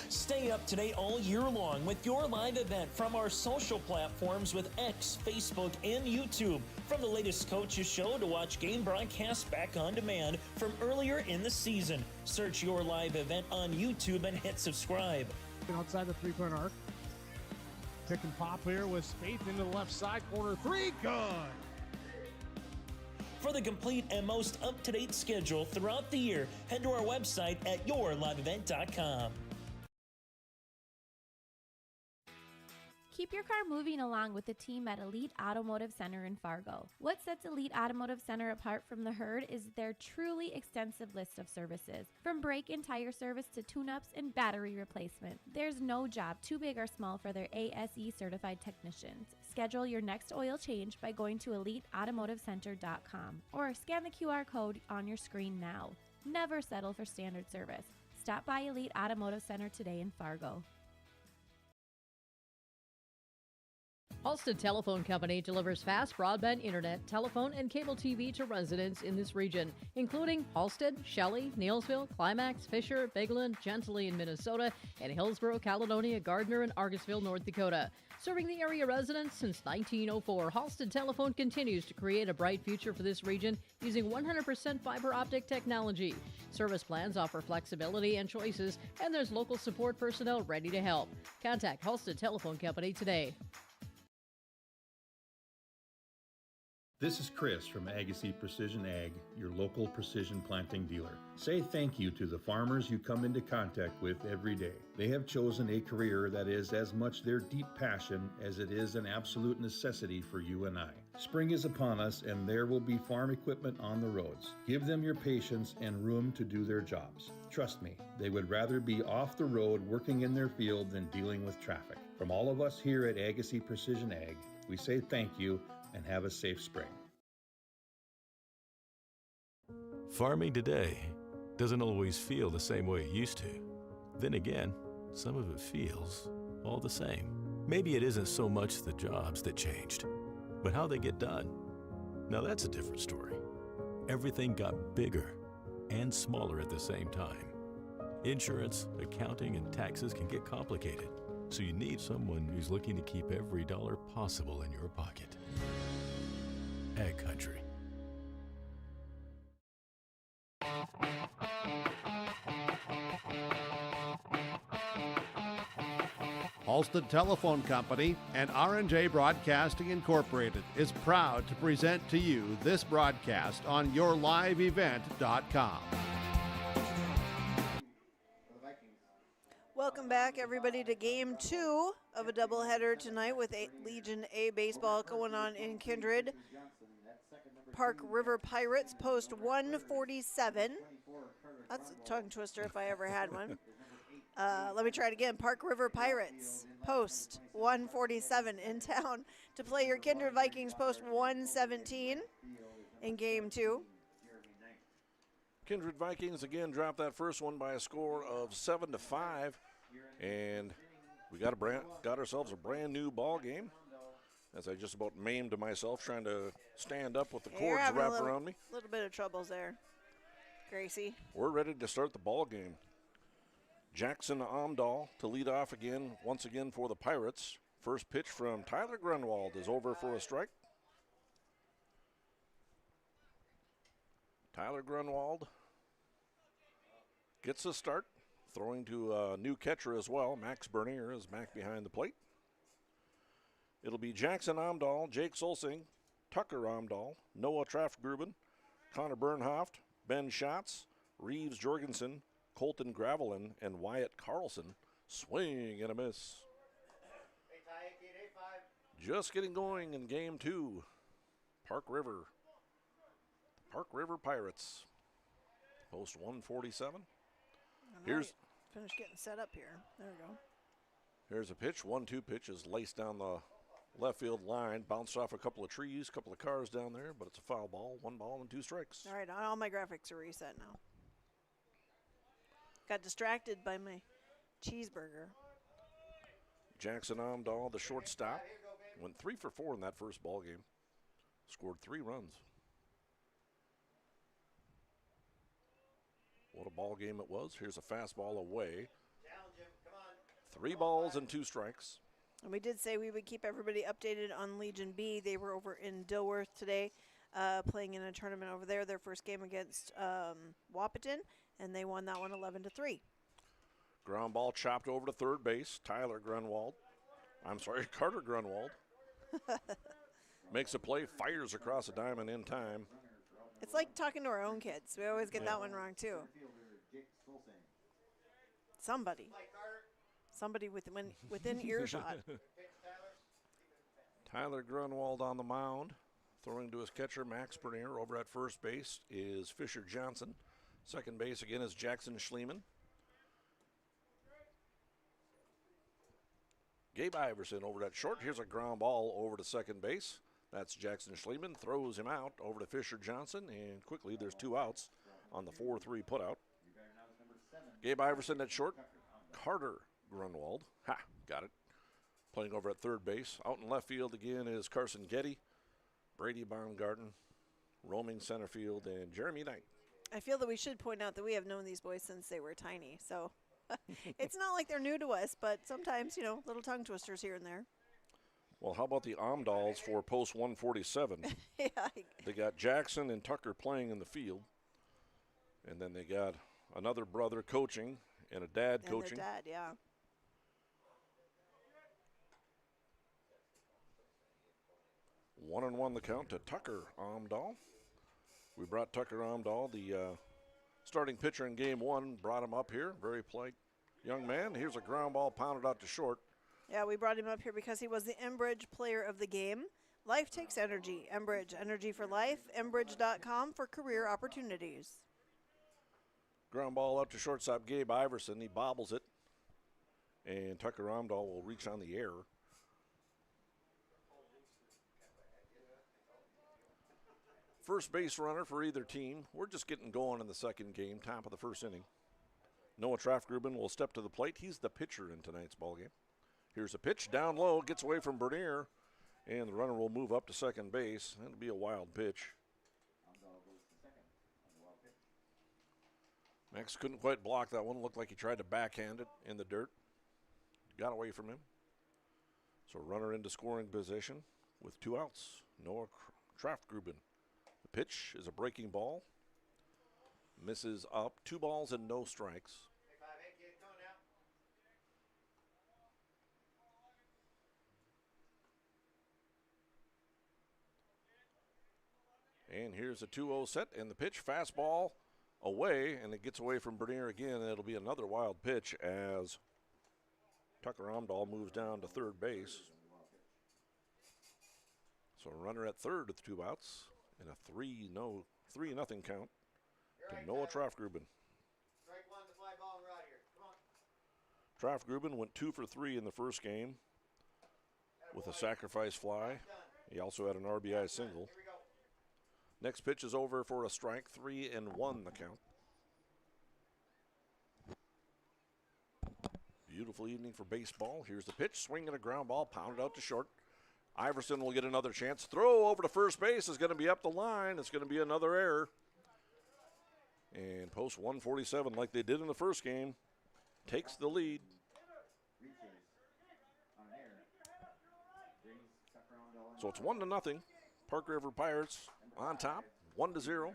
Stay up to date all year long with your live event from our social platforms with X, Facebook, and YouTube. From the latest coaches show to watch game broadcasts back on demand from earlier in the season. Search your live event on YouTube and hit subscribe. Outside the three-point arc. Pick and pop here with Spaeth into the left side corner. Three, good. For the complete and most up-to-date schedule throughout the year, head to our website at yourliveevent.com. Keep your car moving along with the team at Elite Automotive Center in Fargo. What sets Elite Automotive Center apart from the herd is their truly extensive list of services. From brake and tire service to tune-ups and battery replacement, there's no job too big or small for their ASE certified technicians. Schedule your next oil change by going to EliteAutomotiveCenter.com or scan the QR code on your screen now. Never settle for standard service. Stop by Elite Automotive Center today in Fargo. Halstead Telephone Company delivers fast broadband internet, telephone, and cable TV to residents in this region, including Halstead, Shelley, Neilsville, Climax, Fisher, Bigland, Gentilly in Minnesota, and Hillsborough, Caledonia, Gardner, and Argusville, North Dakota. Serving the area residents since 1904, Halstead Telephone continues to create a bright future for this region using 100% fiber optic technology. Service plans offer flexibility and choices, and there's local support personnel ready to help. Contact Halstead Telephone Company today. This is Chris from Agassiz Precision Ag, your local precision planting dealer. Say thank you to the farmers you come into contact with every day. They have chosen a career that is as much their deep passion as it is an absolute necessity for you and I. Spring is upon us and there will be farm equipment on the roads. Give them your patience and room to do their jobs. Trust me, they would rather be off the road working in their field than dealing with traffic. From all of us here at Agassiz Precision Ag, we say thank you and have a safe spring. Farming today doesn't always feel the same way it used to. Then again, some of it feels all the same. Maybe it isn't so much the jobs that changed, but how they get done. Now that's a different story. Everything got bigger and smaller at the same time. Insurance, accounting, and taxes can get complicated, so you need someone who's looking to keep every dollar possible in your pocket. Ag Country. Halstead Telephone Company and R&J Broadcasting Incorporated is proud to present to you this broadcast on yourliveevent.com. Welcome back, everybody, to Game 2 of a doubleheader tonight with Legion A baseball going on in Kindred. Park River Pirates post 147. That's a tongue twister if I ever had one. Let me try it again. Park River Pirates post 147 in town to play your Kindred Vikings post 117 in Game 2. Kindred Vikings again dropped that first one by a score of 7-5, and we got ourselves a brand new ball game. As I just about maimed myself trying to stand up with the cords wrapped around me. A little bit of troubles there, Gracie. We're ready to start the ball game. Jackson Omdahl to lead off again, once again for the Pirates. First pitch from Tyler Grunwald is over for a strike. Tyler Grunwald gets a start, throwing to a new catcher as well. Max Bernier is back behind the plate. It'll be Jackson Amdahl, Jake Solsing, Tucker Amdahl, Noah Traftgruben, Connor Bernhoft, Ben Schatz, Reeves Jorgensen, Colton Gravelin, and Wyatt Carlson. Swing and a miss. Just getting going in game 2. Park River Pirates. Post 147. Here's finish getting set up here. There we go. Here's a pitch. 1-2 pitch is laced down the left field line. Bounced off a couple of trees, couple of cars down there, but it's a foul ball. 1 ball and 2 strikes. All right, all my graphics are reset now. Got distracted by my cheeseburger. Jackson Amdahl, the shortstop, went 3 for 4 in that first ball game. Scored 3 runs. What a ball game it was. Here's a fastball away. 3 balls and 2 strikes. And we did say we would keep everybody updated on Legion B. They were over in Dilworth today, playing in a tournament over there. Their first game against Wahpeton, and they won that one 11-3. Ground ball chopped over to third base. Carter Grunwald. Makes a play, fires across the diamond in time. It's like talking to our own kids. We always get that one wrong, too. Somebody within earshot. Tyler Grunwald on the mound. Throwing to his catcher, Max Bernier. Over at first base is Fisher Johnson. Second base again is Jackson Schliemann. Gabe Iverson over at short. Here's a ground ball over to second base. That's Jackson Schliemann. Throws him out over to Fisher Johnson. And quickly, there's 2 outs on the 4-3 putout. Gabe Iverson at short. Carter Grunwald. Ha, got it. Playing over at third base. Out in left field again is Carson Getty, Brady Baumgarten, roaming center field, and Jeremy Knight. I feel that we should point out that we have known these boys since they were tiny. So it's not like they're new to us, but sometimes, little tongue twisters here and there. Well, how about the Amdahls for post 147? Yeah. They got Jackson and Tucker playing in the field. And then they got another brother coaching and a dad coaching. Their dad, yeah. One and 1 the count to Tucker Amdahl. We brought Tucker Amdahl, the starting pitcher in game 1, brought him up here. Very polite young man. Here's a ground ball pounded out to short. Yeah, we brought him up here because he was the Enbridge player of the game. Life takes energy. Enbridge, energy for life. Enbridge.com for career opportunities. Ground ball up to shortstop Gabe Iverson. He bobbles it. And Tucker Amdahl will reach on the air. First base runner for either team. We're just getting going in the second game, top of the first inning. Noah Traftgruben will step to the plate. He's the pitcher in tonight's ballgame. Here's a pitch down low, gets away from Bernier, and the runner will move up to second base. That'll be a wild pitch. Max couldn't quite block that one. Looked like he tried to backhand it in the dirt. Got away from him. So runner into scoring position with 2 outs. Noah Traftgruben. The pitch is a breaking ball. Misses up. 2 balls and no strikes. And here's a 2-0 set, and the pitch, fastball away, and it gets away from Bernier again, and it'll be another wild pitch as Tucker Amdahl moves down to third base. So a runner at third with 2 outs, and a 3-0 count to Noah Traftgruben. Strike 1, the fly ball, and we're out here. Come on. Traftgruben went 2 for 3 in the first game with a sacrifice fly. He also had an RBI single. Next pitch is over for a strike, 3-1 the count. Beautiful evening for baseball. Here's the pitch, swinging a ground ball, pounded out to short. Iverson will get another chance. Throw over to first base is going to be up the line. It's going to be another error. And post 147, like they did in the first game, takes the lead. So it's 1-0. Park River Pirates on top, 1-0.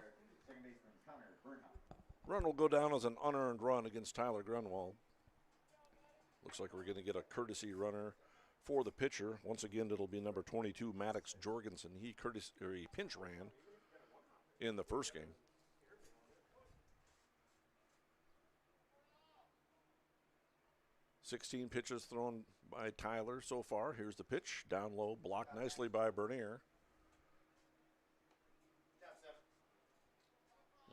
Run will go down as an unearned run against Tyler Grunwald. Looks like we're going to get a courtesy runner for the pitcher. Once again, it'll be number 22, Maddox Jorgensen. He pinch ran in the first game. "16 pitches thrown by Tyler so far. Here's the pitch, down low, blocked nicely by Bernier.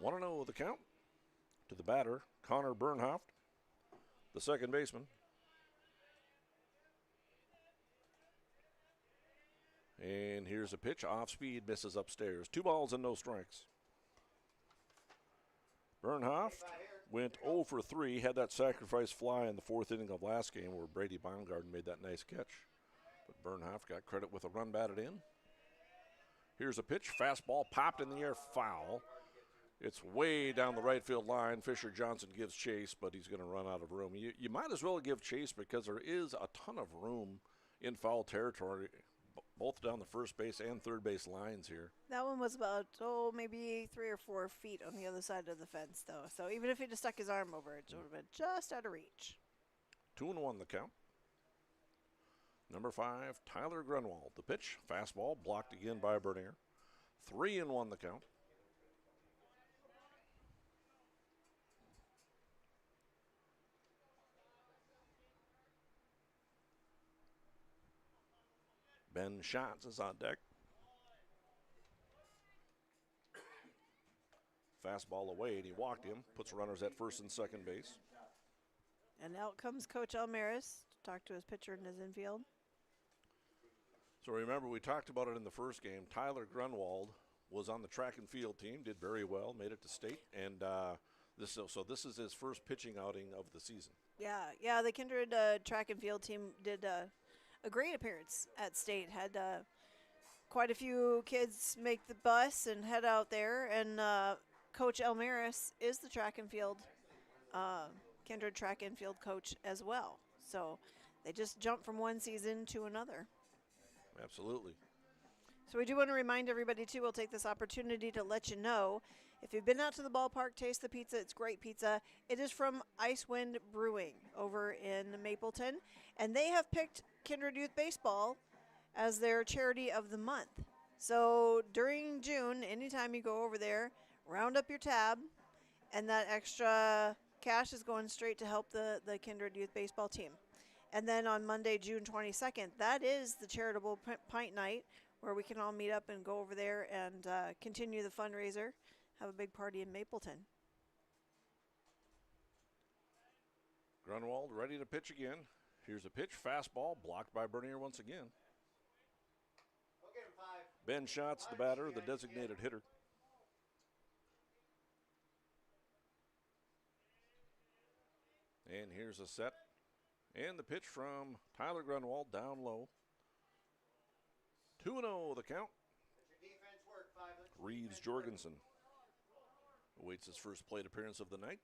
1-0 the count to the batter, Connor Bernhoft, the second baseman. And here's a pitch, off speed, misses upstairs. 2 balls and no strikes. Bernhoft went 0 for 3, had that sacrifice fly in the 4th inning of last game where Brady Baumgarten made that nice catch. But Bernhoft got credit with a run batted in. Here's a pitch, fastball popped in the air, foul. It's way down the right field line. Fisher Johnson gives chase, but he's going to run out of room. You might as well give chase because there is a ton of room in foul territory, both down the first base and third base lines here. That one was about, maybe 3 or 4 feet on the other side of the fence, though. So even if he just stuck his arm over it, it would have been just out of reach. 2-1 the count. Number 5, Tyler Grunwald. The pitch, fastball, blocked again by Bernier. 3-1 the count. Ben Schatz is on deck. Fastball away, and he walked him. Puts runners at first and second base. And out comes Coach Almaris to talk to his pitcher in his infield. So remember, we talked about it in the first game. Tyler Grunwald was on the track and field team, did very well, made it to state, and this is his first pitching outing of the season. Yeah, the Kindred track and field team did a great appearance at state. Had quite a few kids make the bus and head out there, and Coach Almaris is the track and field, Kindred track and field coach as well. So they just jumped from one season to another. Absolutely. So we do want to remind everybody, too, we'll take this opportunity to let you know, if you've been out to the ballpark, taste the pizza. It's great pizza. It is from Icewind Brewing over in Mapleton, and they have picked Kindred Youth Baseball as their charity of the month. So during June, anytime you go over there, round up your tab, and that extra cash is going straight to help the Kindred Youth Baseball team. And then on Monday, June 22nd, that is the charitable pint night where we can all meet up and go over there and continue the fundraiser, have a big party in Mapleton. Grunwald ready to pitch again. Here's a pitch, fastball, blocked by Bernier once again. Ben Schatz, the batter, the designated hitter. And here's a set. And the pitch from Tyler Grunwald, down low. 2-0 the count. Reeves Jorgensen awaits his first plate appearance of the night.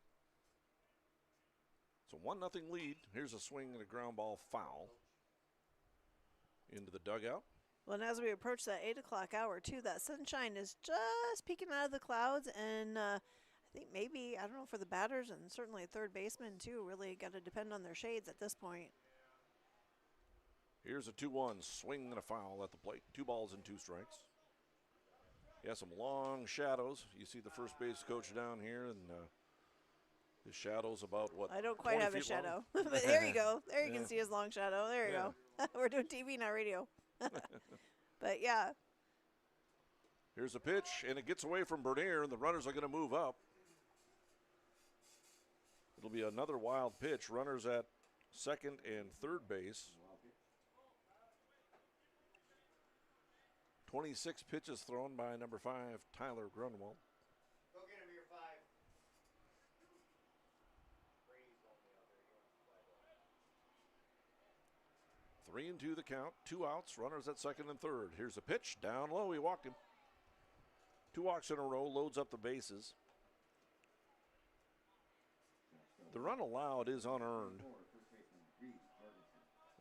It's a 1-0 lead. Here's a swing and a ground ball foul into the dugout. Well, and as we approach that 8 o'clock hour, too, that sunshine is just peeking out of the clouds. And I think maybe, I don't know, for the batters and certainly third baseman, too, really got to depend on their shades at this point. Here's a 2-1 swing and a foul at the plate. 2 balls and 2 strikes. Yeah, some long shadows. You see the first base coach down here, and his shadow's about, what, I don't quite have a shadow. But there you go. There you can see his long shadow. There you go. We're doing TV, not radio. But, yeah. Here's a pitch, and it gets away from Bernier, and the runners are going to move up. It'll be another wild pitch. Runners at second and third base. 26 pitches thrown by number 5, Tyler Grunwald. Go get him your 5. 3-2 the count. 2 outs. Runners at second and third. Here's a pitch. Down low. He walked him. 2 walks in a row. Loads up the bases. The run allowed is unearned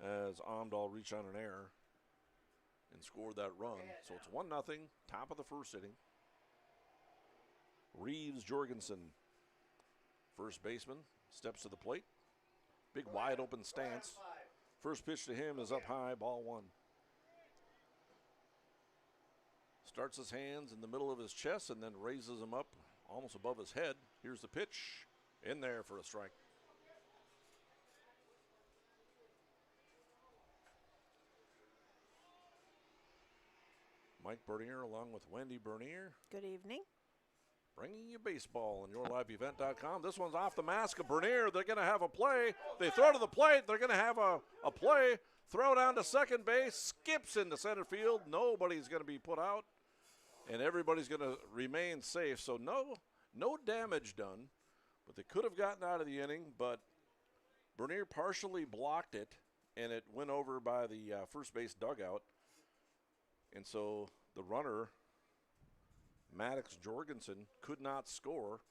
as Amdahl reached on an error and scored that run. So it's 1-0, top of the first inning. Reeves Jorgensen First baseman steps to the plate. Big wide open stance. First pitch to him is up high, ball one. Starts his hands in the middle of his chest and then raises them up almost above his head. Here's the pitch. In there for a strike. Mike Bernier along with Wendy Bernier. Good evening. Bringing you baseball on yourliveevent.com. This one's off the mask of Bernier. They're going to have a play. They throw to the plate. They're going to have a play. Throw down to second base. Skips into center field. Nobody's going to be put out. And everybody's going to remain safe. So no damage done. But they could have gotten out of the inning. But Bernier partially blocked it. And it went over by the first base dugout. And so the runner, Maddox Jorgensen, could not score.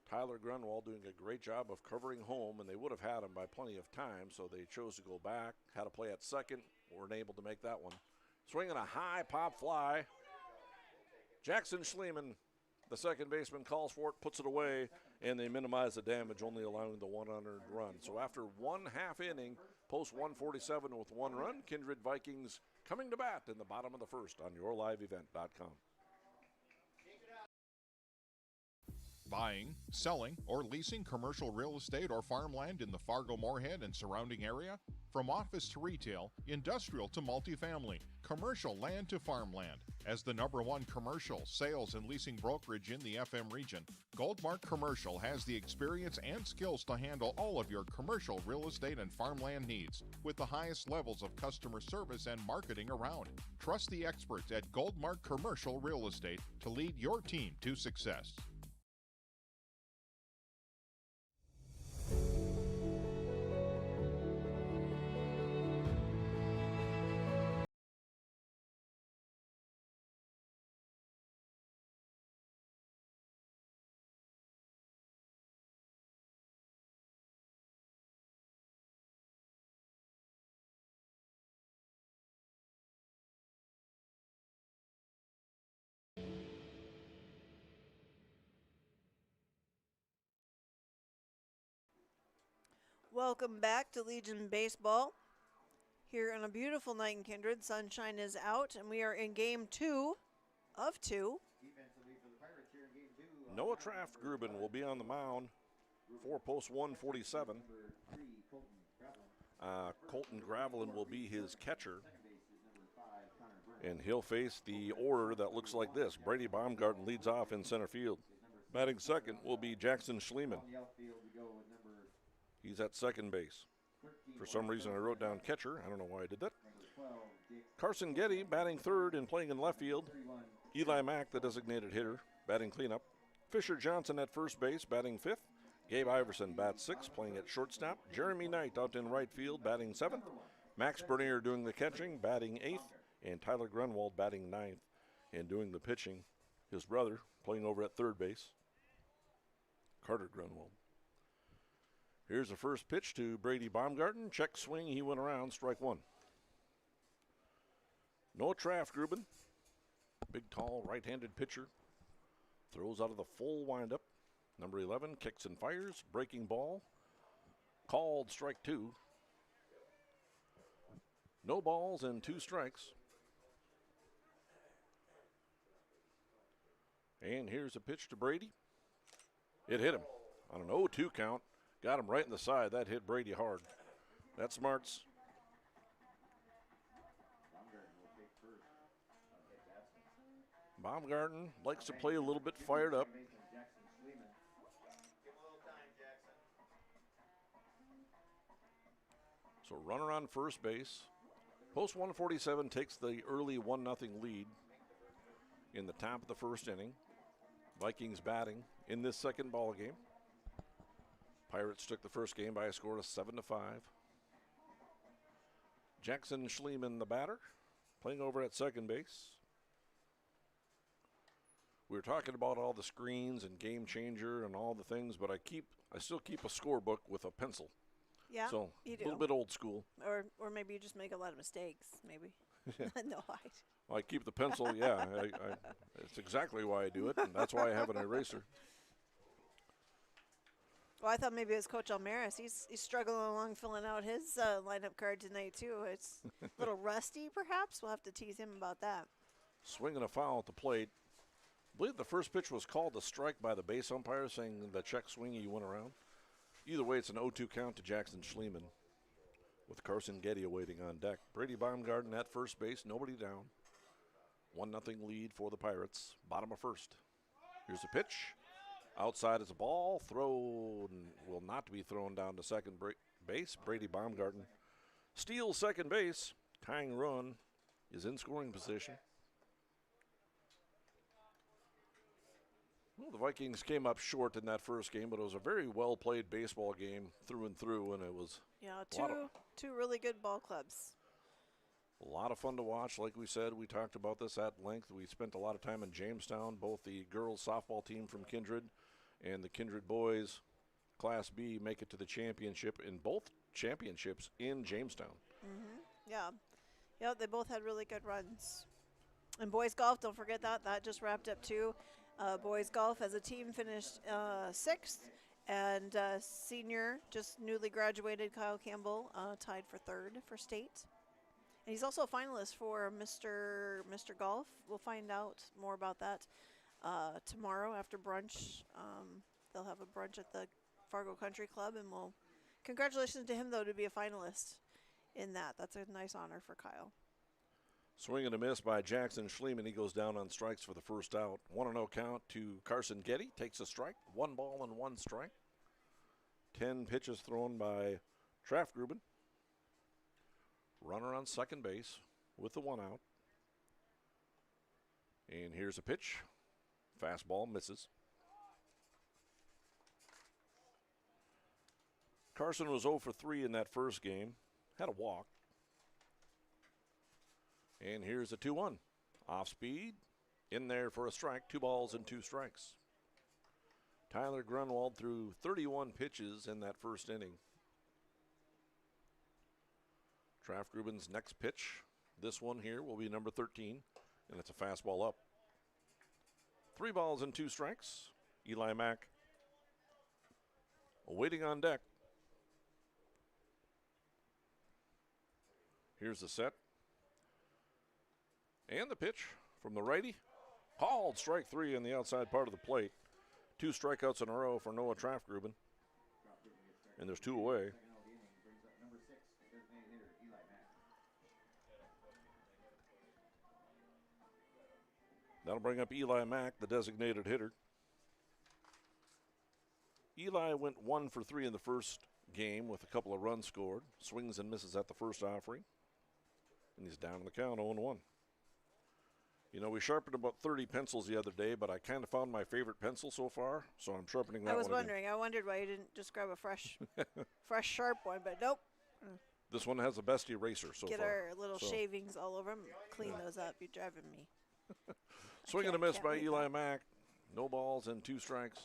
Tyler Grunwald doing a great job of covering home, and they would have had him by plenty of time, so they chose to go back, had a play at second, weren't able to make that one. Swinging a high pop fly. Jackson Schliemann, the second baseman, calls for it, puts it away, and they minimize the damage, only allowing the one unearned run. So after 1/2 inning, post 147 with 1 run, Kindred Vikings coming to bat in the bottom of the first on yourliveevent.com. Buying, selling, or leasing commercial real estate or farmland in the Fargo-Moorhead and surrounding area? From office to retail, industrial to multifamily, commercial land to farmland. As the #1 commercial, sales, and leasing brokerage in the FM region, Goldmark Commercial has the experience and skills to handle all of your commercial real estate and farmland needs with the highest levels of customer service and marketing around. Trust the experts at Goldmark Commercial Real Estate to lead your team to success. Welcome back to Legion Baseball. Here on a beautiful night in Kindred, sunshine is out, and we are in game 2 of 2. Noah Traft-Gruben will be on the mound for post 147. Colton Gravelin will be his catcher. And he'll face the order that looks like this. Brady Baumgarten leads off in center field. Batting second will be Jackson Schliemann. He's at second base. For some reason, I wrote down catcher. I don't know why I did that. Carson Getty batting third and playing in left field. Eli Mack, the designated hitter, batting cleanup. Fisher Johnson at first base, batting fifth. Gabe Iverson bats sixth, playing at shortstop. Jeremy Knight out in right field, batting seventh. Max Bernier doing the catching, batting eighth. And Tyler Grunwald batting ninth and doing the pitching. His brother playing over at third base, Carter Grunwald. Here's the first pitch to Brady Baumgarten. Check swing, he went around, strike one. Noah Traft-Gruben, big, tall, right-handed pitcher. Throws out of the full windup. Number 11, kicks and fires, breaking ball. Called strike two. No balls and 2 strikes. And here's a pitch to Brady. It hit him on an 0-2 count. Got him right in the side. That hit Brady hard. That's smarts. Baumgarten likes to play a little bit fired up. So runner on first base. Post 147 takes the early 1-0 lead in the top of the first inning. Vikings batting in this second ball game. Pirates took the first game by a score of 7-5. Jackson Schliemann, the batter, playing over at second base. We were talking about all the screens and game changer and all the things, but I still keep a scorebook with a pencil. Yeah, so you do. A little bit old school. Or maybe you just make a lot of mistakes, maybe. No, I keep the pencil, yeah. It's exactly why I do it, and that's why I have an eraser. Well, I thought maybe it was Coach Almaris. He's struggling along filling out his lineup card tonight, too. It's a little rusty, perhaps. We'll have to tease him about that. Swinging a foul at the plate. I believe the first pitch was called a strike by the base umpire, saying the check swing you went around. Either way, it's an 0-2 count to Jackson Schliemann, with Carson Getty awaiting on deck. Brady Baumgarten at first base, nobody down. 1-0 lead for the Pirates. Bottom of first. Here's a pitch. Outside is a ball. Thrown will not be thrown down to second base. Brady Baumgarten steals second base. Tying run is in scoring position. Well, the Vikings came up short in that first game, but it was a very well-played baseball game through and through, and it was two really good ball clubs. a lot of fun to watch. Like we said, we talked about this at length. We spent a lot of time in Jamestown, both the girls softball team from Kindred and the Kindred boys Class B make it to the championship in both championships in Jamestown. Yeah, they both had really good runs. And boys golf, don't forget that just wrapped up too. Boys golf as a team finished 6th, and senior, just newly graduated Kyle Campbell, tied for 3rd for state. And he's also a finalist for Mr. Golf. We'll find out more about that tomorrow after brunch. They'll have a brunch at the Fargo Country Club, and congratulations to him, though, to be a finalist in that. That's a nice honor for Kyle. Swing and a miss by Jackson Schliemann. He goes down on strikes for the first out. 1-0 count to Carson Getty. Takes a strike. 1 ball and 1 strike. 10 pitches thrown by Trafgruben. Runner on second base with the 1 out. And here's a pitch. Fastball misses. Carson was 0 for 3 in that first game. Had a walk. And here's a 2-1. Off speed. In there for a strike. 2 balls and 2 strikes. Tyler Grunwald threw 31 pitches in that first inning. Trafgruben's next pitch, this one here, will be number 13, and it's a fastball up. 3 balls and 2 strikes. Eli Mack waiting on deck. Here's the set. And the pitch from the righty. Called strike 3 on the outside part of the plate. 2 strikeouts in a row for Noah Trafgruben. And there's 2 away. That'll bring up Eli Mack, the designated hitter. Eli went 1 for 3 in the first game with a couple of runs scored. Swings and misses at the first offering. And he's down in the count, 0-1. You know, we sharpened about 30 pencils the other day, but I kind of found my favorite pencil so far, so I'm sharpening that one. I was wondering. I wondered why you didn't just grab a fresh sharp one, but nope. This one has the best eraser so Get far. our little shavings all over them. Clean those up. You're driving me. Swing and a miss by Eli Mack. No balls and 2 strikes.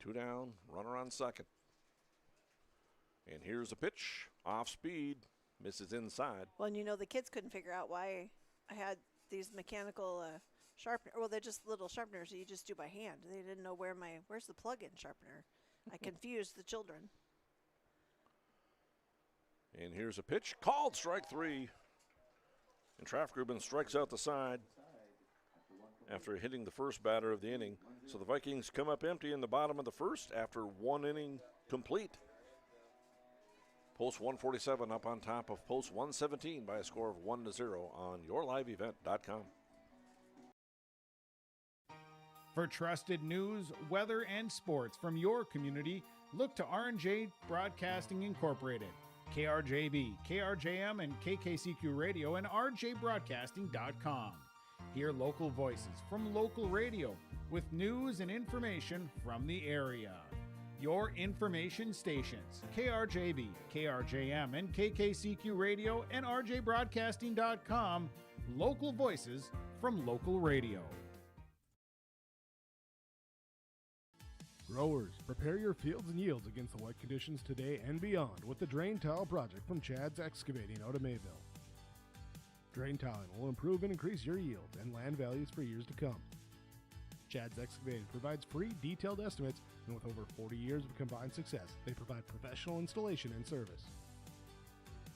2 down, runner on second. And here's a pitch, off speed, misses inside. Well, and you know, the kids couldn't figure out why I had these mechanical sharpener. Well, they're just little sharpeners that you just do by hand. They didn't know where's the plug-in sharpener. I confused the children. And here's a pitch, called strike 3. And Trafgruben strikes out the side after hitting the first batter of the inning. So the Vikings come up empty in the bottom of the first after 1 inning complete. Post 147 up on top of Post 117 by a score of 1-0 on yourliveevent.com. For trusted news, weather, and sports from your community, look to R&J Broadcasting Incorporated. KRJB, KRJM, and KKCQ Radio, and rjbroadcasting.com. Hear local voices from local radio with news and information from the area. Your information stations, KRJB, KRJM, and KKCQ Radio, and rjbroadcasting.com. Local voices from local radio. Growers, prepare your fields and yields against the wet conditions today and beyond with the Drain Tile Project from Chad's Excavating out of Mayville. Drain tiling will improve and increase your yield and land values for years to come. Chad's Excavating provides free detailed estimates, and with over 40 years of combined success, they provide professional installation and service.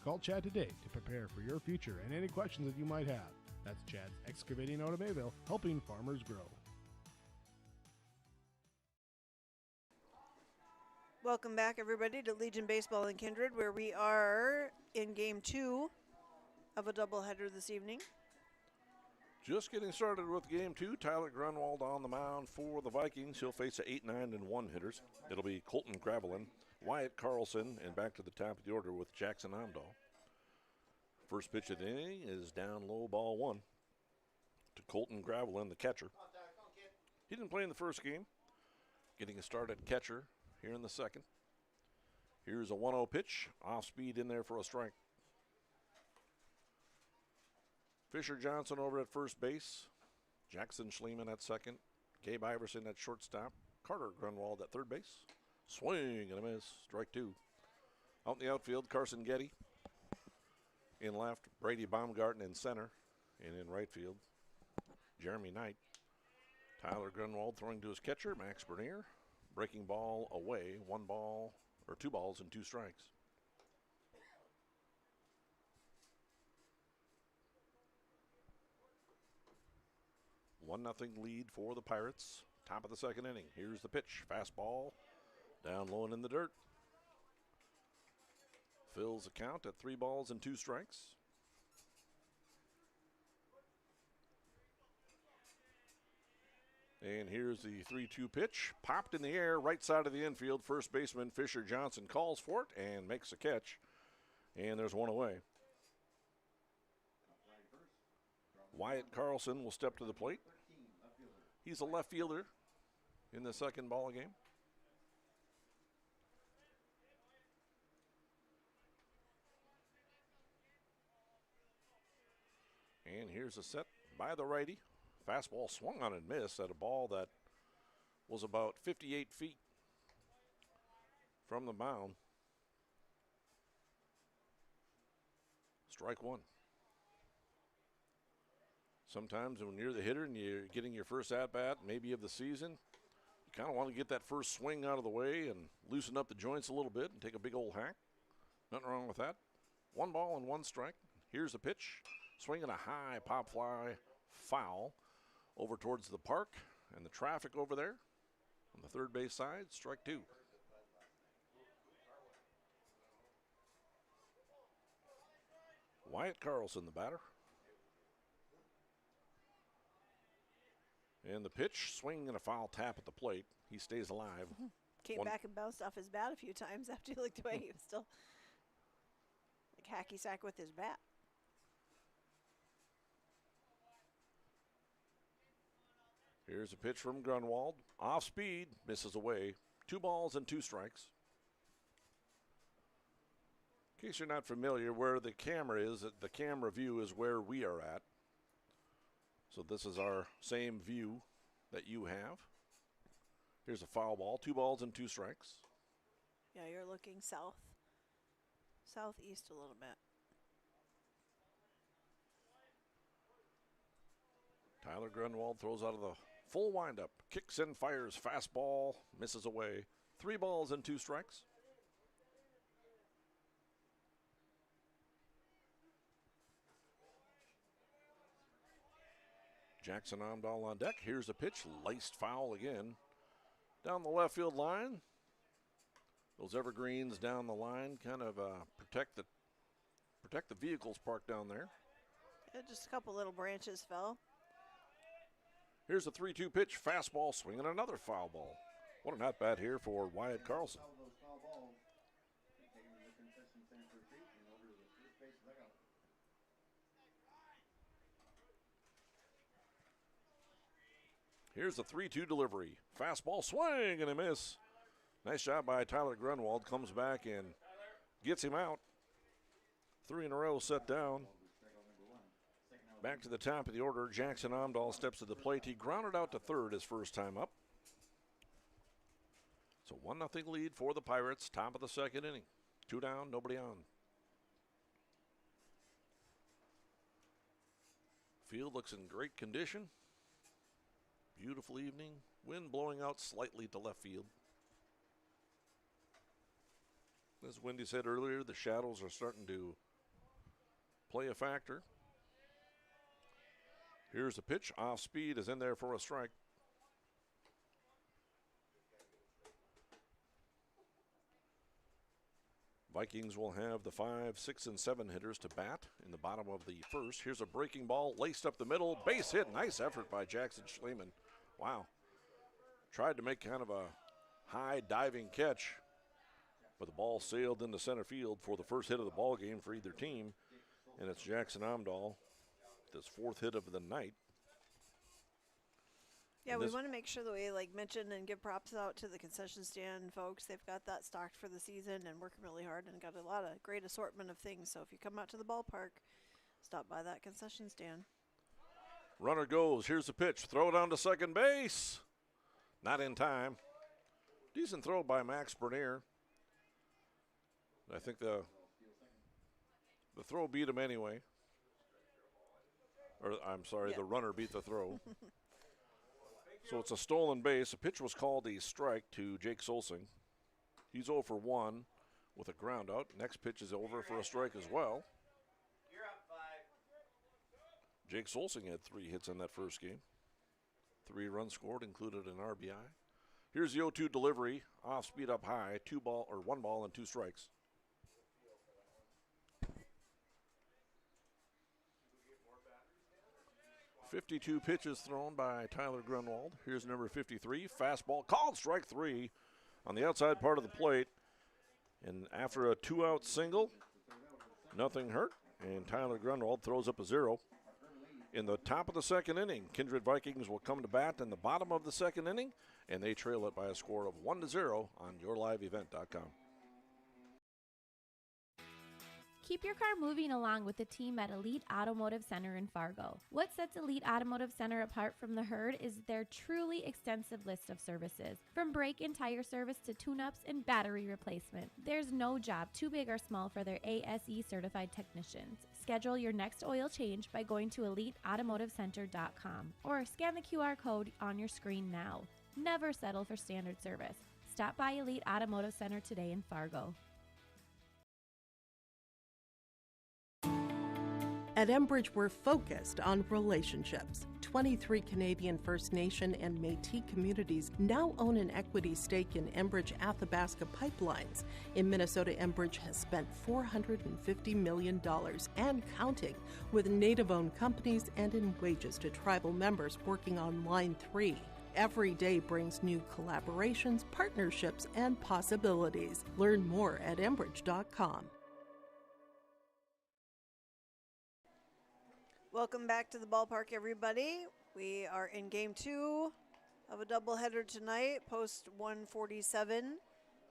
Call Chad today to prepare for your future and any questions that you might have. That's Chad's Excavating out of Mayville, helping farmers grow. Welcome back, everybody, to Legion Baseball and Kindred, where we are in Game 2 of a doubleheader this evening. Just getting started with Game 2. Tyler Grunwald on the mound for the Vikings. He'll face a 8-9-1 hitters. It'll be Colton Gravelin, Wyatt Carlson, and back to the top of the order with Jackson Amdahl. First pitch of the inning is down low, ball 1 to Colton Gravelin, the catcher. He didn't play in the first game. Getting a start at catcher here in the second. Here's a 1-0 pitch. Off speed in there for a strike. Fisher Johnson over at first base. Jackson Schliemann at second. Gabe Iverson at shortstop. Carter Grunwald at third base. Swing and a miss. Strike 2. Out in the outfield, Carson Getty. In left, Brady Baumgarten in center. And in right field, Jeremy Knight. Tyler Grunwald throwing to his catcher, Max Bernier. Breaking ball away. 2 balls and 2 strikes. 1-0 lead for the Pirates. Top of the second inning. Here's the pitch. Fastball. Down low and in the dirt. Fills the count at 3 balls and 2 strikes. And here's the 3-2 pitch. Popped in the air, right side of the infield. First baseman Fisher Johnson calls for it and makes a catch. And there's one away. Wyatt Carlson will step to the plate. He's a left fielder in the second ball game. And here's a set by the righty. Fastball swung on and missed at a ball that was about 58 feet from the mound. Strike 1. Sometimes when you're the hitter and you're getting your first at-bat, maybe of the season, you kind of want to get that first swing out of the way and loosen up the joints a little bit and take a big old hack. Nothing wrong with that. 1 ball and 1 strike. Here's the pitch. Swinging a high pop fly foul over towards the park and the traffic over there on the third base side. Strike 2. Wyatt Carlson, the batter. And the pitch, swinging and a foul tap at the plate. He stays alive. Came back and bounced off his bat a few times after he looked away. He was still like hacky sack with his bat. Here's a pitch from Grunwald. Off speed, misses away. 2 balls and 2 strikes. In case you're not familiar, where the camera is, the camera view is where we are at. So this is our same view that you have. Here's a foul ball. 2 balls and 2 strikes. Yeah, you're looking southeast a little bit. Tyler Grunwald throws out of the full windup. Kicks and fires. Fastball. Misses away. 3 balls and 2 strikes. Jackson Amdahl on deck. Here's a pitch. Laced foul again. Down the left field line. Those evergreens down the line kind of protect the vehicles parked down there. Yeah, just a couple little branches fell. Here's a 3-2 pitch. Fastball swinging another foul ball. What an at-bat here for Wyatt Carlson. Here's the 3-2 delivery. Fastball swing and a miss. Nice job by Tyler Grunwald. Comes back and gets him out. 3 in a row set down. Back to the top of the order. Jackson Amdahl steps to the plate. He grounded out to third his first time up. So 1-0 lead for the Pirates. Top of the second inning. 2 down, nobody on. Field looks in great condition. Beautiful evening. Wind blowing out slightly to left field. As Wendy said earlier, the shadows are starting to play a factor. Here's the pitch. Off speed is in there for a strike. Vikings will have the 5, 6, and 7 hitters to bat in the bottom of the first. Here's a breaking ball laced up the middle. Base hit. Nice effort by Jackson Schleman. Wow. Tried to make kind of a high diving catch, but the ball sailed into center field for the first hit of the ball game for either team. And it's Jackson Amdahl, his 4th hit of the night. Yeah, we want to make sure that we mention and give props out to the concession stand folks. They've got that stocked for the season and working really hard and got a lot of great assortment of things. So if you come out to the ballpark, stop by that concession stand. Runner goes. Here's the pitch. Throw down to second base. Not in time. Decent throw by Max Bernier. I think the throw beat him anyway. Or I'm sorry, the runner beat the throw. So it's a stolen base. The pitch was called a strike to Jake Solsing. He's 0 for 1 with a ground out. Next pitch is over for a strike as well. You're up 5. Jake Solsing had 3 hits in that first game. 3 runs scored, included an RBI. Here's the 0-2 delivery. Off speed up high. 1 ball and 2 strikes. .52 pitches thrown by Tyler Grunwald. Here's number 53. Fastball called strike 3 on the outside part of the plate. And after a 2-out single, nothing hurt. And Tyler Grunwald throws up a 0. In the top of the second inning, Kindred Vikings will come to bat in the bottom of the second inning, and they trail it by a score of 1-0 on yourliveevent.com. Keep your car moving along with the team at Elite Automotive Center in Fargo. What sets Elite Automotive Center apart from the herd is their truly extensive list of services. From brake and tire service to tune-ups and battery replacement, there's no job too big or small for their ASE certified technicians. Schedule your next oil change by going to EliteAutomotiveCenter.com or scan the QR code on your screen now. Never settle for standard service. Stop by Elite Automotive Center today in Fargo. At Enbridge, we're focused on relationships. 23 Canadian First Nation and Métis communities now own an equity stake in Enbridge Athabasca Pipelines. In Minnesota, Enbridge has spent $450 million and counting with Native-owned companies and in wages to tribal members working on Line 3. Every day brings new collaborations, partnerships, and possibilities. Learn more at Enbridge.com. Welcome back to the ballpark, everybody. We are in game 2 of a doubleheader tonight. Post 147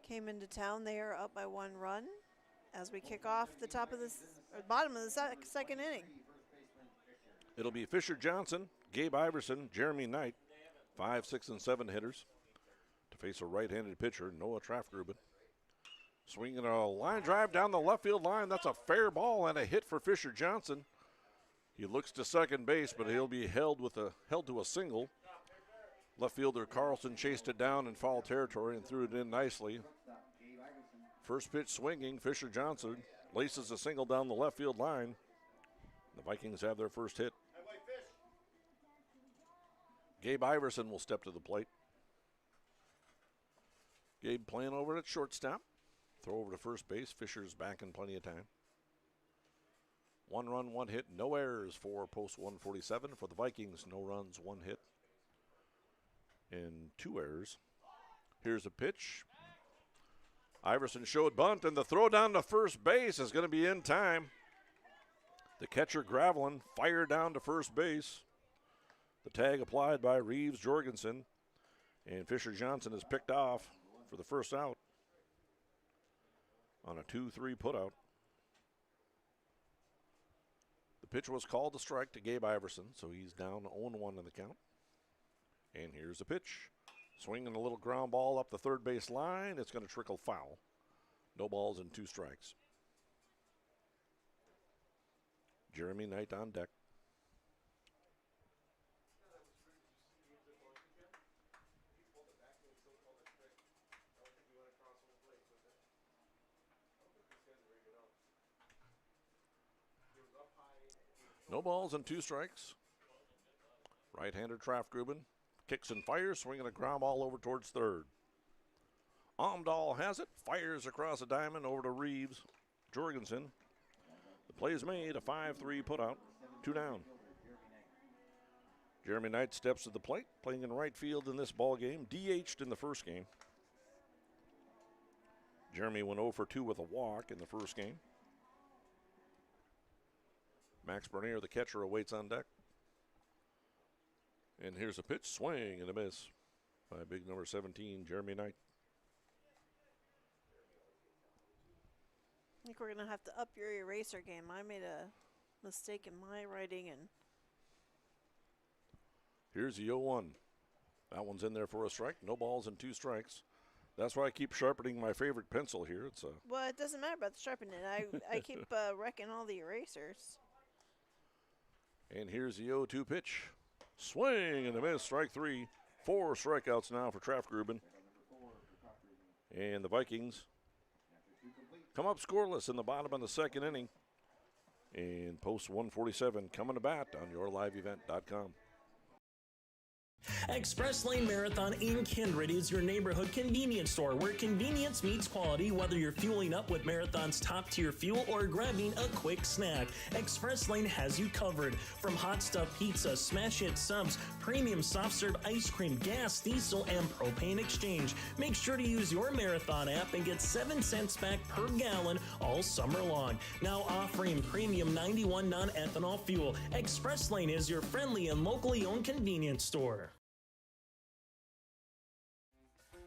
came into town. They are up by 1 run as we kick off the bottom of the second inning. It'll be Fisher Johnson, Gabe Iverson, Jeremy Knight, 5, 6, and 7 hitters to face a right-handed pitcher, Noah Traftgruben. Swinging a line drive down the left field line. That's a fair ball and a hit for Fisher Johnson. He looks to second base, but he'll be held to a single. Left fielder Carlson chased it down in foul territory and threw it in nicely. First pitch swinging, Fisher Johnson laces a single down the left field line. The Vikings have their first hit. Gabe Iverson will step to the plate. Gabe playing over at shortstop. Throw over to first base. Fisher's back in plenty of time. 1 run, 1 hit, no errors for post 147 for the Vikings. No runs, 1 hit, and 2 errors. Here's a pitch. Iverson showed bunt, and the throw down to first base is going to be in time. The catcher, Gravelin, fired down to first base. The tag applied by Reeves Jorgensen, and Fisher Johnson is picked off for the first out on a 2-3 putout. Pitch was called a strike to Gabe Iverson, so he's down 0-1 in the count. And here's the pitch. Swinging a little ground ball up the third base line. It's going to trickle foul. No balls and 2 strikes. Jeremy Knight on deck. No balls and 2 strikes. Right-hander Traftgruben kicks and fires, swinging a ground ball over towards third. Omdahl has it, fires across the diamond over to Reeves. Jorgensen. The play is made, a 5-3 putout, 2 down. Jeremy Knight steps to the plate, playing in right field in this ball game. DH'd in the first game. Jeremy went 0 for 2 with a walk in the first game. Max Bernier, the catcher, awaits on deck. And here's a pitch, swing and a miss by big number 17, Jeremy Knight. I think we're going to have to up your eraser game. I made a mistake in my writing. And here's the 0-1. That one's in there for a strike. No balls and 2 strikes. That's why I keep sharpening my favorite pencil here. It's a well, it doesn't matter about the sharpening. I keep wrecking all the erasers. And here's the 0-2 pitch. Swing and a miss, strike 3. 4 strikeouts now for Traftgruben. And the Vikings come up scoreless in the bottom of the second inning. And post 147 coming to bat on yourliveevent.com. Express Lane Marathon in Kindred is your neighborhood convenience store where convenience meets quality, whether you're fueling up with Marathon's top-tier fuel or grabbing a quick snack. Express Lane has you covered. From hot stuff pizza, smash hit subs, premium soft serve ice cream, gas, diesel, and propane exchange. Make sure to use your Marathon app and get 7 cents back per gallon all summer long. Now offering premium 91 non-ethanol fuel. Express Lane is your friendly and locally owned convenience store.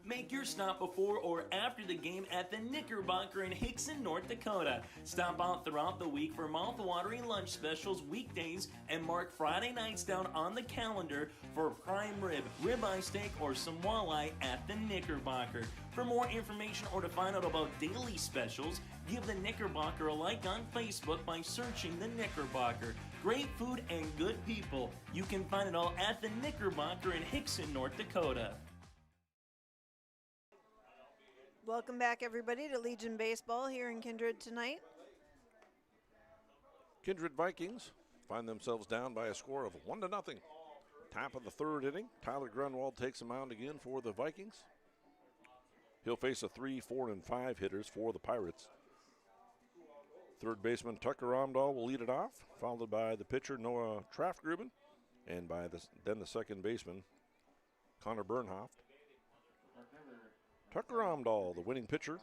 Make your stop before or after the game at the Knickerbocker in Hickson, North Dakota. Stop out throughout the week for mouth-watering lunch specials weekdays and mark Friday nights down on the calendar for prime rib, ribeye steak, or some walleye at the Knickerbocker. For more information or to find out about daily specials, give the Knickerbocker a like on Facebook by searching the Knickerbocker. Great food and good people. You can find it all at the Knickerbocker in Hickson, North Dakota. Welcome back, everybody, to Legion Baseball here in Kindred tonight. Kindred Vikings find themselves down by a score of 1-0. Top of the third inning, Tyler Grunwald takes the mound again for the Vikings. He'll face a 3, 4, and 5 hitters for the Pirates. Third baseman Tucker Omdahl will lead it off, followed by the pitcher Noah Traftgruben, and by then the second baseman Connor Bernhoft. Tucker Omdahl, the winning pitcher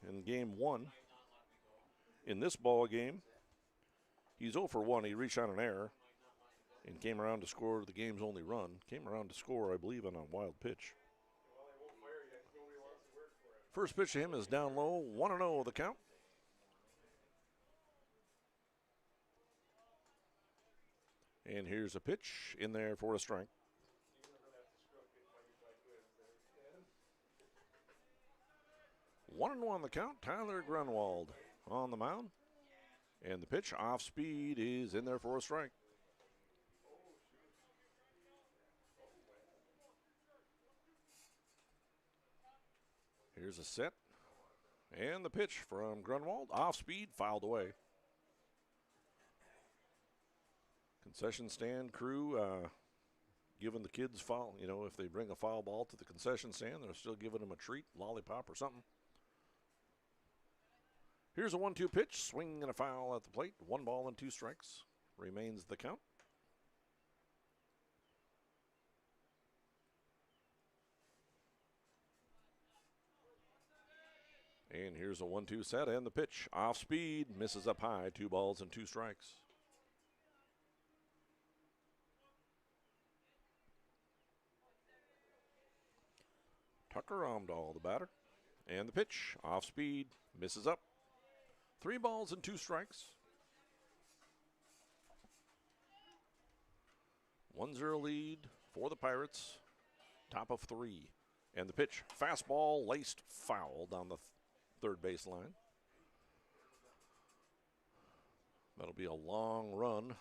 in game 1. In this ball game, he's 0 for 1. He reached on an error and came around to score the game's only run. Came around to score, I believe, on a wild pitch. First pitch to him is down low, 1-0 the count. And here's a pitch in there for a strike. 1-1 the count. Tyler Grunwald on the mound. And the pitch off speed is in there for a strike. Here's a set. And the pitch from Grunwald. Off speed, fouled away. Concession stand crew giving the kids foul. You know, if they bring a foul ball to the concession stand, they're still giving them a treat, lollipop or something. Here's a 1-2 pitch, swing and a foul at the plate. 1 ball and 2 strikes remains the count. And here's a 1-2 set and the pitch. Off speed, misses up high. 2 balls and 2 strikes. Tucker Omdahl, the batter. And the pitch, off speed, misses up. 3 balls and 2 strikes. 1-0 lead for the Pirates. Top of 3. And the pitch, fastball, laced foul down the third base line. That'll be a long run.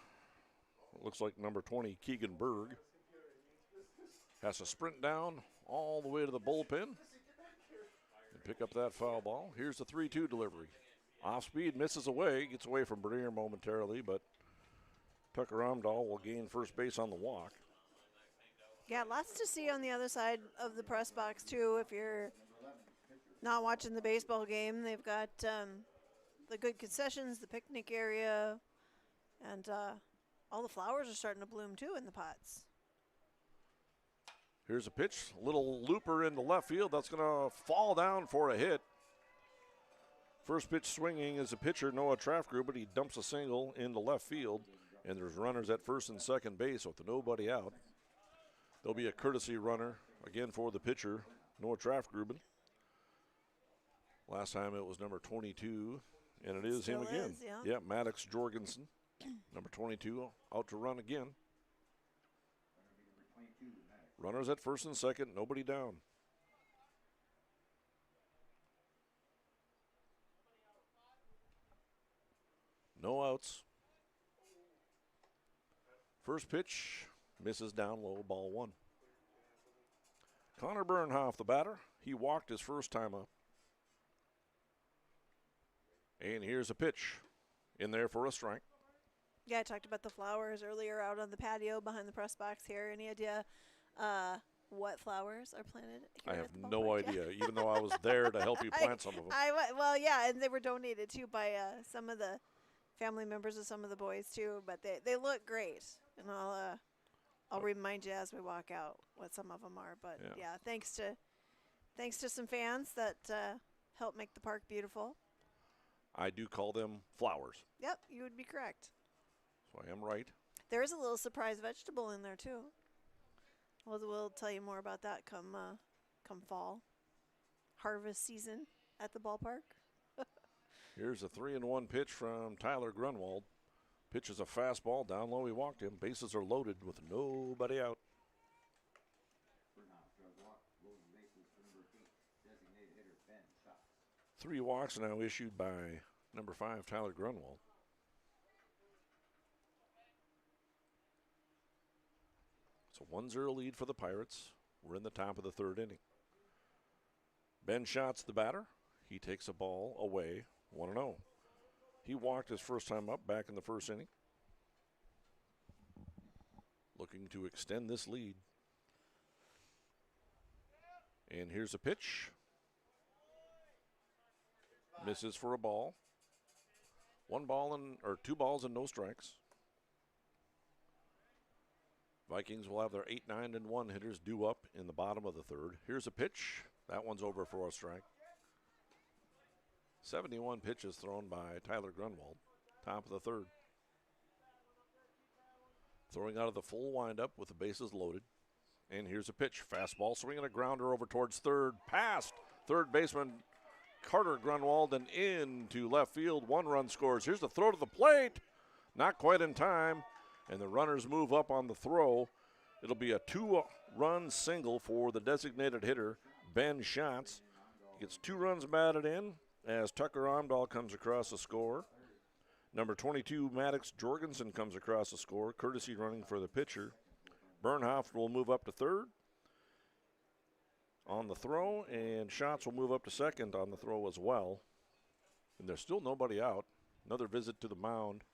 It looks like number 20, Keegan Berg, has to sprint down all the way to the bullpen and pick up that foul ball. Here's the 3-2 delivery. Off speed, misses away, gets away from Bernier momentarily, but Tucker Amdahl will gain first base on the walk. Yeah, lots to see on the other side of the press box, too. If you're not watching the baseball game, they've got the good concessions, the picnic area, and all the flowers are starting to bloom, too, in the pots. Here's a pitch, little looper into left field. That's going to fall down for a hit. First pitch swinging is a pitcher, Noah Trafgruber, but he dumps a single into left field, and there's runners at first and second base with nobody out. There'll be a courtesy runner, again for the pitcher, Noah Trafgruber. Last time it was number 22, and it is him again. Yeah, Maddox Jorgensen, number 22, out to run again. Runners at first and second, nobody down. No outs. First pitch misses down low, ball one. Connor Bernhoff, the batter. He walked his first time up. And here's a pitch in there for a strike. Yeah, I talked about the flowers earlier out on the patio behind the press box here. Any idea what flowers are planted here I have at the no ballpark? idea, even though I was there to help you plant some of them. Well, yeah, and they were donated, too, by some of the family members of some of the boys, too. But they look great, and I'll remind you as we walk out what some of them are. But, yeah thanks to some fans that help make the park beautiful. I do call them flowers. Yep, you would be correct. So I am right. There is a little surprise vegetable in there, too. We'll tell you more about that come fall. Harvest season at the ballpark. Here's a 3-1 pitch from Tyler Grunwald. Pitches a fastball down low. He walked him. Bases are loaded with nobody out. 3 walks now issued by number 5, Tyler Grunwald. It's a 1-0 lead for the Pirates. We're in the top of the third inning. Ben Schatz, the batter. He takes a ball away, 1-0. He walked his first time up back in the first inning. Looking to extend this lead. And here's a pitch. Misses for a ball. 2 balls and no strikes. Vikings will have their 8, 9, and 1 hitters due up in the bottom of the third. Here's a pitch. That one's over for a strike. 71 pitches thrown by Tyler Grunwald. Top of the third. Throwing out of the full windup with the bases loaded. And here's a pitch. Fastball swinging a grounder over towards third. Past third baseman Carter Grunwald and into left field. 1 run scores. Here's the throw to the plate. Not quite in time. And the runners move up on the throw. It'll be a 2-run single for the designated hitter, Ben Schatz. Gets 2 runs batted in as Tucker Amdahl comes across the score. Number 22, Maddox Jorgensen comes across the score, courtesy running for the pitcher. Bernhoff will move up to third on the throw, and Schatz will move up to second on the throw as well. And there's still nobody out. Another visit to the mound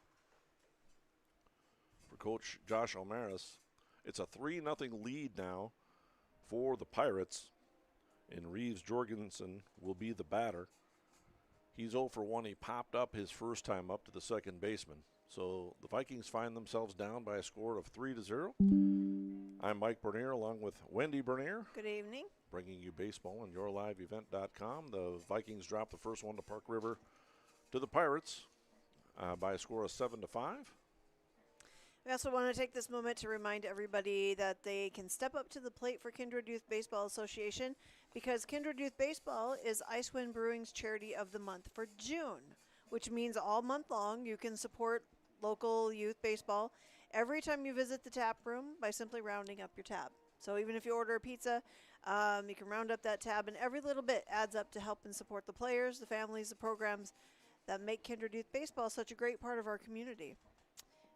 for Coach Josh Almaris. It's a 3-0 lead now for the Pirates, and Reeves Jorgensen will be the batter. He's 0 for 1. He popped up his first time up to the second baseman. So the Vikings find themselves down by a score of 3-0. I'm Mike Bernier along with Wendy Bernier. Good evening. Bringing you baseball on yourliveevent.com. The Vikings dropped the first one to Park River to the Pirates by a score of 7-5. We also want to take this moment to remind everybody that they can step up to the plate for Kindred Youth Baseball Association, because Kindred Youth Baseball is Icewind Brewing's Charity of the Month for June, which means all month long you can support local youth baseball every time you visit the tap room by simply rounding up your tab. So even if you order a pizza, you can round up that tab, and every little bit adds up to help and support the players, the families, the programs that make Kindred Youth Baseball such a great part of our community.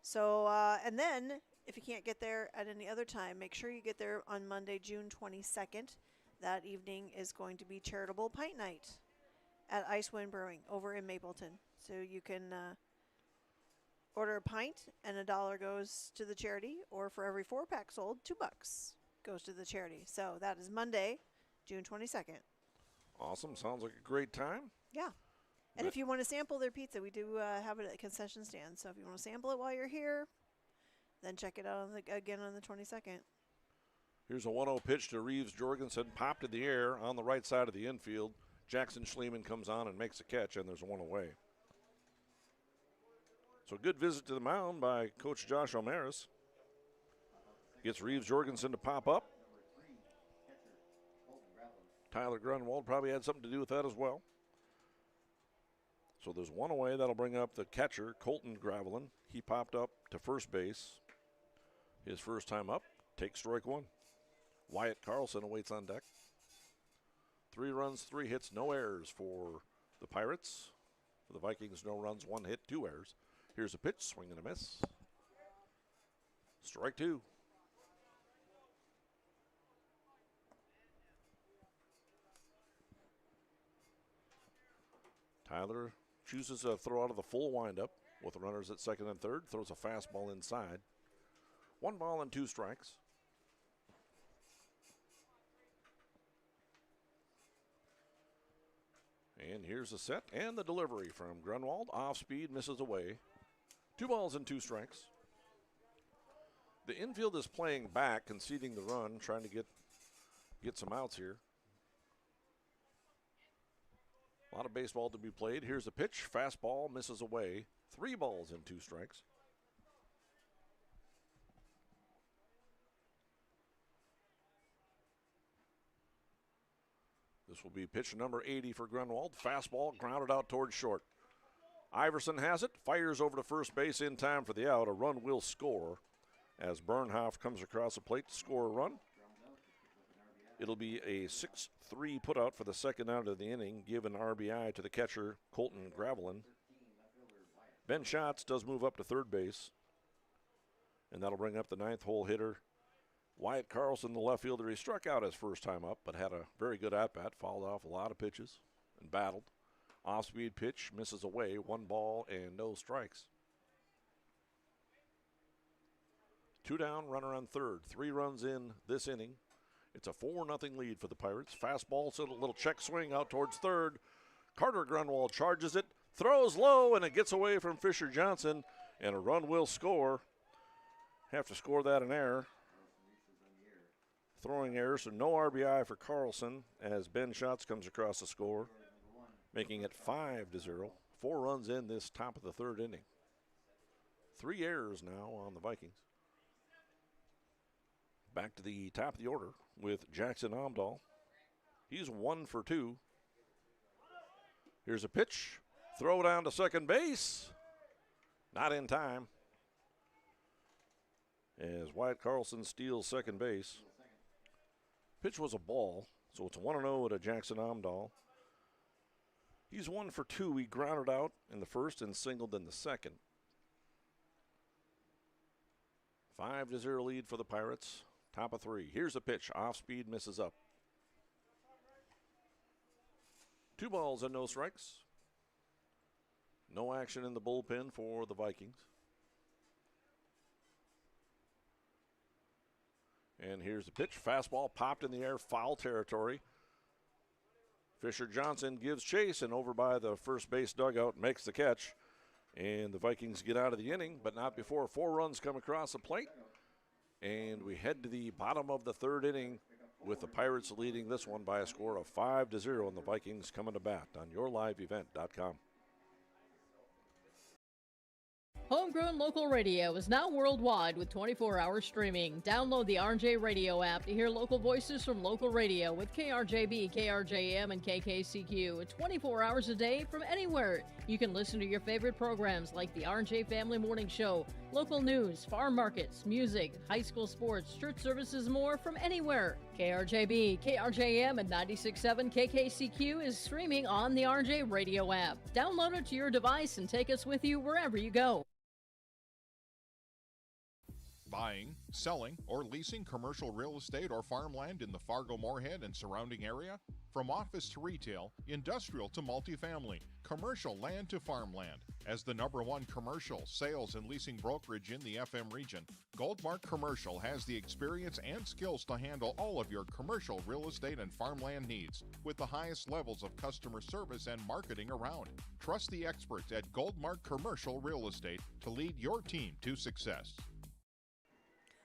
So, and then, if you can't get there at any other time, make sure you get there on Monday, June 22nd. That evening is going to be Charitable Pint Night at Icewind Brewing over in Mapleton. So you can Order a pint and $1 goes to the charity, or for every 4-pack sold, $2 goes to the charity. So that is Monday, June 22nd. Awesome. Sounds like a great time. Yeah. And if you want to sample their pizza, we do have it at concession stands. So if you want to sample it while you're here, then check it out again on the 22nd. Here's a 1-0 pitch to Reeves Jorgensen, popped in the air on the right side of the infield. Jackson Schliemann comes on and makes a catch, and there's one away. So good visit to the mound by Coach Josh O'Maris. Gets Reeves Jorgensen to pop up. Tyler Grunwald probably had something to do with that as well. So there's one away. That'll bring up the catcher, Colton Gravelin. He popped up to first base. His first time up, takes strike one. Wyatt Carlson awaits on deck. 3 runs, 3 hits, no errors for the Pirates. For the Vikings, no runs, 1 hit, 2 errors. Here's a pitch, swing and a miss. Strike 2. Tyler chooses to throw out of the full windup with runners at second and third. Throws a fastball inside. 1 ball and 2 strikes. And here's the set and the delivery from Grunwald. Off speed, misses away. 2 balls and 2 strikes. The infield is playing back, conceding the run, trying to get some outs here. A lot of baseball to be played. Here's the pitch. Fastball misses away. 3 balls and 2 strikes. This will be pitch number 80 for Grunwald. Fastball grounded out towards short. Iverson has it. Fires over to first base in time for the out. A run will score as Bernhoff comes across the plate to score a run. It'll be a 6-3 putout for the second out of the inning, give an RBI to the catcher, Colton Gravelin. Ben Schatz does move up to third base, and that'll bring up the 9th hole hitter, Wyatt Carlson, the left fielder. He struck out his first time up, but had a very good at-bat, fouled off a lot of pitches and battled. Off-speed pitch, misses away, 1 ball and no strikes. 2 down, runner on third. 3 runs in this inning. It's a 4-0 lead for the Pirates. Fastball, so a little check swing out towards third. Carter Grunwald charges it, throws low, and it gets away from Fisher Johnson, and a run will score. Have to score that an error. Throwing error, so no RBI for Carlson as Ben Schatz comes across the score, making it 5-0. 4 runs in this top of the third inning. 3 errors now on the Vikings. Back to the top of the order with Jackson Omdahl. He's 1 for 2. Here's a pitch. Throw down to second base. Not in time. As Wyatt Carlson steals second base. Pitch was a ball, so it's 1-0 to Jackson Omdahl. He's 1 for 2. He grounded out in the first and singled in the second. 5-0 lead for the Pirates. Top of 3. Here's a pitch. Off speed, misses up. 2 balls and no strikes. No action in the bullpen for the Vikings. And here's the pitch. Fastball popped in the air, foul territory. Fisher Johnson gives chase, and over by the first base dugout makes the catch. And the Vikings get out of the inning, but not before 4 runs come across the plate. And we head to the bottom of the third inning with the Pirates leading this one by a score of 5-0, and the Vikings coming to bat on yourliveevent.com. Homegrown local radio is now worldwide with 24-hour streaming. Download the RJ Radio app to hear local voices from local radio with KRJB, KRJM, and KKCQ 24 hours a day from anywhere. You can listen to your favorite programs like the RJ Family Morning Show, local news, farm markets, music, high school sports, church services, more from anywhere. KRJB, KRJM, and 96.7 KKCQ is streaming on the RJ Radio app. Download it to your device and take us with you wherever you go. Buying, selling, or leasing commercial real estate or farmland in the Fargo-Moorhead and surrounding area? From office to retail, industrial to multifamily, commercial land to farmland. As the #1 commercial sales and leasing brokerage in the FM region, Goldmark Commercial has the experience and skills to handle all of your commercial real estate and farmland needs with the highest levels of customer service and marketing around. Trust the experts at Goldmark Commercial Real Estate to lead your team to success.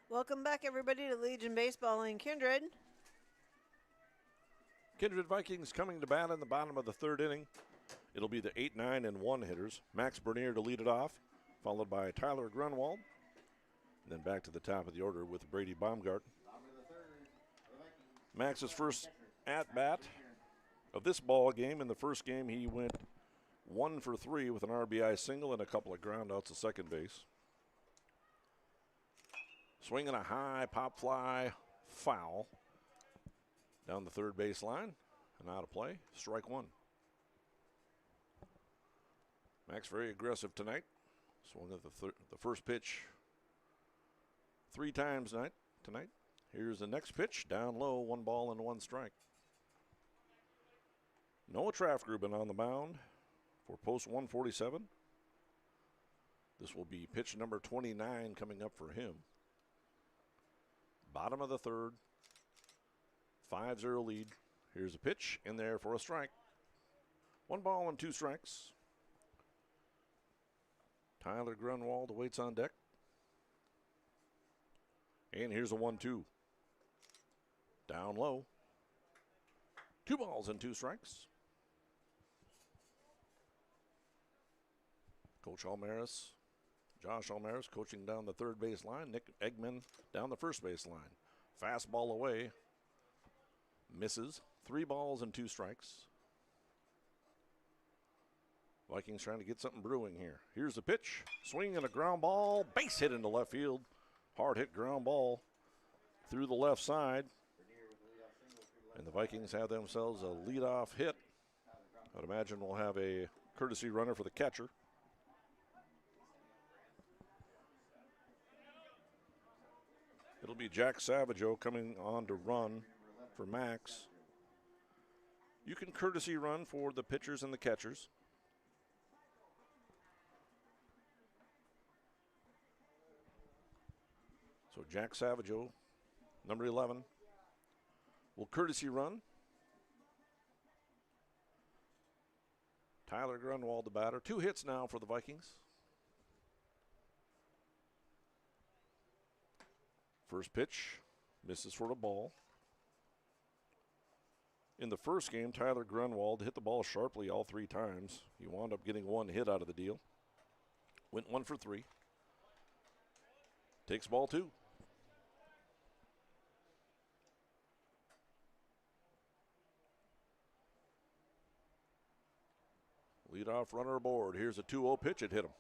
Welcome back, everybody, to Legion Baseball in Kindred. Kindred Vikings coming to bat in the bottom of the third inning. It'll be the 8, 9, and 1 hitters. Max Bernier to lead it off, followed by Tyler Grunwald. And then back to the top of the order with Brady Baumgarten. Max's first at-bat of this ball game. In the first game, he went 1 for 3 with an RBI single and a couple of groundouts to second base. Swinging a high pop fly foul down the third base line and out of play. Strike one. Max very aggressive tonight. Swung at the first pitch 3 times tonight. Here's the next pitch. Down low, 1 ball and 1 strike. Noah Traftgruben on the mound for post 147. This will be pitch number 29 coming up for him. Bottom of the third, 5-0 lead. Here's a pitch in there for a strike. 1 ball and 2 strikes. Tyler Grunwald awaits on deck. And here's a 1-2. Down low. 2 balls and 2 strikes. Coach Almaris. Josh Almaris coaching down the third base line. Nick Eggman down the first base line. Fastball away. Misses. 3 balls and 2 strikes. Vikings trying to get something brewing here. Here's the pitch. Swing and a ground ball. Base hit into left field. Hard hit ground ball through the left side. And the Vikings have themselves a leadoff hit. I'd imagine we'll have a courtesy runner for the catcher. It'll be Jack Savageau coming on to run for Max. You can courtesy run for the pitchers and the catchers. So Jack Savageau, number 11, will courtesy run. Tyler Grunwald, the batter. 2 hits now for the Vikings. First pitch, misses for a ball. In the first game, Tyler Grunwald hit the ball sharply all 3 times. He wound up getting 1 hit out of the deal. Went 1 for 3. Takes ball 2. Leadoff runner aboard. Here's a 2-0 pitch. It hit him.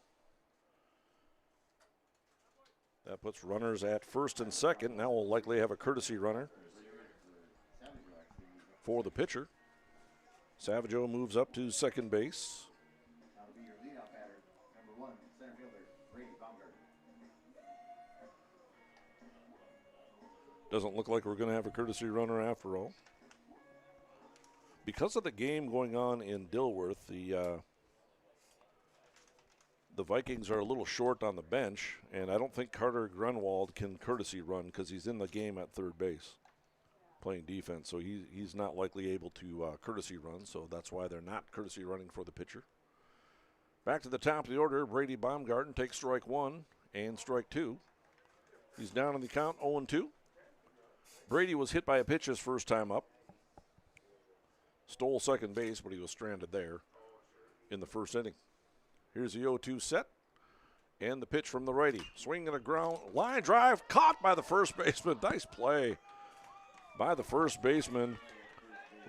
That puts runners at first and second. Now we'll likely have a courtesy runner for the pitcher. Savageau moves up to second base. That'll be your leadoff batter, number 1, center fielder, Brady Baumgarten. Doesn't look like we're going to have a courtesy runner after all. Because of the game going on in Dilworth, the Vikings are a little short on the bench, and I don't think Carter Grunwald can courtesy run because he's in the game at third base playing defense, so he's not likely able to courtesy run, so that's why they're not courtesy running for the pitcher. Back to the top of the order, Brady Baumgarten takes strike 1 and strike 2. He's down in the count, 0-2. Brady was hit by a pitch his first time up. Stole second base, but he was stranded there in the first inning. Here's the 0-2 set, and the pitch from the righty. Swing and a ground, line drive, caught by the first baseman. Nice play by the first baseman.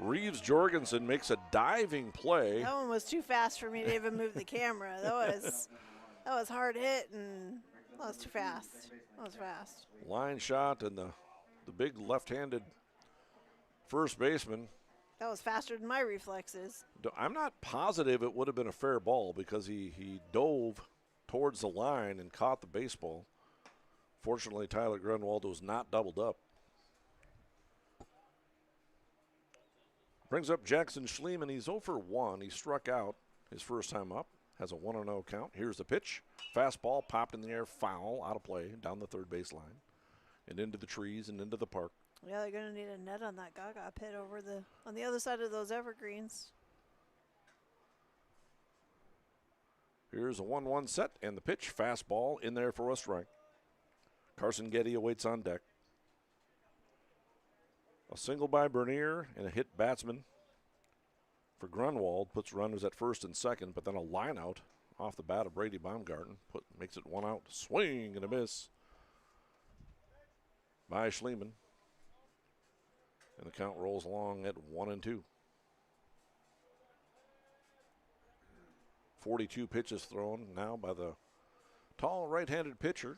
Reeves Jorgensen makes a diving play. That one was too fast for me to even move the camera. That was hard hit, and that was too fast. That was fast. Line shot, and the big left-handed first baseman. That was faster than my reflexes. I'm not positive it would have been a fair ball because he dove towards the line and caught the baseball Fortunately, Tyler Grunwald was not doubled up. Brings up Jackson Schliemann. He's 0 for 1. He struck out his first time up. Has a 1-0 count. Here's the pitch. Fastball popped in the air, foul, out of play, down the third base line, and into the trees and into the park. Yeah, they're going to need a net on that Gaga pit on the other side of those evergreens. Here's a 1-1 set, and the pitch. Fastball in there for a strike. Carson Getty awaits on deck. A single by Bernier and a hit batsman for Grunwald puts runners at first and second, but then a line out off the bat of Brady Baumgarten makes it 1 out. Swing and a miss by Schliemann. And the count rolls along at 1-2. 42 pitches thrown now by the tall right-handed pitcher,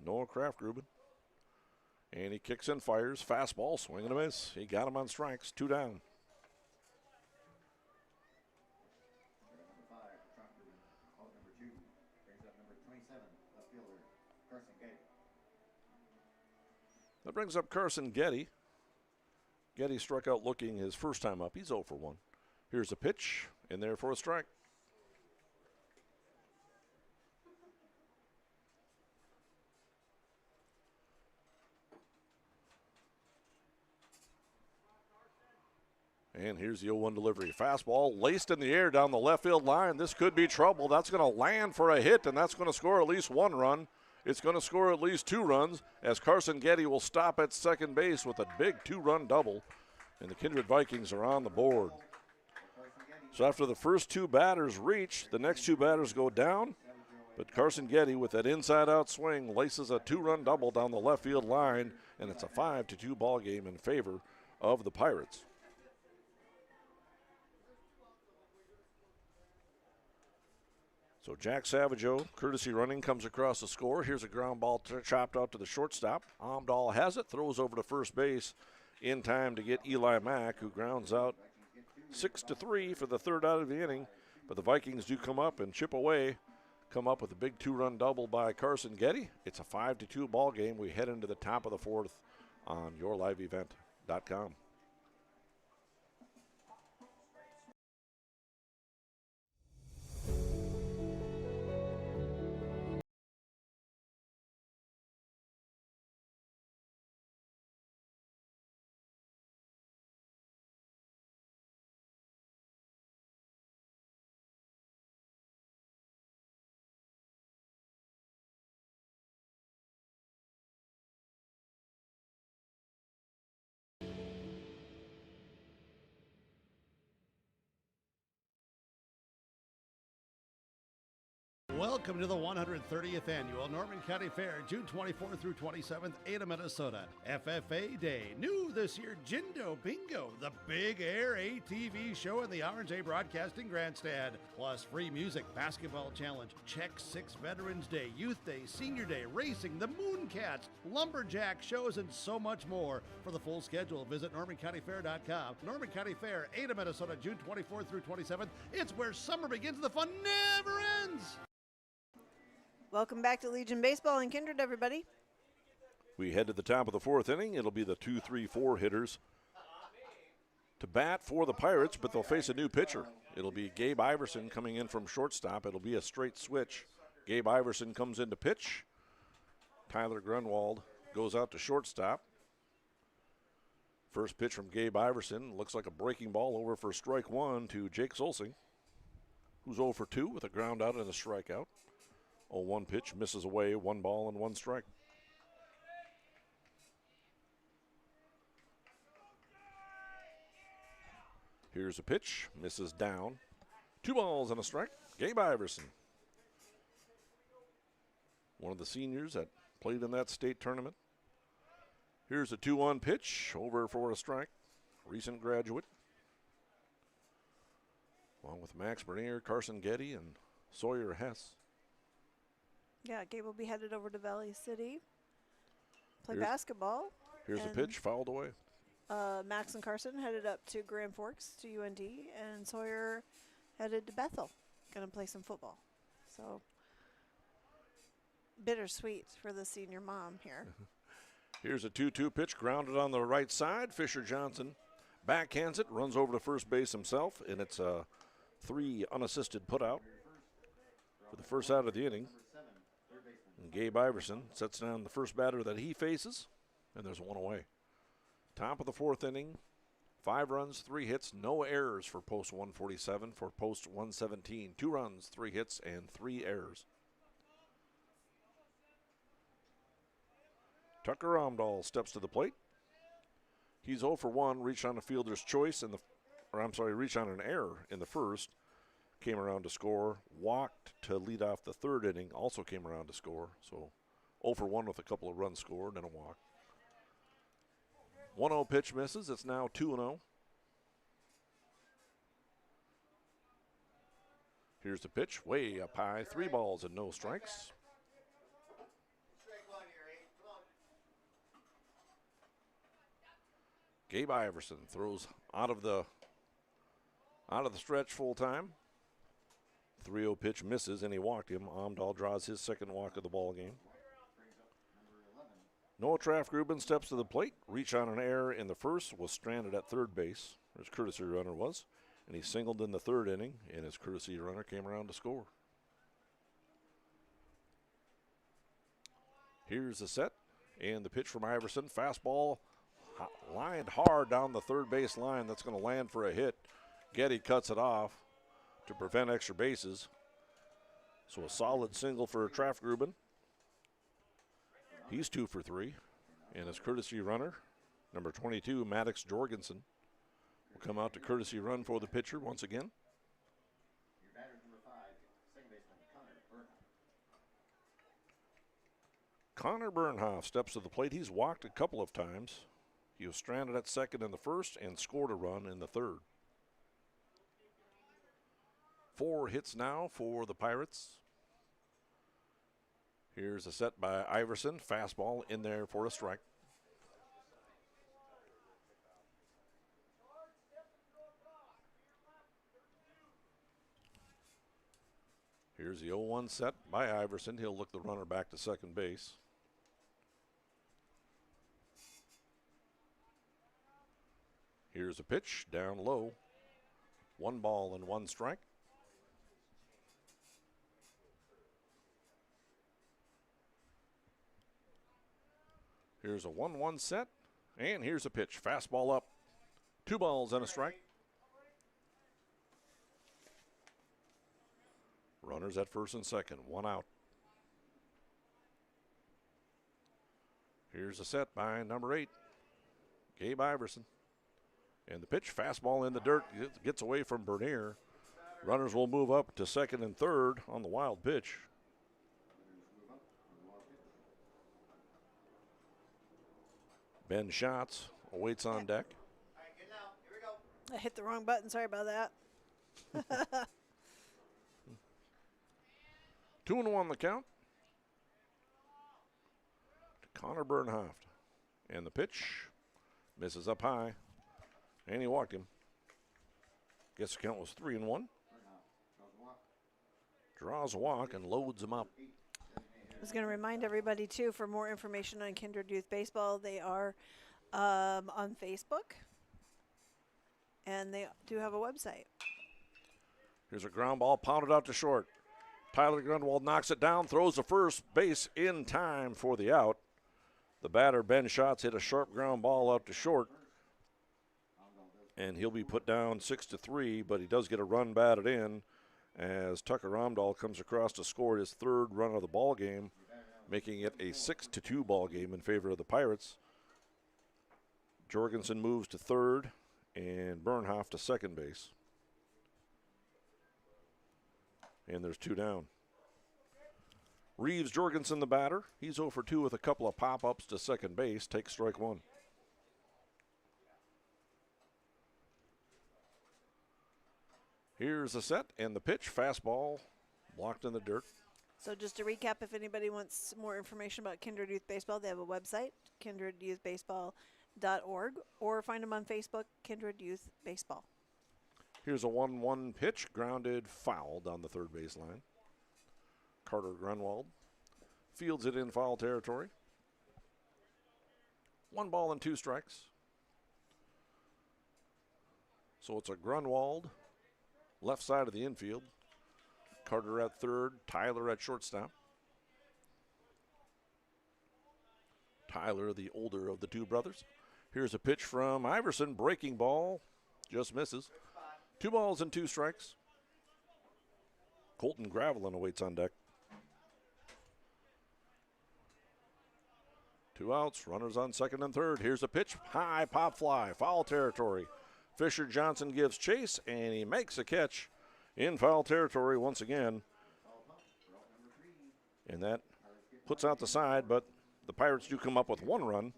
Noah Kraftgruben. And he kicks and fires. Fastball, swing and a miss. He got him on strikes. 2 down. That brings up Carson Getty. Getty struck out looking his first time up. He's 0 for 1. Here's a pitch, in there for a strike. And here's the 0-1 delivery. Fastball laced in the air down the left field line. This could be trouble. That's going to land for a hit, and that's going to score at least 1 run. It's going to score at least 2 runs as Carson Getty will stop at second base with a big 2-run double. And the Kindred Vikings are on the board. So after the first 2 batters reach, the next 2 batters go down. But Carson Getty with that inside-out swing laces a 2-run double down the left field line, and it's a 5-2 ball game in favor of the Pirates. So Jack Savageau, courtesy running, comes across the score. Here's a ground ball chopped out to the shortstop. Amdahl has it, throws over to first base in time to get Eli Mack, who grounds out 6-3 for the 3rd out of the inning. But the Vikings do come up and chip away, come up with a big 2-run double by Carson Getty. It's a 5-2 ball game. We head into the top of the 4th on yourliveevent.com. Welcome to the 130th Annual Norman County Fair, June 24th through 27th, Ada, Minnesota. FFA Day. New this year, Jindo Bingo, the Big Air ATV show in the R&J Broadcasting Grandstand. Plus free music, basketball challenge, Check 6 Veterans Day, Youth Day, Senior Day, racing, the Mooncats, lumberjack shows, and so much more. For the full schedule, visit NormanCountyFair.com. Norman County Fair, Ada, Minnesota, June 24th through 27th. It's where summer begins. The fun never ends. Welcome back to Legion Baseball and Kindred, everybody. We head to the top of the 4th inning. It'll be the 2-3-4 hitters to bat for the Pirates, but they'll face a new pitcher. It'll be Gabe Iverson coming in from shortstop. It'll be a straight switch. Gabe Iverson comes in to pitch. Tyler Grunwald goes out to shortstop. First pitch from Gabe Iverson looks like a breaking ball over for strike 1 to Jake Solsing, who's 0 for 2 with a ground out and a strikeout. 0-1 pitch, misses away, 1 ball and 1 strike. Here's a pitch, misses down. 2 balls and a strike. Gabe Iverson, one of the seniors that played in that state tournament. Here's a 2-1 pitch, over for a strike. Recent graduate, along with Max Bernier, Carson Getty, and Sawyer Hess. Yeah, Gabe will be headed over to Valley City, play basketball. Here's a pitch, fouled away. Max and Carson headed up to Grand Forks to UND, and Sawyer headed to Bethel, going to play some football. So bittersweet for the senior mom here. Here's a 2-2 pitch grounded on the right side. Fisher Johnson backhands it, runs over to first base himself, and it's a 3 unassisted putout for the first out of the inning. And Gabe Iverson sets down the first batter that he faces, and there's one away. Top of the 4th inning, 5 runs, 3 hits, no errors for post 147. For post 117, 2 runs, 3 hits, and 3 errors. Tucker Omdahl steps to the plate. He's 0 for 1, reached on a fielder's choice reached on an error in the first. Came around to score, walked to lead off the 3rd inning, also came around to score. So 0 for 1 with a couple of runs scored and a walk. 1-0 pitch misses. It's now 2-0. Here's the pitch, way up high, 3 balls and no strikes. Gabe Iverson throws out of the stretch full time. 3-0 pitch misses, and he walked him. Omdahl draws his second walk of the ball game. Noah Traff-Gruben steps to the plate. Reach on an error in the first, was stranded at third base. His courtesy runner was, and he singled in the 3rd inning, and his courtesy runner came around to score. Here's the set, and the pitch from Iverson. Fastball lined hard down the 3rd base line. That's going to land for a hit. Getty cuts it off to prevent extra bases. So a solid single for Traff-Gruben. He's 2 for 3. And his courtesy runner, number 22, Maddox Jorgensen, will come out to courtesy run for the pitcher once again. Connor Bernhoff steps to the plate. He's walked a couple of times. He was stranded at second in the first and scored a run in the 3rd. 4 hits now for the Pirates. Here's a set by Iverson. Fastball in there for a strike. Here's the 0-1 set by Iverson. He'll look the runner back to second base. Here's a pitch down low. 1 ball and 1 strike. Here's a 1-1 set, and here's a pitch. Fastball up. 2 balls and a strike. Runners at first and second, 1 out. Here's a set by number 8, Gabe Iverson. And the pitch, fastball in the dirt, gets away from Bernier. Runners will move up to second and third on the wild pitch. Ben Schatz awaits on deck. I hit the wrong button. Sorry about that. 2-1 the count to Connor Bernhoff. And the pitch misses up high. And he walked him. Guess the count was 3-1. Draws a walk and loads him up. I was going to remind everybody, too, for more information on Kindred Youth Baseball, they are on Facebook. And they do have a website. Here's a ground ball pounded out to short. Tyler Grunwald knocks it down, throws the first base in time for the out. The batter, Ben Schatz, hit a sharp ground ball out to short. And he'll be put down 6-3, but he does get a run batted in as Tucker Omdahl comes across to score his 3rd run of the ball game, making it a 6-2 ball game in favor of the Pirates. Jorgensen moves to 3rd and Bernhoff to second base. And there's 2 down. Reeves Jorgensen, the batter. He's 0 for 2 with a couple of pop-ups to second base. Takes strike 1. Here's the set and the pitch. Fastball blocked in the dirt. So just to recap, if anybody wants more information about Kindred Youth Baseball, they have a website, kinderyouthbaseball.org, or find them on Facebook, Kindred Youth Baseball. Here's a 1-1 pitch, grounded foul down the third baseline. Carter Grunwald fields it in foul territory. 1 ball and 2 strikes. So it's a Grunwald, left side of the infield. Carter at third, Tyler at shortstop. Tyler, the older of the two brothers. Here's a pitch from Iverson, breaking ball, just misses. 2 balls and 2 strikes. Colton Gravelin awaits on deck. 2 outs, runners on second and third. Here's a pitch, high pop fly, foul territory. Fisher Johnson gives chase, and he makes a catch in foul territory once again. And that puts out the side, but the Pirates do come up with 1 run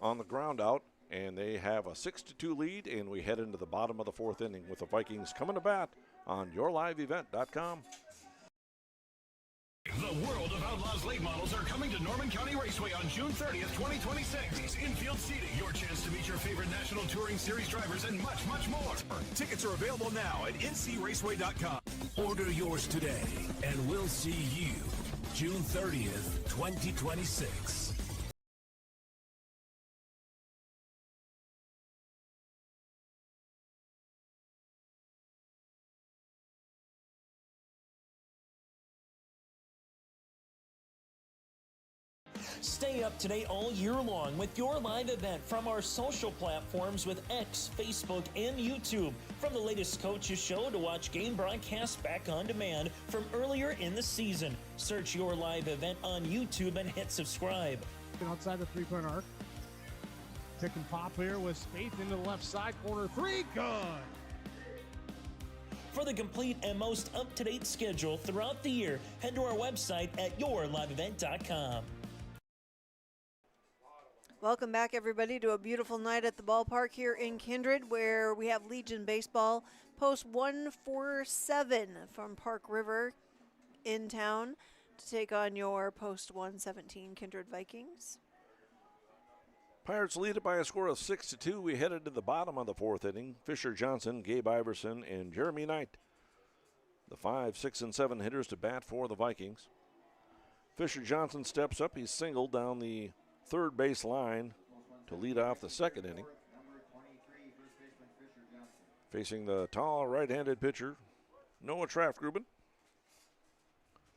on the ground out, and they have a 6-2 lead, and we head into the bottom of the 4th inning with the Vikings coming to bat on yourliveevent.com. The World of Outlaws late models are coming to Norman County Raceway on June 30th, 2026. Infield seating, your chance to meet your favorite National Touring Series drivers, and much, much more. Tickets are available now at ncraceway.com. Order yours today, and we'll see you June 30th, 2026. Stay up to date all year long with your live event from our social platforms with X, Facebook, and YouTube. From the latest coaches show to watch game broadcasts back on demand from earlier in the season. Search your live event on YouTube and hit subscribe. Outside the 3-point arc. Pick and pop here with Spaeth into the left side corner. 3, good. For the complete and most up-to-date schedule throughout the year, head to our website at yourliveevent.com. Welcome back, everybody, to a beautiful night at the ballpark here in Kindred, where we have Legion Baseball, post 147 from Park River in town to take on your post 117 Kindred Vikings. Pirates lead it by a score of 6-2. We headed to the bottom of the 4th inning. Fisher Johnson, Gabe Iverson, and Jeremy Knight, the 5, 6, and 7 hitters to bat for the Vikings. Fisher Johnson steps up. He's singled down the third base line to lead off the 2nd inning. Facing the tall right-handed pitcher, Noah Trafgruben.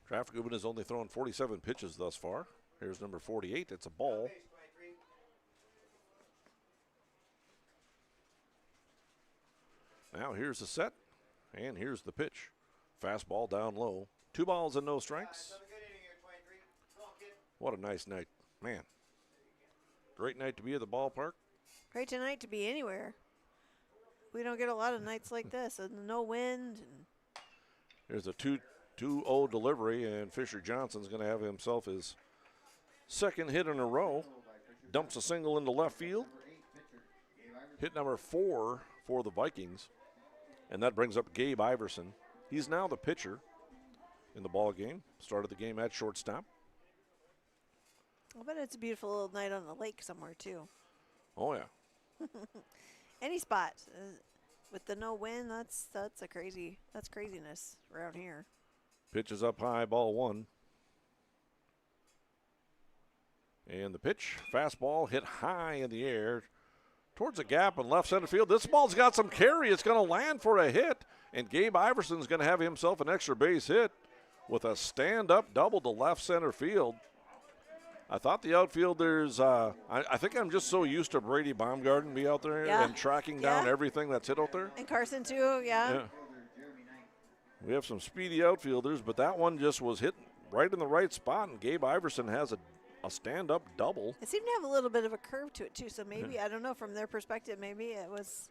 Trafgruben has only thrown 47 pitches thus far. Here's number 48. It's a ball. Now here's the set, and here's the pitch. Fastball down low. 2 balls and no strikes. What a nice night. Man, great night to be at the ballpark. Great tonight to be anywhere. We don't get a lot of nights like this, and no wind. And there's a 2-0 delivery, and Fisher Johnson's going to have himself his 2nd hit in a row. Dumps a single into left field. Hit number 4 for the Vikings, and that brings up Gabe Iverson. He's now the pitcher in the ball game. Started the game at shortstop. I bet it's a beautiful little night on the lake somewhere, too. Oh, yeah. Any spot. With the no wind, that's craziness around here. Pitch is up high, ball 1. And the pitch, fastball hit high in the air towards a gap in left center field. This ball's got some carry. It's going to land for a hit, and Gabe Iverson's going to have himself an extra base hit with a stand-up double to left center field. I thought the outfielders, I think I'm just so used to Brady Baumgarten be out there and tracking down everything that's hit out there. And Carson, too, yeah. We have some speedy outfielders, but that one just was hit right in the right spot, and Gabe Iverson has a stand-up double. It seemed to have a little bit of a curve to it, too, so maybe, I don't know, from their perspective, maybe it was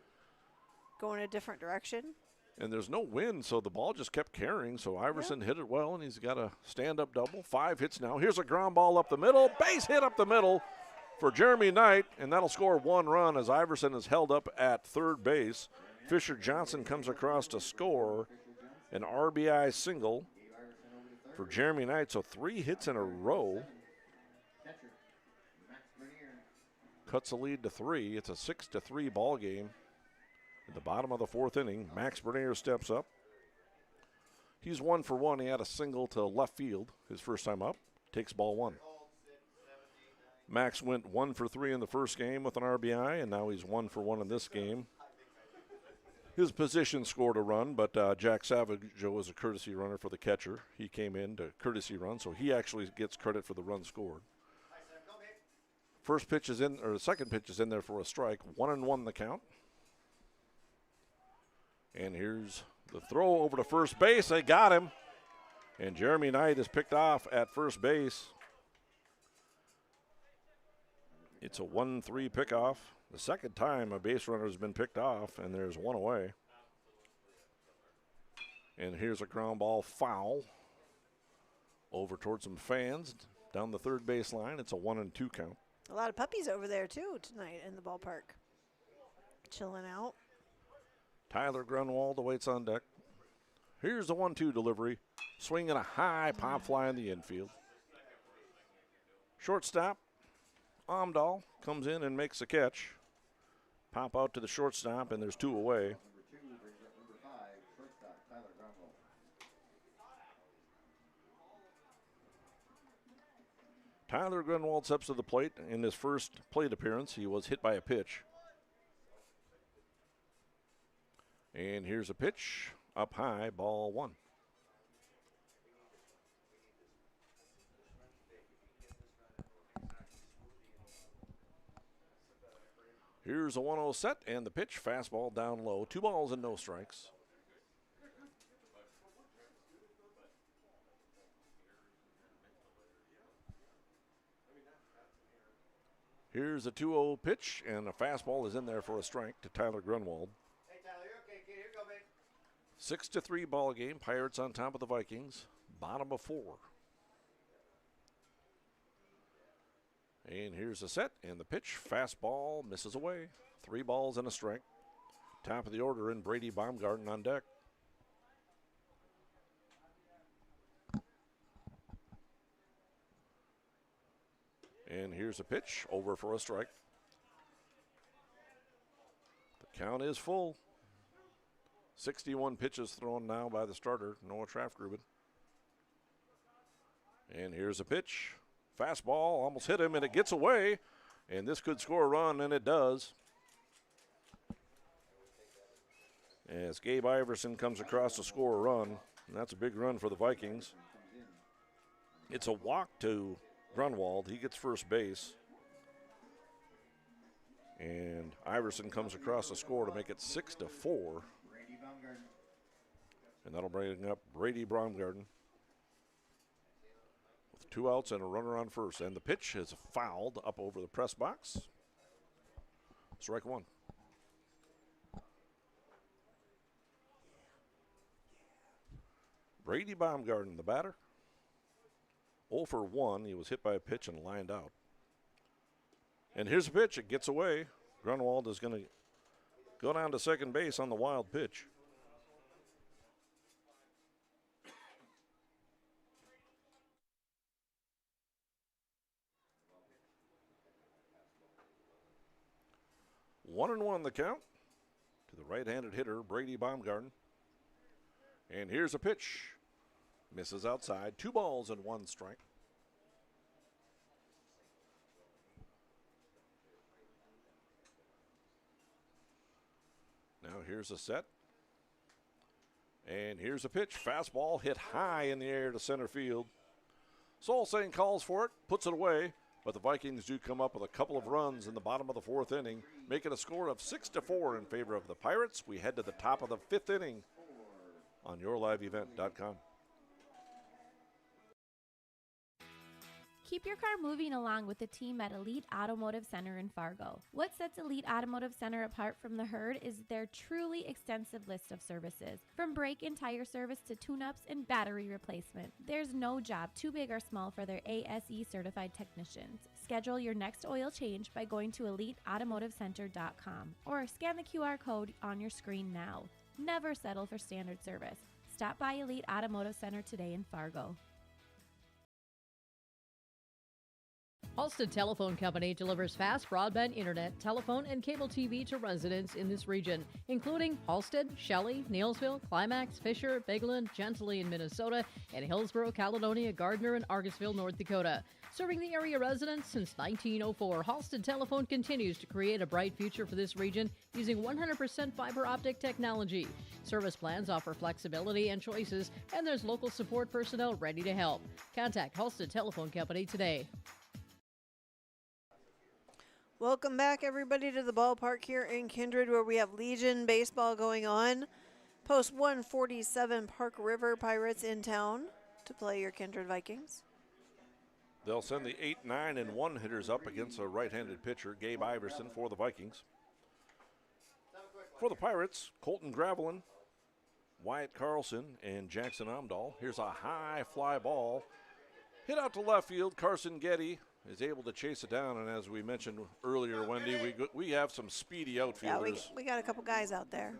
going a different direction. And there's no wind, so the ball just kept carrying. So Iverson hit it well, and he's got a stand-up double. 5 hits now. Here's a ground ball up the middle. Base hit up the middle for Jeremy Knight, and that'll score 1 run as Iverson is held up at third base. Fisher Johnson comes across to score an RBI single for Jeremy Knight. So 3 hits in a row. Cuts the lead to 3. It's a 6-3 ball game. At the bottom of the 4th inning, Max Bernier steps up. He's 1 for 1. He had a single to left field his first time up. takes ball 1. Max went 1 for 3 in the first game with an RBI, and now he's 1 for 1 in this game. His position scored a run, but Jack Savage was a courtesy runner for the catcher. He came in to courtesy run, so he actually gets credit for the run scored. First pitch is in, or the second pitch is in there for a strike. 1-1 the count. And here's the throw over to first base. They got him. And Jeremy Knight is picked off at first base. It's a 1-3 pickoff. The second time a base runner has been picked off, and there's one away. And here's a ground ball foul over towards some fans down the third base line. It's a 1-2 count. A lot of puppies over there, too, tonight in the ballpark. Chilling out. Tyler Grunwald awaits on deck. Here's the 1-2 delivery. Swinging a high pop fly in the infield. Shortstop, Amdahl, comes in and makes a catch. Pop out to the shortstop, and there's 2 away. Tyler Grunwald steps to the plate. In his first plate appearance, he was hit by a pitch. And here's a pitch, up high, ball 1. Here's a 1-0 set, and the pitch, fastball down low. 2 balls and no strikes. Here's a 2-0 pitch, and a fastball is in there for a strike to Tyler Grunwald. Hey, Tyler, you're okay, kid. Here you go, babe. 6-3 ball game. Pirates on top of the Vikings. Bottom of 4. And here's a set, and the pitch, fastball, misses away. 3 balls and a strike. Top of the order, and Brady Baumgarten on deck. And here's a pitch, over for a strike. The count is full. 61 pitches thrown now by the starter, Noah Traftgruben. And here's a pitch. Fastball almost hit him, and it gets away. And this could score a run, and it does. As Gabe Iverson comes across to score a run, and that's a big run for the Vikings. It's a walk to Grunwald. He gets first base. And Iverson comes across to score to make it 6-4. And that'll bring up Brady Baumgarten. 2 outs and a runner on first. And the pitch is fouled up over the press box. Strike 1. Brady Baumgarten, the batter. 0 for 1. He was hit by a pitch and lined out. And here's a pitch. It gets away. Grunwald is going to go down to second base on the wild pitch. One and 1 the count to the right-handed hitter, Brady Baumgarten. And here's a pitch. Misses outside. 2 balls and 1 strike. Now here's a set. And here's a pitch. Fastball hit high in the air to center field. Solsane calls for it, puts it away. But the Vikings do come up with a couple of runs in the bottom of the 4th inning, making a score of 6-4 in favor of the Pirates. We head to the top of the 5th inning on yourliveevent.com. Keep your car moving along with the team at Elite Automotive Center in Fargo. What sets Elite Automotive Center apart from the herd is their truly extensive list of services. From brake and tire service to tune-ups and battery replacement, there's no job too big or small for their ASE certified technicians. Schedule your next oil change by going to EliteAutomotiveCenter.com or scan the QR code on your screen now. Never settle for standard service. Stop by Elite Automotive Center today in Fargo. Halstead Telephone Company delivers fast broadband internet, telephone, and cable TV to residents in this region, including Halstead, Shelley, Neilsville, Climax, Fisher, Bigland, Gentilly in Minnesota, and Hillsborough, Caledonia, Gardner, and Argosville, North Dakota. Serving the area residents since 1904, Halstead Telephone continues to create a bright future for this region using 100% fiber optic technology. Service plans offer flexibility and choices, and there's local support personnel ready to help. Contact Halstead Telephone Company today. Welcome back, everybody, to the ballpark here in Kindred, where we have Legion baseball going on. Post 147 Park River Pirates in town to play your Kindred Vikings. They'll send the 8, 9, and 1 hitters up against a right-handed pitcher, Gabe Iverson, for the Vikings. For the Pirates, Colton Gravelin, Wyatt Carlson, and Jackson Amdahl. Here's a high fly ball. Hit out to left field. Carson Getty is able to chase it down, and as we mentioned earlier, Wendy, we have some speedy outfielders. Yeah, we got a couple guys out there.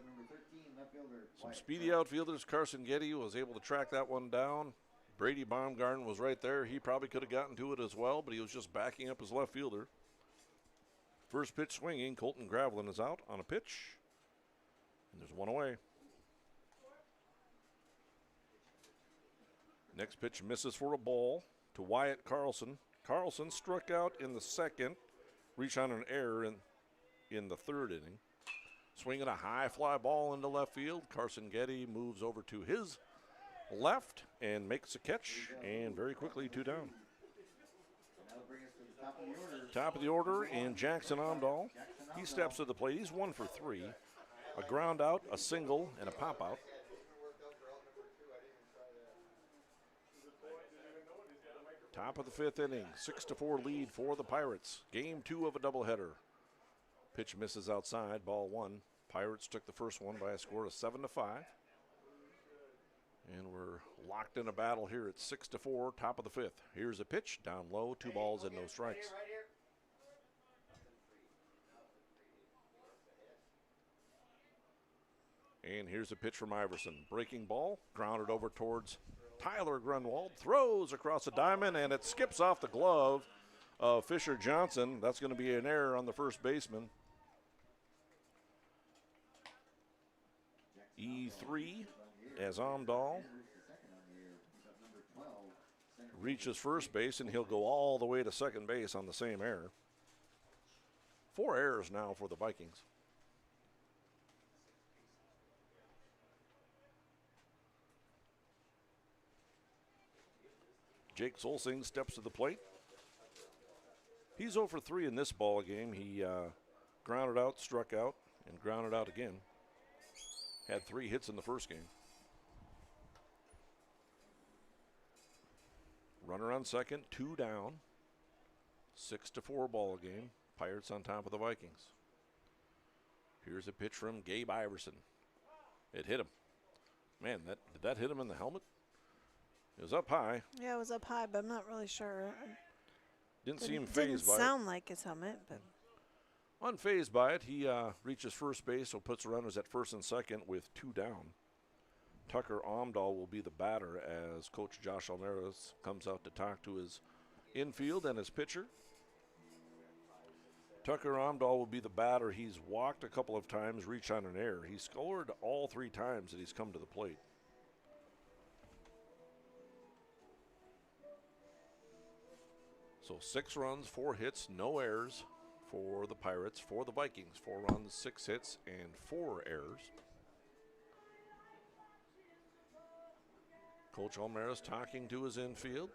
Some speedy outfielders. Carson Getty was able to track that one down. Brady Baumgarten was right there. He probably could have gotten to it as well, but he was just backing up his left fielder. First pitch swinging. Colton Gravelin is out on a pitch, and there's one away. Next pitch misses for a ball to Wyatt Carlson. Carlson struck out in the second, reached on an error in the third inning. Swinging a high fly ball into left field. Carson Getty moves over to his left and makes a catch, and very quickly 2 down. Top of the order, and Jackson Amdahl. He steps to the plate. He's 1 for 3. A ground out, a single, and a pop out. Top of the 5th inning, 6-4 lead for the Pirates. Game 2 of a doubleheader. Pitch misses outside, ball 1. Pirates took the first one by a score of 7-5. And we're locked in a battle here at 6-4, top of the 5th. Here's a pitch, down low, 2 balls and no strikes. And here's a pitch from Iverson. Breaking ball, grounded over towards Tyler Grunwald, throws across the diamond, and it skips off the glove of Fisher Johnson. That's going to be an error on the first baseman. E3 as Amdahl reaches first base, and he'll go all the way to second base on the same error. 4 errors now for the Vikings. Jake Solsing steps to the plate. He's 0 for 3 in this ball game. He grounded out, struck out, and grounded out again. Had 3 hits in the first game. Runner on second, 2 down. 6-4 ball game. Pirates on top of the Vikings. Here's a pitch from Gabe Iverson. It hit him. Man, did that hit him in the helmet? It was up high. Yeah, it was up high, but I'm not really sure. Didn't seem phased by it. Didn't sound like his helmet, but. Unfazed by it, he reaches first base, so puts the runners at first and second with 2 down. Tucker Amdahl will be the batter as Coach Josh Almeres comes out to talk to his infield and his pitcher. Tucker Amdahl will be the batter. He's walked a couple of times, reached on an error. He scored all 3 times that he's come to the plate. So 6 runs, 4 hits, no errors for the Pirates. For the Vikings, 4 runs, 6 hits, and 4 errors. Coach Almeres talking to his infield.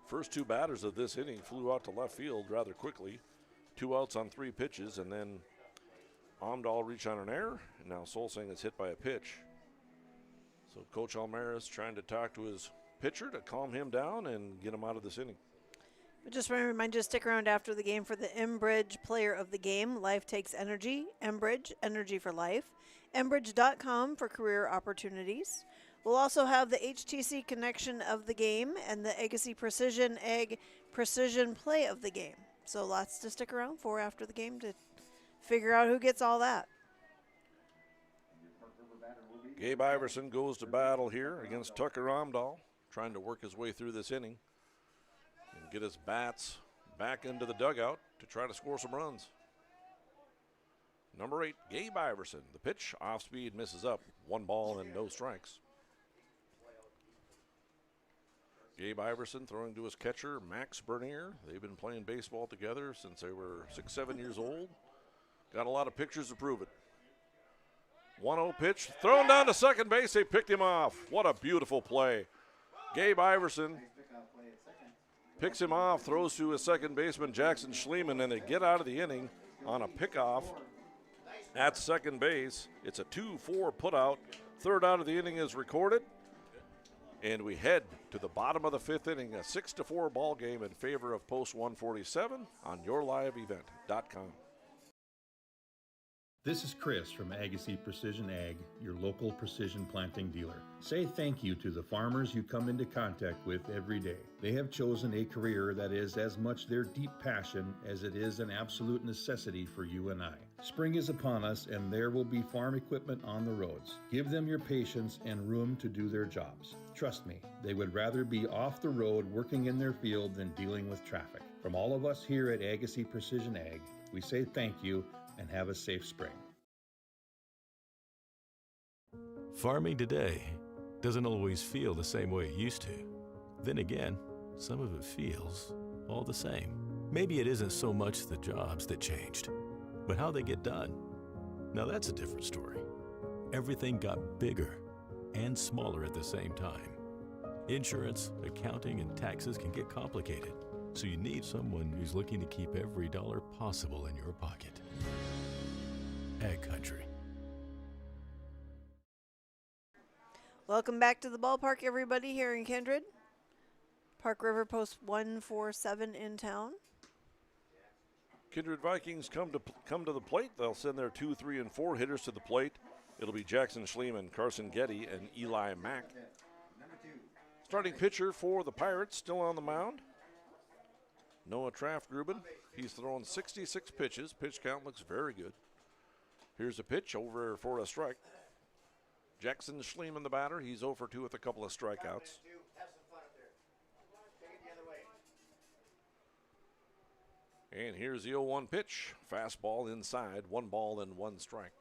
First 2 batters of this inning flew out to left field rather quickly. 2 outs on 3 pitches, and then Amdahl reached on an error, and now Solsing is hit by a pitch. So Coach Almeres trying to talk to his pitcher to calm him down and get him out of this inning. But just want to remind you to stick around after the game for the Enbridge Player of the Game. Life takes energy. Enbridge, energy for life. Enbridge.com for career opportunities. We'll also have the HTC connection of the game and the Agassi Precision Egg Precision Play of the game. So lots to stick around for after the game to figure out who gets all that. Gabe Iverson goes to battle here against Tucker Amdahl, trying to work his way through this inning. And get his bats back into the dugout to try to score some runs. Number 8, Gabe Iverson. The pitch, off speed, misses up. 1 ball and no strikes. Gabe Iverson throwing to his catcher, Max Bernier. They've been playing baseball together since they were 6, 7 years old. Got a lot of pictures to prove it. 1-0 pitch, thrown down to second base. They picked him off. What a beautiful play. Gabe Iverson picks him off, throws to his second baseman, Jackson Schliemann, and they get out of the inning on a pickoff at second base. It's a 2-4 putout. Third out of the inning is recorded. And we head to the bottom of the 5th inning, a 6-4 ball game in favor of Post 147 on yourliveevent.com. This is Chris from Agassiz Precision Ag, your local precision planting dealer. Say thank you to the farmers you come into contact with every day. They have chosen a career that is as much their deep passion as it is an absolute necessity for you and I. Spring is upon us and there will be farm equipment on the roads. Give them your patience and room to do their jobs. Trust me, they would rather be off the road working in their field than dealing with traffic. From all of us here at Agassiz Precision Ag, we say thank you and have a safe spring. Farming today doesn't always feel the same way it used to. Then again, some of it feels all the same. Maybe it isn't so much the jobs that changed, but how they get done. Now that's a different story. Everything got bigger and smaller at the same time. Insurance, accounting, and taxes can get complicated, so you need someone who's looking to keep every dollar possible in your pocket. Ag Country. Welcome back to the ballpark, everybody, here in Kindred. Park River Post 147 in town. Kindred Vikings come to the plate. They'll send their 2, 3, and 4 hitters to the plate. It'll be Jackson Schliemann, Carson Getty, and Eli Mack. Starting pitcher for the Pirates, still on the mound, Noah Traft-Gruben. He's thrown 66 pitches. Pitch count looks very good. Here's a pitch over for a strike. Jackson Schliemann, the batter. He's 0 for 2 with a couple of strikeouts. And here's the 0-1 pitch. Fastball inside, 1 ball and 1 strike.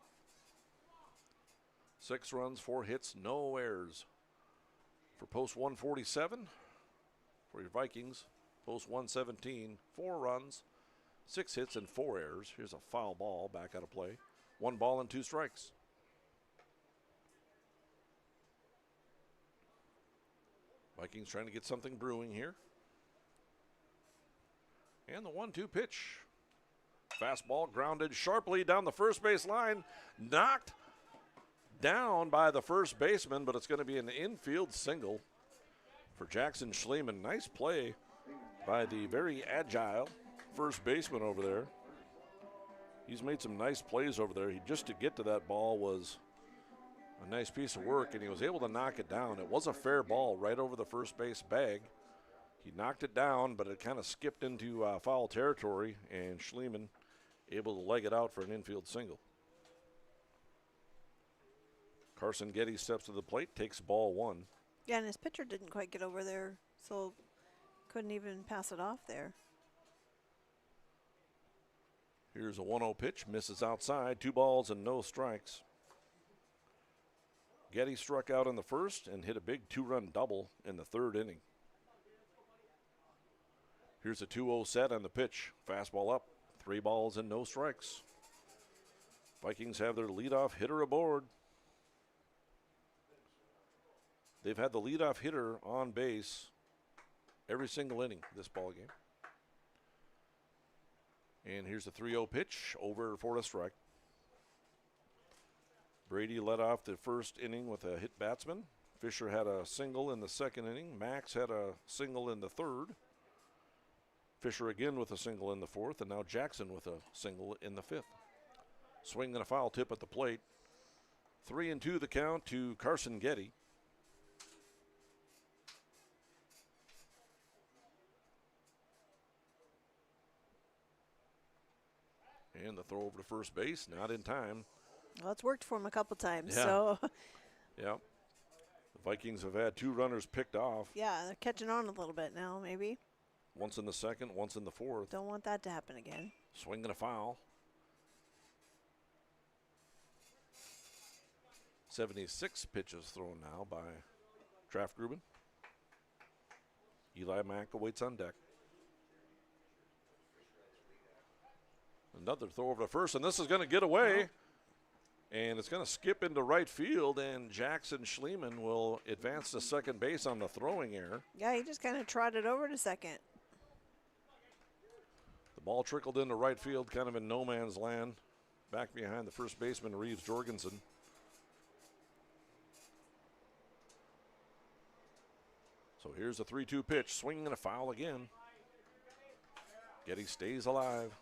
6 runs, 4 hits, no errors. For Post 147, for your Vikings, Post 117, 4 runs, 6 hits, and 4 errors. Here's a foul ball back out of play. 1 ball and 2 strikes. Vikings trying to get something brewing here. And the 1-2 pitch. Fastball grounded sharply down the first base line. Knocked down by the first baseman, but it's going to be an infield single for Jackson Schliemann. Nice play by the very agile first baseman over there. He's made some nice plays over there. Just to get to that ball was a nice piece of work, and he was able to knock it down. It was a fair ball right over the first base bag. He knocked it down, but it kind of skipped into foul territory, and Schliemann able to leg it out for an infield single. Carson Getty steps to the plate, takes ball 1. Yeah, and his pitcher didn't quite get over there, so couldn't even pass it off there. Here's a 1-0 pitch, misses outside, 2 balls and no strikes. Getty struck out in the first and hit a big 2-run double in the 3rd inning. Here's a 2-0 set on the pitch. Fastball up, 3 balls and no strikes. Vikings have their leadoff hitter aboard. They've had the leadoff hitter on base every single inning this ball game. And here's a 3-0 pitch, over for a strike. Brady led off the first inning with a hit batsman. Fisher had a single in the 2nd inning. Max had a single in the 3rd. Fisher again with a single in the 4th, and now Jackson with a single in the 5th. Swing and a foul tip at the plate. 3-2 the count to Carson Getty. And the throw over to first base, not in time. Well, it's worked for him a couple times, Yeah. so. Yeah. The Vikings have had 2 runners picked off. Yeah, they're catching on a little bit now, maybe. once in the second, once in the fourth. Don't want that to happen again. Swing and a foul. 76 pitches thrown now by Traff Gruben. Eli Mack awaits on deck. Another throw over to first, and this is going to get away. And it's going to skip into right field, and Jackson Schliemann will advance to second base on the throwing error. Yeah, he just kind of trotted over to second. The ball trickled into right field, kind of in no man's land, back behind the first baseman, Reeves Jorgensen. So here's a 3-2 pitch, swinging and a foul again. Getty stays alive.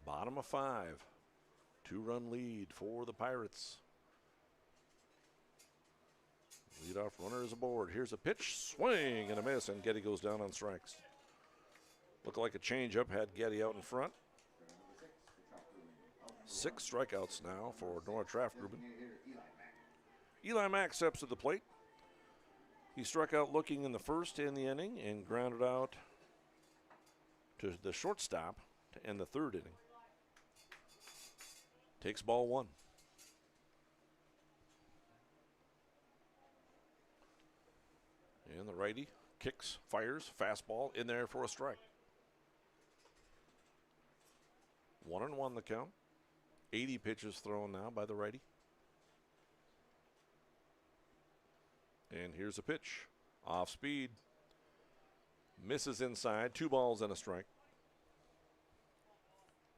Bottom of 5. 2-run lead for the Pirates. Leadoff runner is aboard. Here's a pitch, swing and a miss, and Getty goes down on strikes. Looked like a changeup, had Getty out in front. 6 strikeouts now for Nora Traff Gruben. Eli Mack steps to the plate. He struck out looking in the first in the inning and grounded out to the shortstop to end the third inning. Takes ball 1. And the righty kicks, fires, fastball in there for a strike. 1-1 the count. 80 pitches thrown now by the righty. And here's a pitch. Off speed. Misses inside. 2 balls and a strike.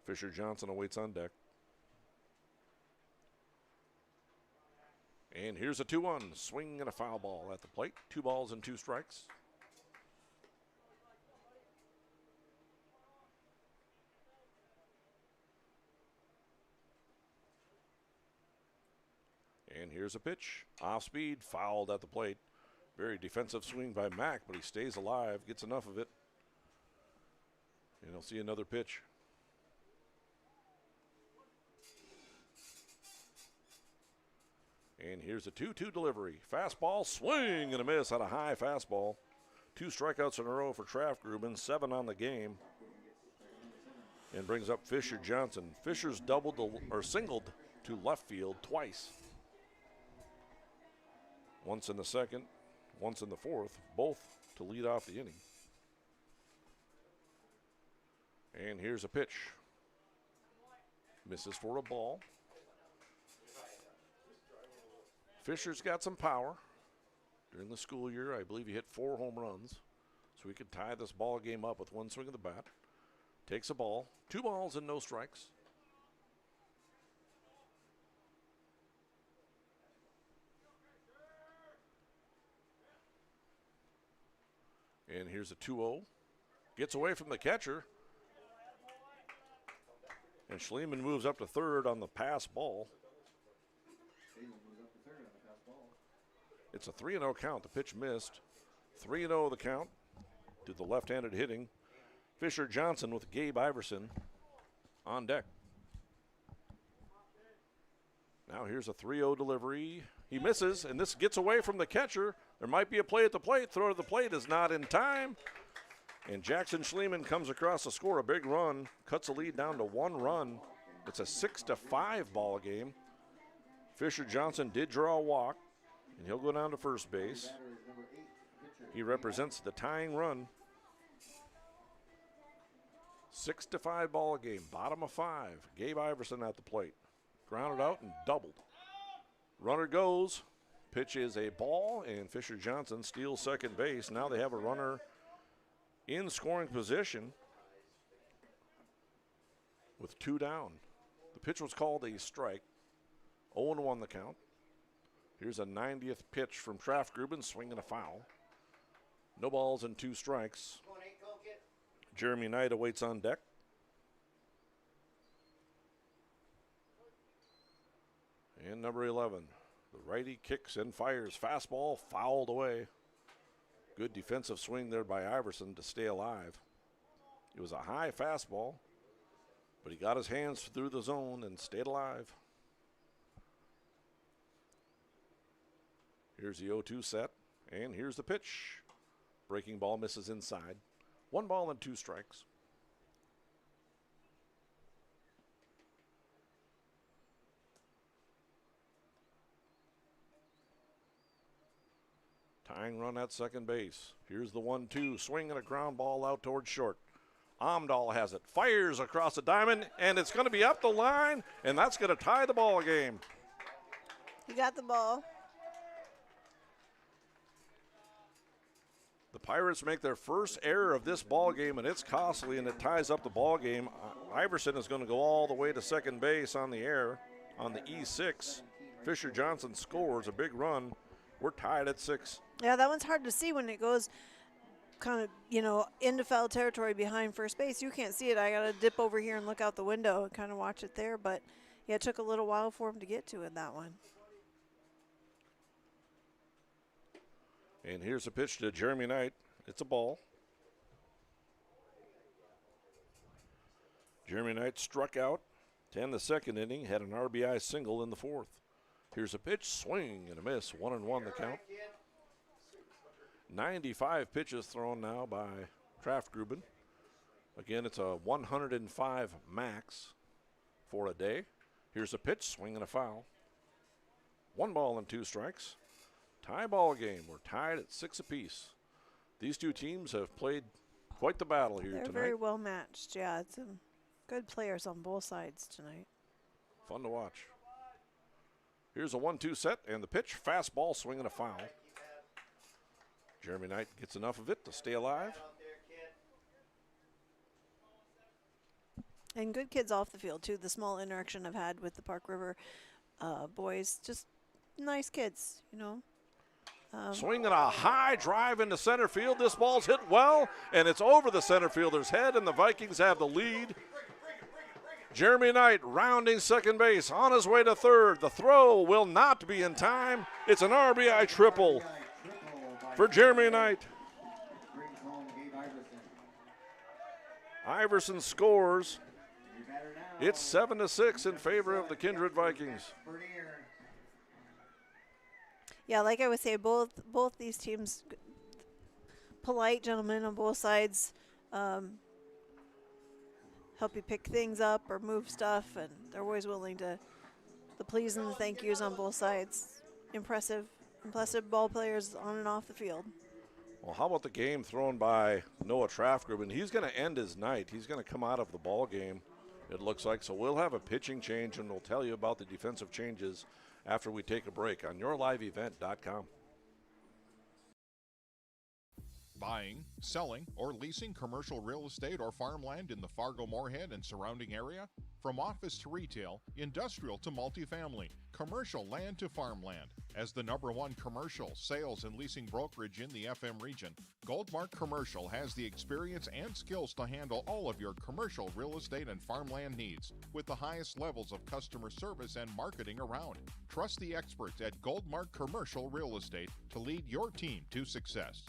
Fisher Johnson awaits on deck. And here's a 2-1. Swing and a foul ball at the plate. 2 balls and 2 strikes. And here's a pitch. Off speed, fouled at the plate. Very defensive swing by Mack, but he stays alive, gets enough of it. And he'll see another pitch. And here's a 2-2 delivery. Fastball, swing and a miss on a high fastball. 2 strikeouts in a row for Traff Gruben, 7 on the game. And brings up Fisher Johnson. Fisher's singled to left field twice. Once in the second, once in the fourth, both to lead off the inning. And here's a pitch. Misses for a ball. Fisher's got some power. During the school year, I believe he hit 4 home runs. So he could tie this ball game up with 1 swing of the bat. Takes a ball. 2 balls and no strikes. And here's a 2-0. Gets away from the catcher. And Schliemann moves up to third on the pass ball. It's a 3-0 count. The pitch missed. 3-0 the count to the left-handed hitting. Fisher Johnson with Gabe Iverson on deck. Now here's a 3-0 delivery. He misses, and this gets away from the catcher. There might be a play at the plate. Throw to the plate is not in time. And Jackson Schliemann comes across to score a big run. Cuts the lead down to 1 run. It's a 6-5 ball game. Fisher Johnson did draw a walk, and he'll go down to first base. He represents the tying run. 6-5 ball game, bottom of 5. Gabe Iverson at the plate. Grounded out and doubled. Runner goes. Pitch is a ball, and Fisher Johnson steals second base. Now they have a runner in scoring position with 2 down. The pitch was called a strike. 0-1 the count. Here's a 90th pitch from Traff Gruben, swinging a foul. No balls and 2 strikes. Jeremy Knight awaits on deck. And number 11, the righty kicks and fires. Fastball fouled away. Good defensive swing there by Iverson to stay alive. It was a high fastball, but he got his hands through the zone and stayed alive. Here's the 0-2 set, and here's the pitch. Breaking ball misses inside. 1 ball and 2 strikes. Tying run at second base. Here's the 1-2, swing and a ground ball out towards short. Amdahl has it, fires across the diamond, and it's going to be up the line, and that's going to tie the ball game. He got the ball. The Pirates make their first error of this ball game, and it's costly, and it ties up the ball game. Iverson is going to go all the way to second base on the air on the E6. Fisher Johnson scores a big run. We're tied at 6. Yeah, that one's hard to see when it goes kind of, into foul territory behind first base. You can't see it. I got to dip over here and look out the window and kind of watch it there. But, yeah, it took a little while for him to get to it, that one. And here's a pitch to Jeremy Knight. It's a ball. Jeremy Knight struck out to end the second inning, had an RBI single in the 4th. Here's a pitch, swing and a miss, 1-1 the count. 95 pitches thrown now by Kraftgruben. Again, it's a 105 max for a day. Here's a pitch, swing and a foul. 1 ball and 2 strikes. Tie ball game. We're tied at 6 apiece. These two teams have played quite the battle here They're tonight. very well matched. Yeah, it's good players on both sides tonight. Fun to watch. Here's a 1-2 set, and the pitch, fastball, swing and a foul. Jeremy Knight gets enough of it to stay alive. And good kids off the field, too. The small interaction I've had with the Park River boys, just nice kids, Swinging a high drive into center field. This ball's hit well, and it's over the center fielder's head, and the Vikings have the lead. Jeremy Knight rounding second base, on his way to third. The throw will not be in time. It's an RBI triple for Jeremy Knight. Iverson scores. It's 7-6 in favor of the Kindred Vikings. Yeah, like I would say, both these teams, polite gentlemen on both sides, help you pick things up or move stuff, and they're always willing to the please and the thank yous on both sides. Impressive ball players on and off the field. Well, how about the game thrown by Noah Traftgruben? He's going to end his night. He's going to come out of the ball game, it looks like. So we'll have a pitching change, and we'll tell you about the defensive changes after we take a break on yourliveevent.com. Buying, selling, or leasing commercial real estate or farmland in the Fargo-Moorhead and surrounding area? From office to retail, industrial to multifamily, commercial land to farmland. As the #1 commercial sales and leasing brokerage in the FM region, Goldmark Commercial has the experience and skills to handle all of your commercial real estate and farmland needs with the highest levels of customer service and marketing around. Trust the experts at Goldmark Commercial Real Estate to lead your team to success.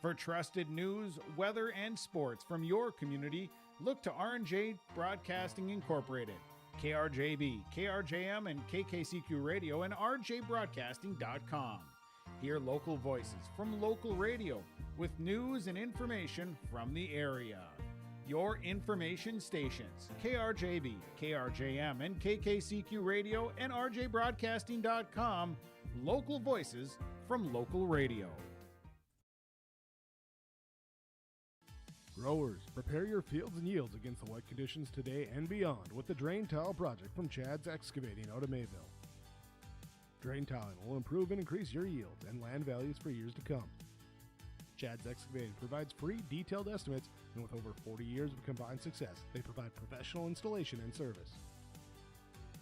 For trusted news, weather, and sports from your community, look to R&J Broadcasting Incorporated, KRJB, KRJM, and KKCQ Radio, and rjbroadcasting.com. Hear local voices from local radio with news and information from the area. Your information stations, KRJB, KRJM, and KKCQ Radio, and rjbroadcasting.com. Local voices from local radio. Growers, prepare your fields and yields against the wet conditions today and beyond with the Drain Tile Project from Chad's Excavating out of Mayville. Drain tiling will improve and increase your yields and land values for years to come. Chad's Excavating provides free detailed estimates, and with over 40 years of combined success, they provide professional installation and service.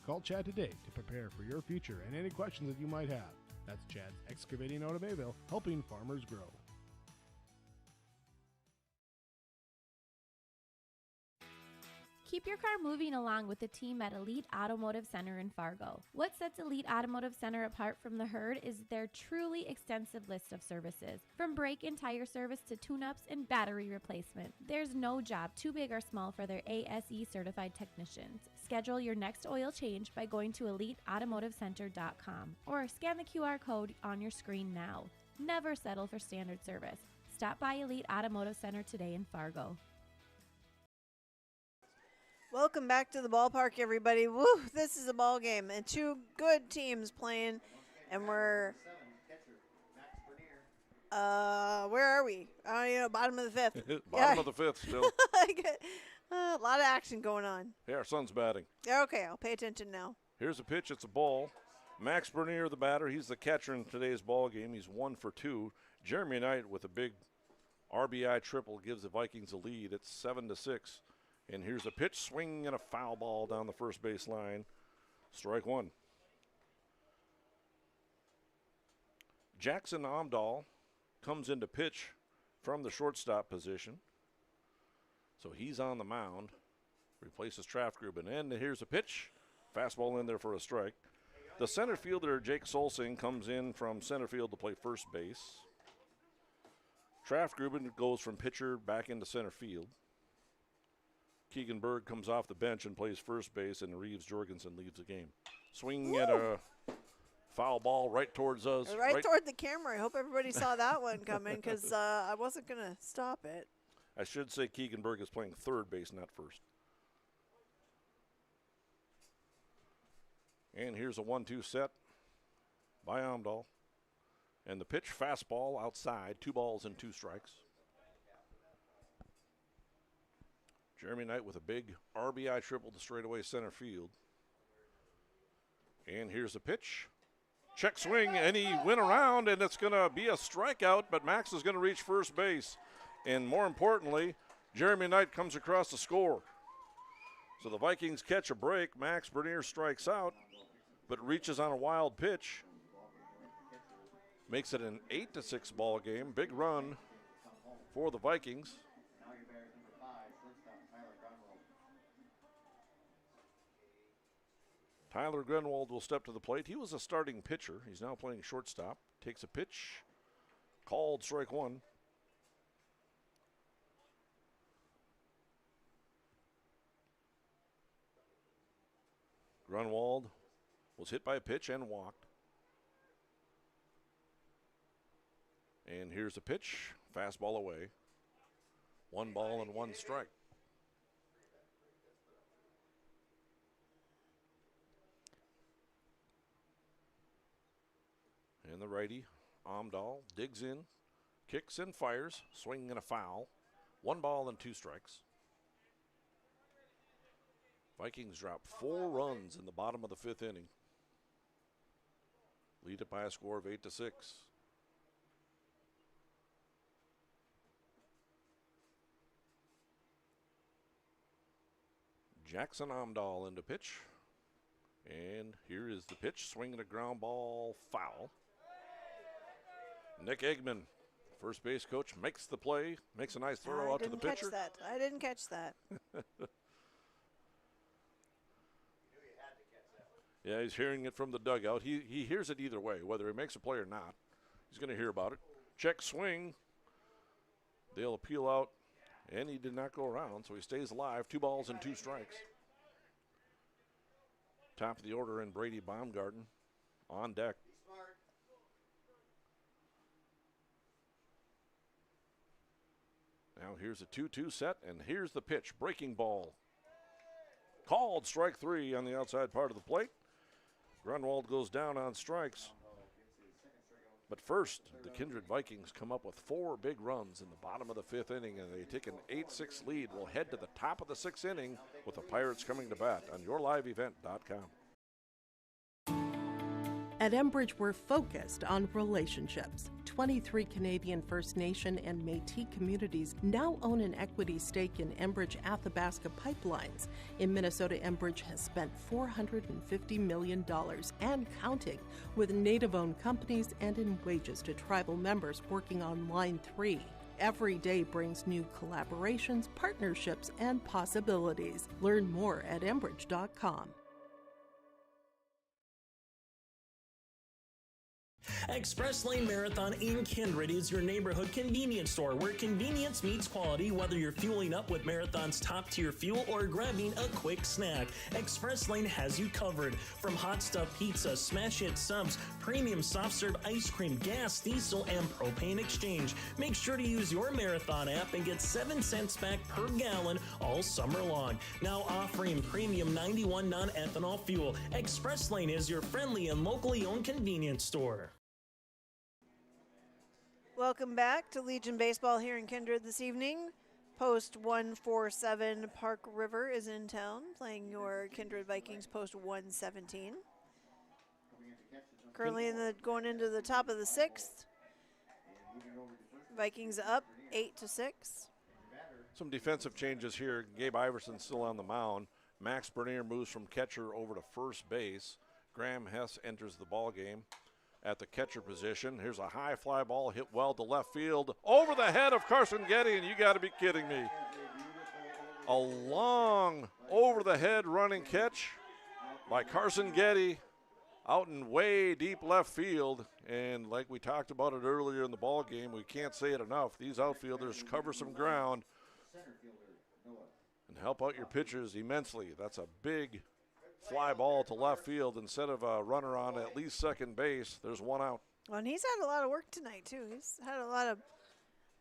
Call Chad today to prepare for your future and any questions that you might have. That's Chad's Excavating out of Mayville, helping farmers grow. Keep your car moving along with the team at Elite Automotive Center in Fargo. What sets Elite Automotive Center apart from the herd is their truly extensive list of services. From brake and tire service to tune-ups and battery replacement, there's no job too big or small for their ASE certified technicians. Schedule your next oil change by going to EliteAutomotiveCenter.com or scan the QR code on your screen now. Never settle for standard service. Stop by Elite Automotive Center today in Fargo. Welcome back to the ballpark, everybody. Woo, this is a ball game, and two good teams playing, and we're where are we? Bottom of the fifth. Bottom of the fifth still. A lot of action going on. Yeah, our son's batting. Okay, I'll pay attention now. Here's a pitch. It's a ball. Max Bernier, the batter. He's the catcher in today's ball game. He's 1 for 2. Jeremy Knight with a big RBI triple gives the Vikings a lead. It's 7-6. And here's a pitch, swing and a foul ball down the first base line. Strike one. Jackson Omdahl comes into pitch from the shortstop position. So he's on the mound. Replaces Traftgruben. And here's a pitch. Fastball in there for a strike. The center fielder, Jake Solsing, comes in from center field to play first base. Traftgruben goes from pitcher back into center field. Keegan Berg comes off the bench and plays first base, and Reeves Jorgensen leaves the game. Swing at a foul ball right towards us. Right toward the camera. I hope everybody saw that one coming because I wasn't going to stop it. I should say Keegan Berg is playing third base, not first. And here's a 1-2 set by Omdahl. And the pitch, fastball outside, 2 balls and 2 strikes. Jeremy Knight with a big RBI triple to straightaway center field. And here's a pitch. Check swing, and he went around, and it's going to be a strikeout, but Max is going to reach first base. And more importantly, Jeremy Knight comes across to score. So the Vikings catch a break. Max Bernier strikes out, but reaches on a wild pitch. Makes it an 8-6 ball game. Big run for the Vikings. Tyler Grunwald will step to the plate. He was a starting pitcher. He's now playing shortstop. Takes a pitch. Called strike one. Grunwald was hit by a pitch and walked. And here's a pitch. Fastball away. 1 ball and 1 strike. And the righty, Omdahl, digs in, kicks and fires, swing and a foul. 1 ball and 2 strikes. Vikings drop 4 runs in the bottom of the 5th inning. Lead it by a score of 8-6. Jackson Omdahl into pitch. And here is the pitch, swinging a ground ball, foul. Nick Eggman, first base coach, makes the play, makes a nice throw out to the pitcher. I didn't catch that. Yeah, he's hearing it from the dugout. He hears it either way, whether he makes a play or not. He's going to hear about it. Check swing. They'll appeal out, and he did not go around, so he stays alive. 2 balls and 2 strikes. Top of the order, and Brady Baumgarten on deck. Now here's a 2-2 set, and here's the pitch. Breaking ball. Called strike 3 on the outside part of the plate. Grunwald goes down on strikes. But first, the Kindred Vikings come up with 4 big runs in the bottom of the 5th inning, and they take an 8-6 lead. We'll head to the top of the 6th inning with the Pirates coming to bat on yourliveevent.com. At Enbridge, we're focused on relationships. 23 Canadian First Nation and Métis communities now own an equity stake in Enbridge Athabasca pipelines. In Minnesota, Enbridge has spent $450 million and counting, with Native-owned companies and in wages to tribal members working on Line 3. Every day brings new collaborations, partnerships, and possibilities. Learn more at Enbridge.com. Express Lane Marathon in Kindred is your neighborhood convenience store where convenience meets quality, whether you're fueling up with Marathon's top-tier fuel or grabbing a quick snack. Express Lane has you covered. From hot stuff pizza, smash hit subs, premium soft serve ice cream, gas, diesel, and propane exchange. Make sure to use your Marathon app and get 7 cents back per gallon all summer long. Now offering premium 91 non-ethanol fuel. Express Lane is your friendly and locally owned convenience store. Welcome back to Legion Baseball here in Kindred this evening. Post 147 Park River is in town playing your Kindred Vikings post 117. Currently going into the top of the 6th. Vikings up 8-6. Some defensive changes here. Gabe Iverson still on the mound. Max Bernier moves from catcher over to first base. Graham Hess enters the ball game at the catcher position. Here's a high fly ball hit well to left field over the head of Carson Getty, and you got to be kidding me. A long over the head running catch by Carson Getty out in way deep left field, and like we talked about it earlier in the ball game, we can't say it enough. These outfielders cover some ground and help out your pitchers immensely. That's a big fly ball to left field instead of a runner on at least second base. There's one out. Well, and he's had a lot of work tonight too. He's had a lot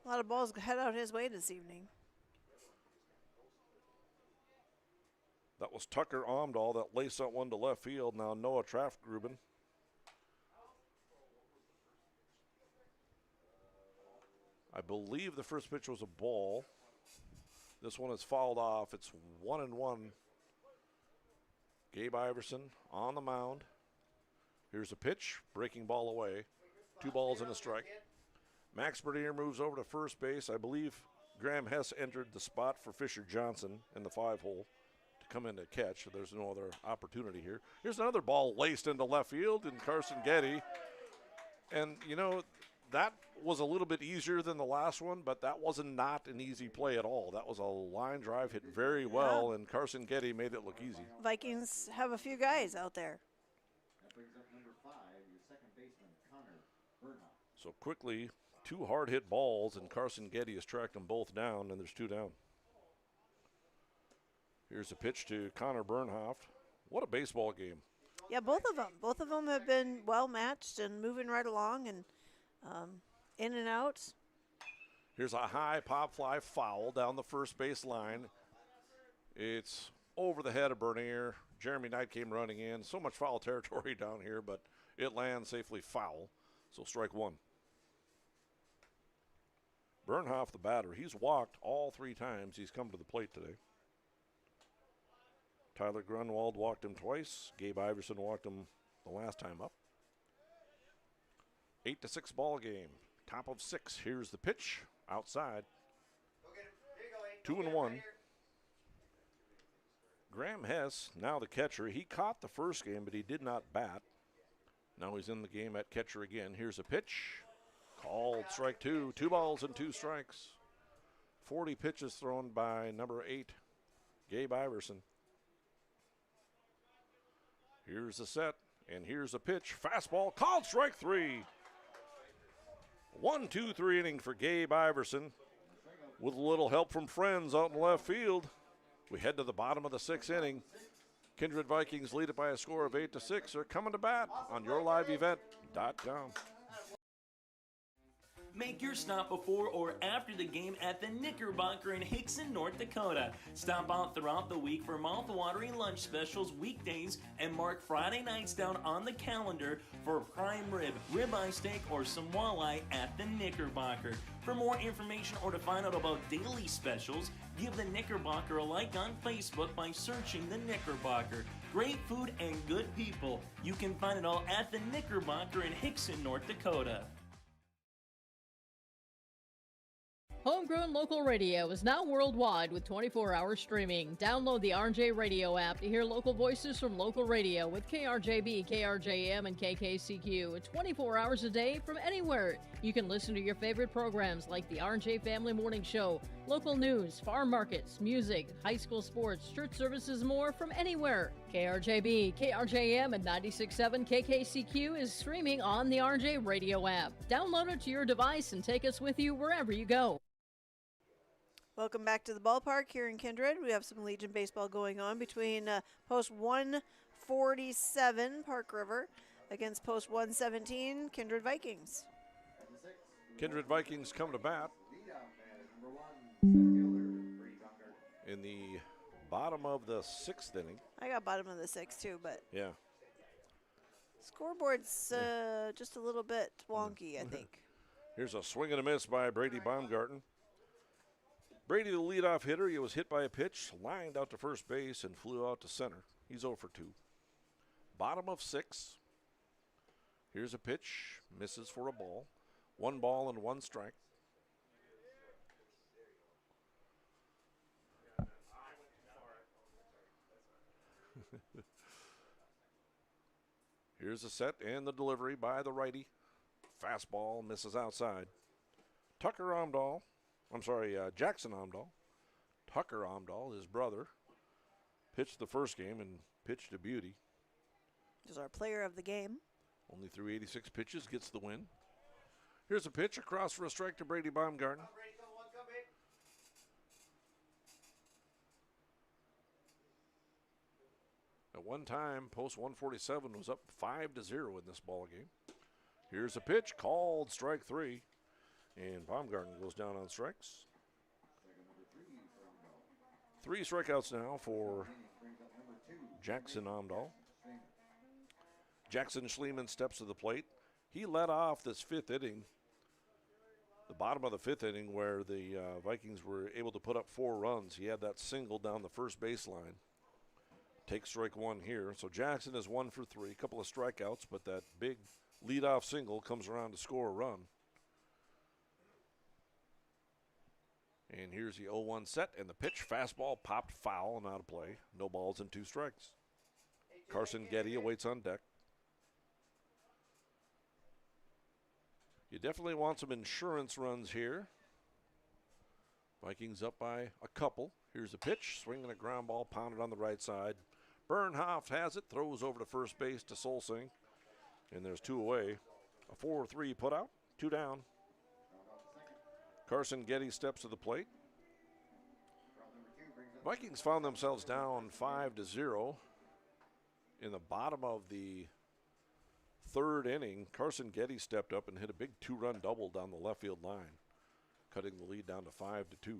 of balls head out his way this evening. That was Tucker Omdahl that laced that one to left field. Now Noah Traftgruben. I believe the first pitch was a ball. This one is fouled off. It's 1-1. Gabe Iverson on the mound. Here's a pitch, breaking ball away. 2 balls and a strike. Max Bernier moves over to first base. I believe Graham Hess entered the spot for Fisher Johnson in the 5-hole to come in to catch. There's no other opportunity here. Here's another ball laced into left field, and Carson Getty. And, you know, that was a little bit easier than the last one, but that was not an easy play at all. That was a line drive hit very well, and Carson Getty made it look easy. Vikings have a few guys out there. That brings up number 5, your second baseman, Connor Bernhoff. So quickly, 2 hard hit balls, and Carson Getty has tracked them both down, and there's 2 down. Here's a pitch to Connor Bernhoff. What a baseball game. Yeah, both of them. Both of them have been well matched and moving right along and in and out. Here's a high pop fly foul down the first base line. It's over the head of Bernier. Jeremy Knight came running in. So much foul territory down here, but it lands safely foul. So strike 1. Bernhoff, the batter, he's walked all 3 times he's come to the plate today. Tyler Grunwald walked him twice. Gabe Iverson walked him the last time up. 8-6 ball game. Top of 6. Here's the pitch outside. 2-1. Graham Hess, now the catcher. He caught the first game, but he did not bat. Now he's in the game at catcher again. Here's a pitch. Called strike 2. 2 balls and 2 strikes. 40 pitches thrown by number 8, Gabe Iverson. Here's the set, and here's a pitch. Fastball, called strike 3. 1-2-3 inning for Gabe Iverson. With a little help from friends out in left field, we head to the bottom of the 6th inning. Kindred Vikings lead it by a score of 8-6. They're coming to bat on yourliveevent.com. Make your stop before or after the game at the Knickerbocker in Hickson, North Dakota. Stop out throughout the week for mouth-watering lunch specials weekdays and mark Friday nights down on the calendar for prime rib, ribeye steak, or some walleye at the Knickerbocker. For more information or to find out about daily specials, give the Knickerbocker a like on Facebook by searching the Knickerbocker. great food, and good people. You can find it all at the Knickerbocker in Hickson, North Dakota. Homegrown local radio is now worldwide with 24-hour streaming. Download the RJ Radio app to hear local voices from local radio with KRJB, KRJM, and KKCQ 24 hours a day from anywhere. You can listen to your favorite programs like the RJ Family Morning Show, local news, farm markets, music, high school sports, church services, more from anywhere. KRJB, KRJM, and 96.7 KKCQ is streaming on the RJ Radio app. Download it to your device and take us with you wherever you go. Welcome back to the ballpark here in Kindred. We have some Legion baseball going on between post 147 Park River against post 117 Kindred Vikings. Kindred Vikings come to bat in the bottom of the 6th inning. I got bottom of the 6th too, but yeah, scoreboard's just a little bit wonky, I think. Here's a swing and a miss by Brady Baumgarten. Brady, the leadoff hitter, he was hit by a pitch, lined out to first base, and flew out to center. He's 0 for 2. Bottom of 6. Here's a pitch, misses for a ball. 1 ball and 1 strike. Here's a set and the delivery by the righty. Fastball misses outside. Jackson Omdahl. Tucker Omdahl, his brother, pitched the first game and pitched a beauty. He's our player of the game. Only threw 86 pitches, gets the win. Here's a pitch across for a strike to Brady Baumgarten. At one time, post 147 was up 5-0 in this ball game. Here's a pitch called strike 3, and Baumgarten goes down on strikes. 3 strikeouts now for Jackson Omdahl. Jackson Schliemann steps to the plate. He led off this 5th inning, the bottom of the 5th inning, where the Vikings were able to put up 4 runs. He had that single down the first baseline. Takes strike 1 here. So Jackson is 1 for 3, a couple of strikeouts, but that big leadoff single comes around to score a run. And here's the 0-1 set, and the pitch, fastball popped foul and out of play. No balls and 2 strikes. Carson Getty awaits on deck. You definitely want some insurance runs here. Vikings up by a couple. Here's a pitch, swinging a ground ball, pounded on the right side. Bernhoft has it, throws over to first base to Solsing, and there's 2 away. A 4-3 put out, 2 down. Carson Getty steps to the plate. Vikings found themselves down 5-0 in the bottom of the 3rd inning. Carson Getty stepped up and hit a big 2-run double down the left field line, cutting the lead down to 5-2.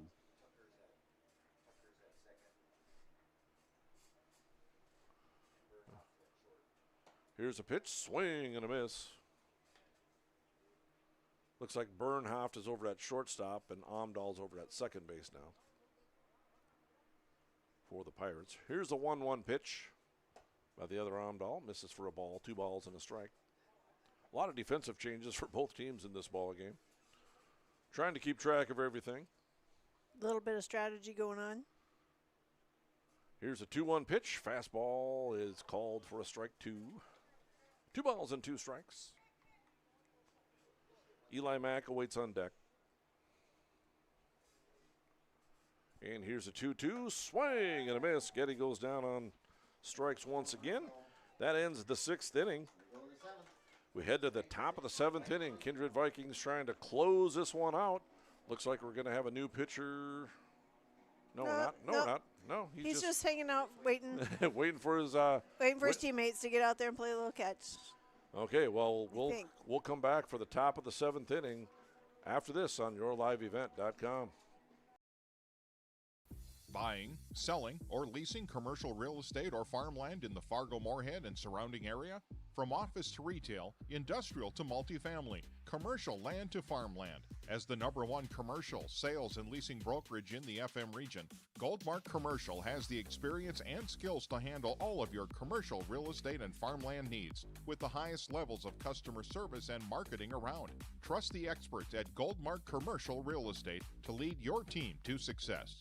Here's a pitch, swing and a miss. Looks like Bernhoft is over at shortstop and Omdahl's over at second base now for the Pirates. Here's a 1-1 pitch by the other Omdahl. Misses for a ball, 2 balls and a strike. A lot of defensive changes for both teams in this ball game. Trying to keep track of everything. A little bit of strategy going on. Here's a 2-1 pitch. Fastball is called for a strike 2. 2 balls and 2 strikes. Eli Mack awaits on deck. And here's a 2-2, swing and a miss. Getty goes down on strikes once again. That ends the 6th inning. We head to the top of the 7th inning. Kindred Vikings trying to close this one out. Looks like we're going to have a new pitcher. No, we're not. No, we're not. No, he's just hanging out, waiting. waiting for his teammates to get out there and play a little catch. Okay, well, we'll come back for the top of the 7th inning after this on yourliveevent.com. Buying, selling, or leasing commercial real estate or farmland in the Fargo-Moorhead and surrounding area? From office to retail, industrial to multifamily, commercial land to farmland. As the #1 commercial sales and leasing brokerage in the FM region, Goldmark Commercial has the experience and skills to handle all of your commercial real estate and farmland needs with the highest levels of customer service and marketing around. Trust the experts at Goldmark Commercial Real Estate to lead your team to success.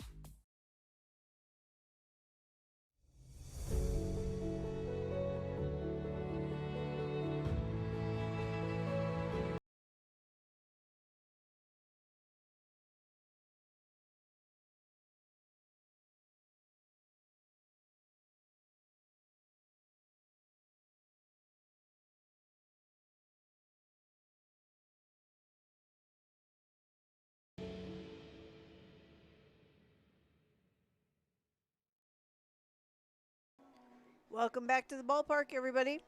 Welcome back to the ballpark, everybody.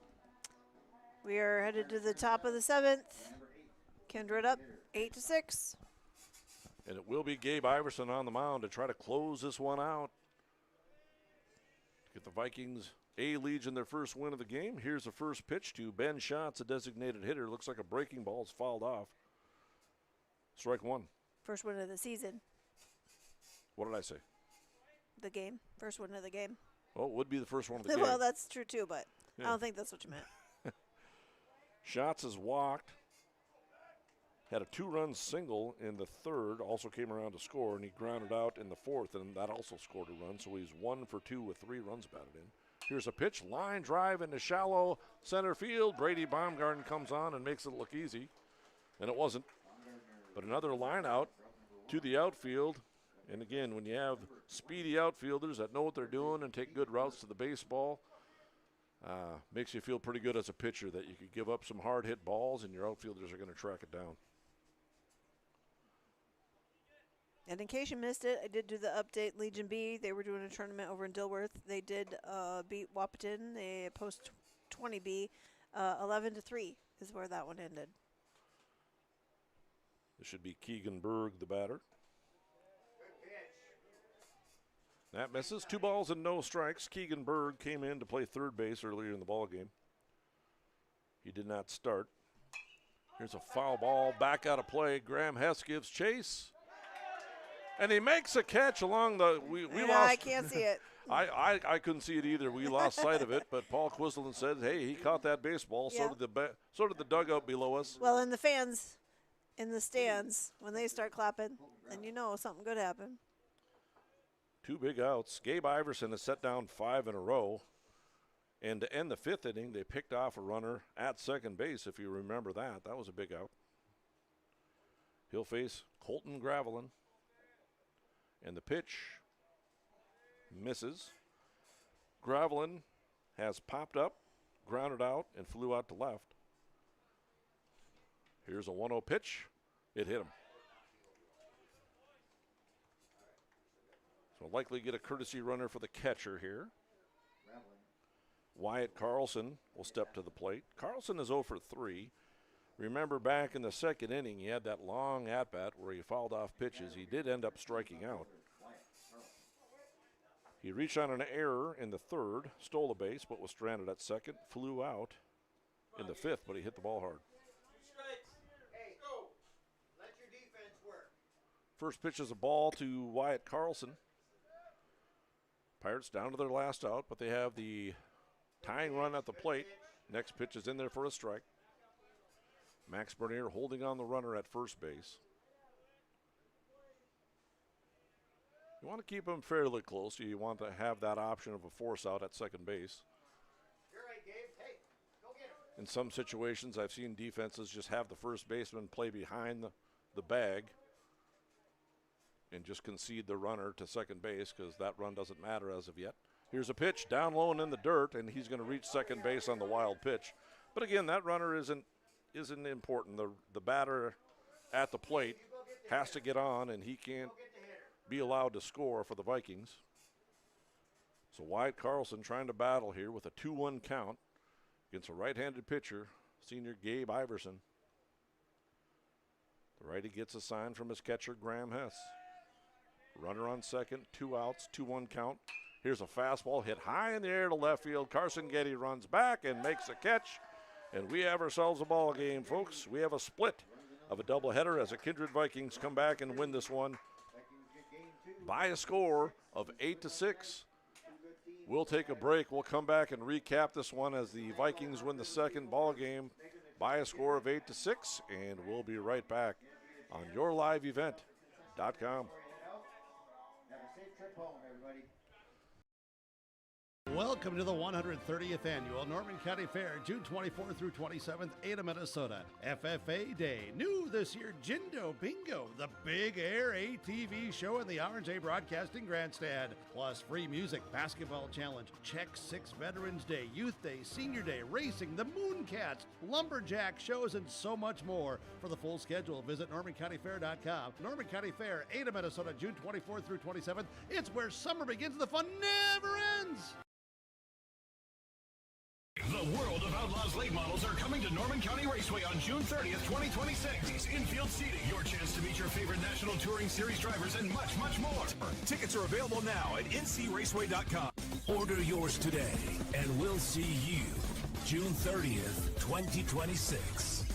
We are headed to the top of the 7th. Kindred up 8-6. And it will be Gabe Iverson on the mound to try to close this one out. Get the Vikings A-Legion in their first win of the game. Here's the first pitch to Ben Schatz, a designated hitter. Looks like a breaking ball. It's fouled off. Strike one. First win of the season. What did I say? The game. First win of the game. Well, it would be the first one of the game. Well, that's true too, but yeah. I don't think that's what you meant. Schatz has walked. Had a 2-run single in the third, also came around to score, and he grounded out in the fourth, and that also scored a run, so he's 1 for 2 with 3 runs batted in. Here's a pitch, line drive into shallow center field. Brady Baumgarten comes on and makes it look easy, and it wasn't. But another line out to the outfield, and again, when you have speedy outfielders that know what they're doing and take good routes to the baseball, makes you feel pretty good as a pitcher that you could give up some hard hit balls and your outfielders are going to track it down. And in case you missed it, I did do the update. Legion B, they were doing a tournament over in Dilworth. They did beat Wahpeton. They post 20B, 11-3 is where that one ended. This should be Keegan Berg, the batter. That misses. 2 balls and no strikes. Keegan Berg came in to play third base earlier in the ball game. He did not start. Here's a foul ball back out of play. Graham Hess gives chase. And he makes a catch along the we lost. I can't see it. I couldn't see it either. We lost sight of it, but Paul Quislen said, hey, he caught that baseball. Yeah. So did the dugout below us. Well, and the fans in the stands, when they start clapping, then you know something good happened. 2 big outs. Gabe Iverson has set down 5 in a row. And to end the 5th inning, they picked off a runner at second base, if you remember that. That was a big out. He'll face Colton Gravelin. And the pitch misses. Gravelin has popped up, grounded out, and flew out to left. Here's a 1-0 pitch. It hit him. So likely get a courtesy runner for the catcher here. Wyatt Carlson will step to the plate. Carlson is 0 for 3. Remember back in the second inning, he had that long at-bat where he fouled off pitches. He did end up striking out. He reached on an error in the third, stole a base, but was stranded at second, flew out in the 5th, but he hit the ball hard. Hey, go. Let your defense work. First pitch is a ball to Wyatt Carlson. Pirates down to their last out, but they have the tying run at the plate. Next pitch is in there for a strike. Max Bernier holding on the runner at first base. You want to keep him fairly close. You want to have that option of a force out at second base. You're right, Gabe. Hey, go get him. In some situations, I've seen defenses just have the first baseman play behind the bag and just concede the runner to second base because that run doesn't matter as of yet. Here's a pitch down low and in the dirt, and he's going to reach second base on the wild pitch. But again, that runner isn't important. The batter at the plate has to get on, and he can't be allowed to score for the Vikings. So Wyatt Carlson trying to battle here with a 2-1 count against a right-handed pitcher, senior Gabe Iverson. The righty gets a sign from his catcher, Graham Hess. Runner on second, 2 outs, 2-1 count. Here's a fastball hit high in the air to left field. Carson Getty runs back and makes a catch. And we have ourselves a ball game, folks. We have a split of a doubleheader as the Kindred Vikings come back and win this one by a score of 8-6. We'll take a break. We'll come back and recap this one as the Vikings win the second ball game by a score of 8-6, and we'll be right back on yourliveevent.com. Have a safe trip home, everybody. Welcome to the 130th Annual Norman County Fair, June 24th through 27th, Ada, Minnesota. FFA Day. New this year, Jindo Bingo, the Big Air ATV show in the R&J Broadcasting Grandstand. Plus free music, basketball challenge, Check 6 Veterans Day, Youth Day, Senior Day, racing, the Mooncats, lumberjack shows, and so much more. For the full schedule, visit NormanCountyFair.com. Norman County Fair, Ada, Minnesota, June 24th through 27th. It's where summer begins. The fun never ends. The World of Outlaws late models are coming to Norman County Raceway on June 30th, 2026. Infield seating, your chance to meet your favorite National Touring Series drivers, and much, much more. Tickets are available now at ncraceway.com. Order yours today, and we'll see you June 30th, 2026.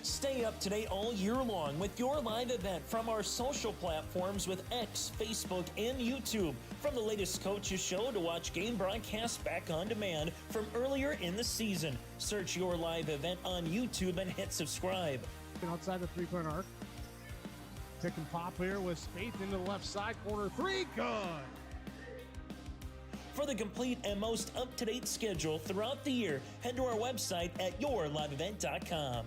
Stay up to date all year long with your live event from our social platforms with X, Facebook, and YouTube. From the latest coaches show to watch game broadcasts back on demand from earlier in the season. Search your live event on YouTube and hit subscribe. Outside the three-point arc. Pick and pop here with Spaeth into the left side corner. 3, good. For the complete and most up-to-date schedule throughout the year, head to our website at yourliveevent.com.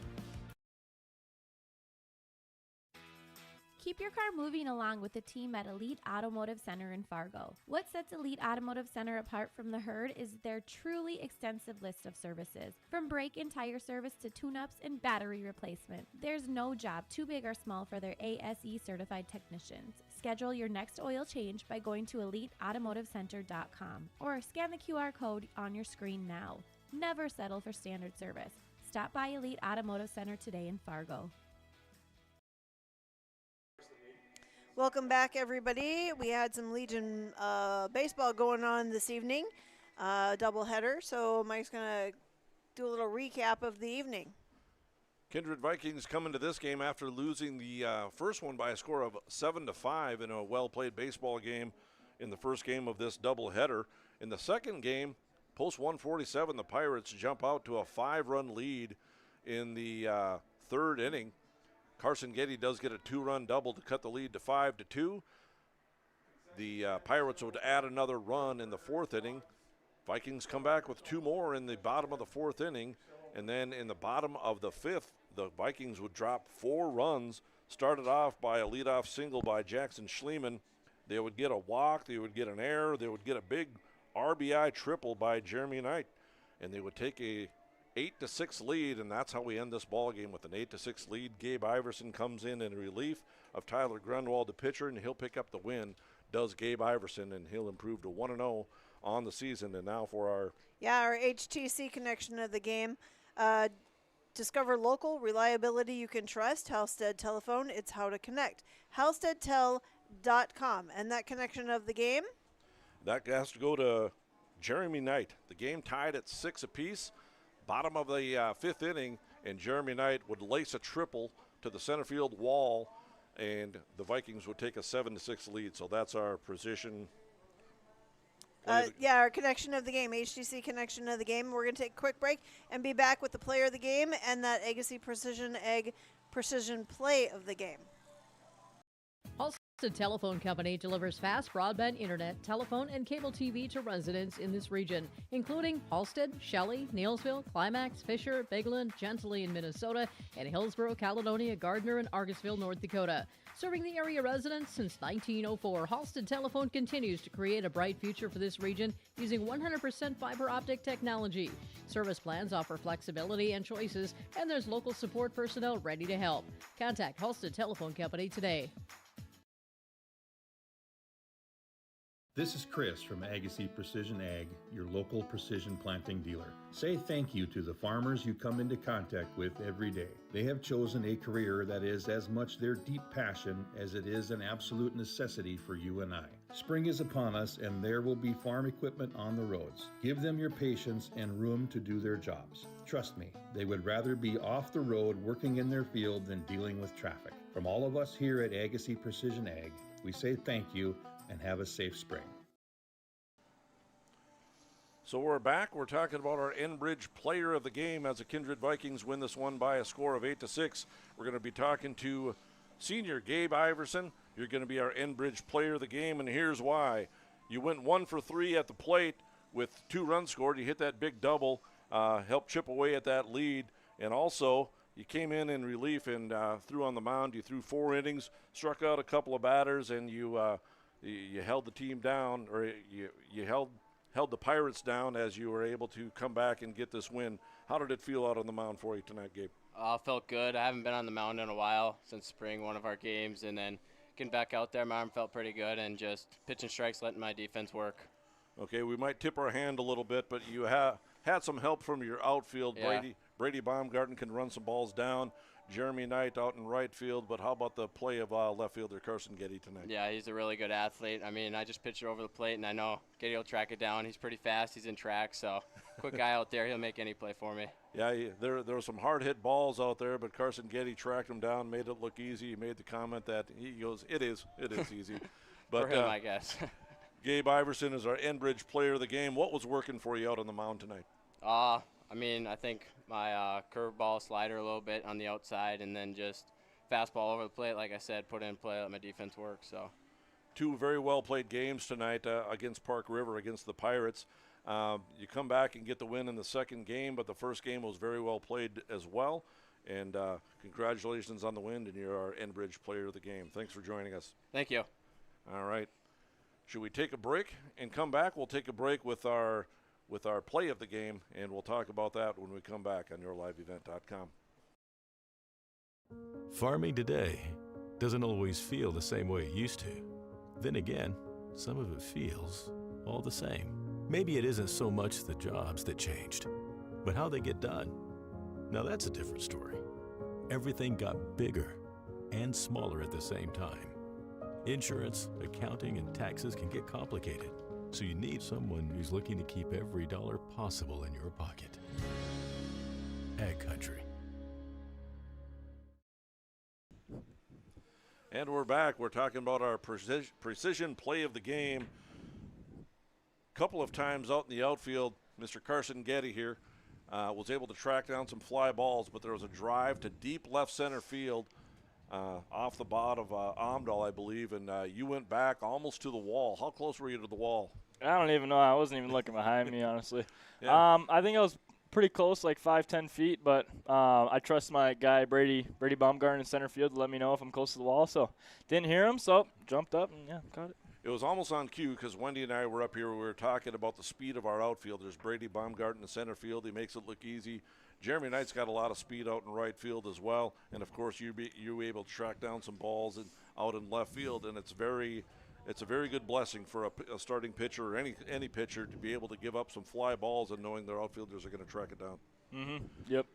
Keep your car moving along with the team at Elite Automotive Center in Fargo. What sets Elite Automotive Center apart from the herd is their truly extensive list of services. From brake and tire service to tune-ups and battery replacement, there's no job too big or small for their ASE certified technicians. Schedule your next oil change by going to EliteAutomotiveCenter.com or scan the QR code on your screen now. Never settle for standard service. Stop by Elite Automotive Center today in Fargo. Welcome back, everybody. We had some Legion baseball going on this evening, doubleheader. So Mike's going to do a little recap of the evening. Kindred Vikings come into this game after losing the first one by a score of 7-5 in a well-played baseball game in the first game of this doubleheader. In the second game, post 147, the Pirates jump out to a 5-run lead in the third inning. Carson Getty does get a 2-run double to cut the lead to 5-2. The Pirates would add another run in the fourth inning. Vikings come back with 2 more in the bottom of the fourth inning. And then in the bottom of the fifth, the Vikings would drop 4 runs, started off by a leadoff single by Jackson Schliemann. They would get a walk, they would get an error, they would get a big RBI triple by Jeremy Knight. And they would take a 8-6 lead, and that's how we end this ball game with an 8-6 lead. Gabe Iverson comes in relief of Tyler Grunwald, the pitcher, and he'll pick up the win. Does Gabe Iverson, and he'll improve to 1-0 on the season. And now for our HTC connection of the game. Discover local reliability you can trust. Halstead Telephone. It's how to connect. HalsteadTel.com. And that connection of the game? That has to go to Jeremy Knight. The game tied at 6 apiece. Bottom of the fifth inning, and Jeremy Knight would lace a triple to the center field wall, and the Vikings would take a 7-6 lead. So that's our position. Our connection of the game, HTC connection of the game. We're going to take a quick break and be back with the player of the game and that Agassi Precision Egg Precision Play of the game. Halstead Telephone Company delivers fast broadband internet, telephone, and cable TV to residents in this region, including Halstead, Shelley, Neilsville, Climax, Fisher, Bigland, Gentilly in Minnesota, and Hillsborough, Caledonia, Gardner, and Argusville, North Dakota. Serving the area residents since 1904, Halstead Telephone continues to create a bright future for this region using 100% fiber optic technology. Service plans offer flexibility and choices, and there's local support personnel ready to help. Contact Halstead Telephone Company today. This is Chris from Agassiz Precision Ag, your local precision planting dealer. Say thank you to the farmers you come into contact with every day. They have chosen a career that is as much their deep passion as it is an absolute necessity for you and I. Spring is upon us and there will be farm equipment on the roads. Give them your patience and room to do their jobs. Trust me, they would rather be off the road working in their field than dealing with traffic. From all of us here at Agassiz Precision Ag, we say thank you and have a safe spring. So we're back. We're talking about our Enbridge player of the game as the Kindred Vikings win this one by a score of 8-6. We're going to be talking to senior Gabe Iverson. You're going to be our Enbridge player of the game, and here's why. You went 1 for 3 at the plate with 2 runs scored. You hit that big double, helped chip away at that lead, and also you came in relief and threw on the mound. You threw 4 innings, struck out a couple of batters, and you held the team down, or you held the Pirates down as you were able to come back and get this win. How did it feel out on the mound for you tonight, Gabe? Felt good. I haven't been on the mound in a while since spring, one of our games, and then getting back out there, my arm felt pretty good, and just pitching strikes, letting my defense work. Okay, we might tip our hand a little bit, but you had some help from your outfield. Yeah. Brady Baumgarten can run some balls down. Jeremy Knight out in right field, but how about the play of left fielder Carson Getty tonight? Yeah, he's a really good athlete. I mean, I just pitched it over the plate, and I know Getty will track it down. He's pretty fast. He's in track, so quick guy out there. He'll make any play for me. Yeah, there were some hard-hit balls out there, but Carson Getty tracked him down, made it look easy. He made the comment that he goes, it is easy. But, for him, I guess. Gabe Iverson is our Enbridge player of the game. What was working for you out on the mound tonight? I mean, I think my curveball slider a little bit on the outside, and then just fastball over the plate. Like I said, put it in play, let my defense work. So, 2 very well-played games tonight against Park River, against the Pirates. You come back and get the win in the second game, but the first game was very well played as well. And congratulations on the win, and you're our Enbridge player of the game. Thanks for joining us. Thank you. All right. Should we take a break and come back? We'll take a break with our play of the game, and we'll talk about that when we come back on yourliveevent.com. Farming today doesn't always feel the same way it used to. Then again, some of it feels all the same. Maybe it isn't so much the jobs that changed, but how they get done. Now that's a different story. Everything got bigger and smaller at the same time. Insurance, accounting, and taxes can get complicated. So you need someone who's looking to keep every dollar possible in your pocket. Ag Country. And we're back. We're talking about our precision play of the game. A couple of times out in the outfield, Mr. Carson Getty here was able to track down some fly balls, but there was a drive to deep left center field off the bat of Amdahl, I believe, and you went back almost to the wall. How close were you to the wall? I don't even know. I wasn't even looking behind me, honestly. Yeah. I think I was pretty close, like 5-10 feet, but I trust my guy Brady Baumgarten in center field to let me know if I'm close to the wall. So didn't hear him, so jumped up and caught it. It was almost on cue because Wendy and I were up here. We were talking about the speed of our outfielders. Brady Baumgarten in center field, he makes it look easy. Jeremy Knight's got a lot of speed out in right field as well, and of course you were able to track down some balls out in left field, and it's a very good blessing for a starting pitcher or any pitcher to be able to give up some fly balls and knowing their outfielders are going to track it down. Mm-hmm. Yep.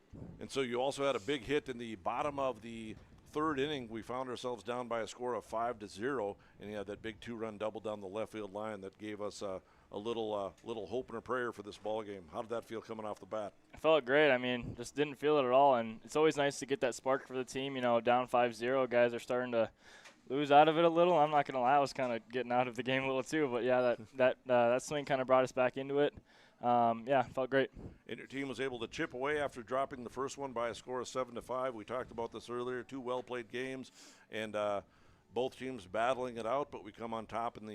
And so you also had a big hit in the bottom of the third inning. We found ourselves down by a score of 5-0, and you had that big 2-run double down the left field line that gave us a little hope and a prayer for this ball game. How did that feel coming off the bat? I felt great. I mean, just didn't feel it at all, and it's always nice to get that spark for the team. You know, down 5-0, guys are starting to lose out of it a little. I'm not going to lie, I was kind of getting out of the game a little too, but yeah, that swing kind of brought us back into it. Felt great. And your team was able to chip away after dropping the first one by a score of 7-5. We talked about this earlier, 2 well-played games, and both teams battling it out, but we come on top in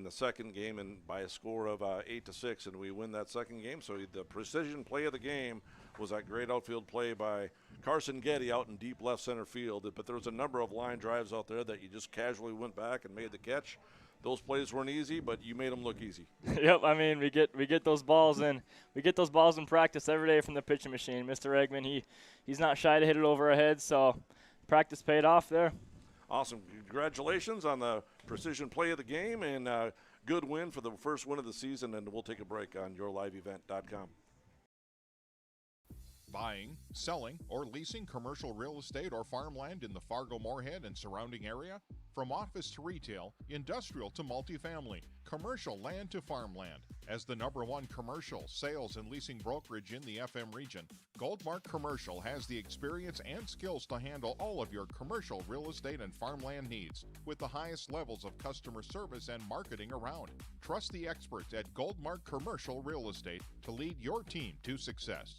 the second game and by a score of 8-6, and we win that second game. So the precision play of the game was that great outfield play by Carson Getty out in deep left center field. But there was a number of line drives out there that you just casually went back and made the catch. Those plays weren't easy, but you made them look easy. Yep, I mean we get those balls in. We get those balls in practice every day from the pitching machine. Mr. Eggman, he's not shy to hit it over our heads, so practice paid off there. Awesome. Congratulations on the precision play of the game, and good win for the first win of the season, and we'll take a break on yourliveevent.com. Buying, selling, or leasing commercial real estate or farmland in the Fargo-Moorhead and surrounding area? From office to retail, industrial to multifamily, commercial land to farmland. As the #1 commercial, sales, and leasing brokerage in the FM region, Goldmark Commercial has the experience and skills to handle all of your commercial real estate and farmland needs with the highest levels of customer service and marketing around. Trust the experts at Goldmark Commercial Real Estate to lead your team to success.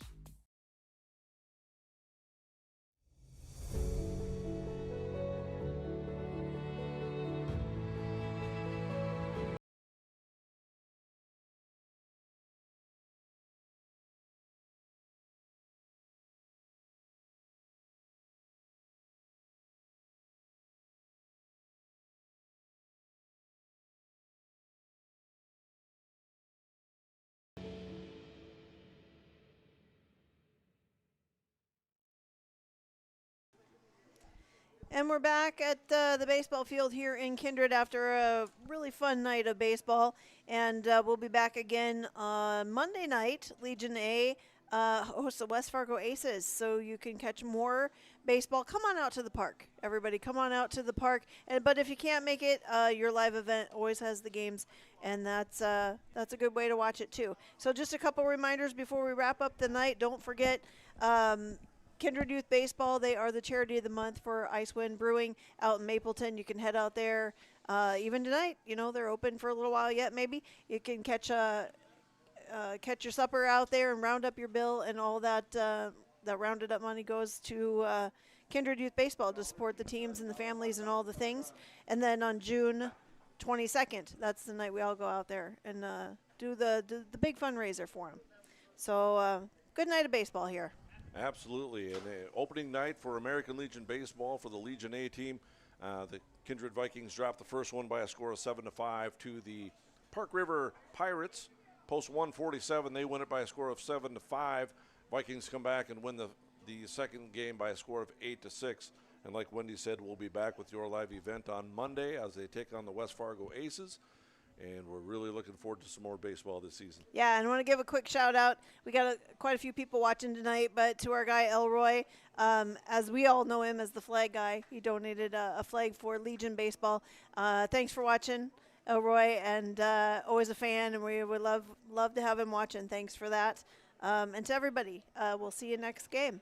And we're back at the baseball field here in Kindred after a really fun night of baseball. And we'll be back again on Monday night. Legion A hosts the West Fargo Aces, so you can catch more baseball. Come on out to the park, everybody. Come on out to the park. But if you can't make it, your live event always has the games, and that's a good way to watch it too. So just a couple reminders before we wrap up the night. Don't forget Kindred Youth Baseball, they are the charity of the month for Icewind Brewing out in Mapleton. You can head out there even tonight. You know, they're open for a little while yet maybe. You can catch your supper out there and round up your bill, and all that rounded up money goes to Kindred Youth Baseball to support the teams and the families and all the things. And then on June 22nd, that's the night we all go out there and do the big fundraiser for them. So good night of baseball here. Absolutely. And opening night for American Legion Baseball for the Legion A team. The Kindred Vikings dropped the first one by a score of 7-5 to the Park River Pirates. Post 147, they win it by a score of 7-5. Vikings come back and win the second game by a score of 8-6. And like Wendy said, we'll be back with your live event on Monday as they take on the West Fargo Aces. And we're really looking forward to some more baseball this season. Yeah, and I want to give a quick shout out. We got quite a few people watching tonight, but to our guy Elroy, as we all know him as the flag guy, he donated a flag for Legion Baseball. Thanks for watching, Elroy, and always a fan, and we would love to have him watching. Thanks for that. And to everybody, we'll see you next game.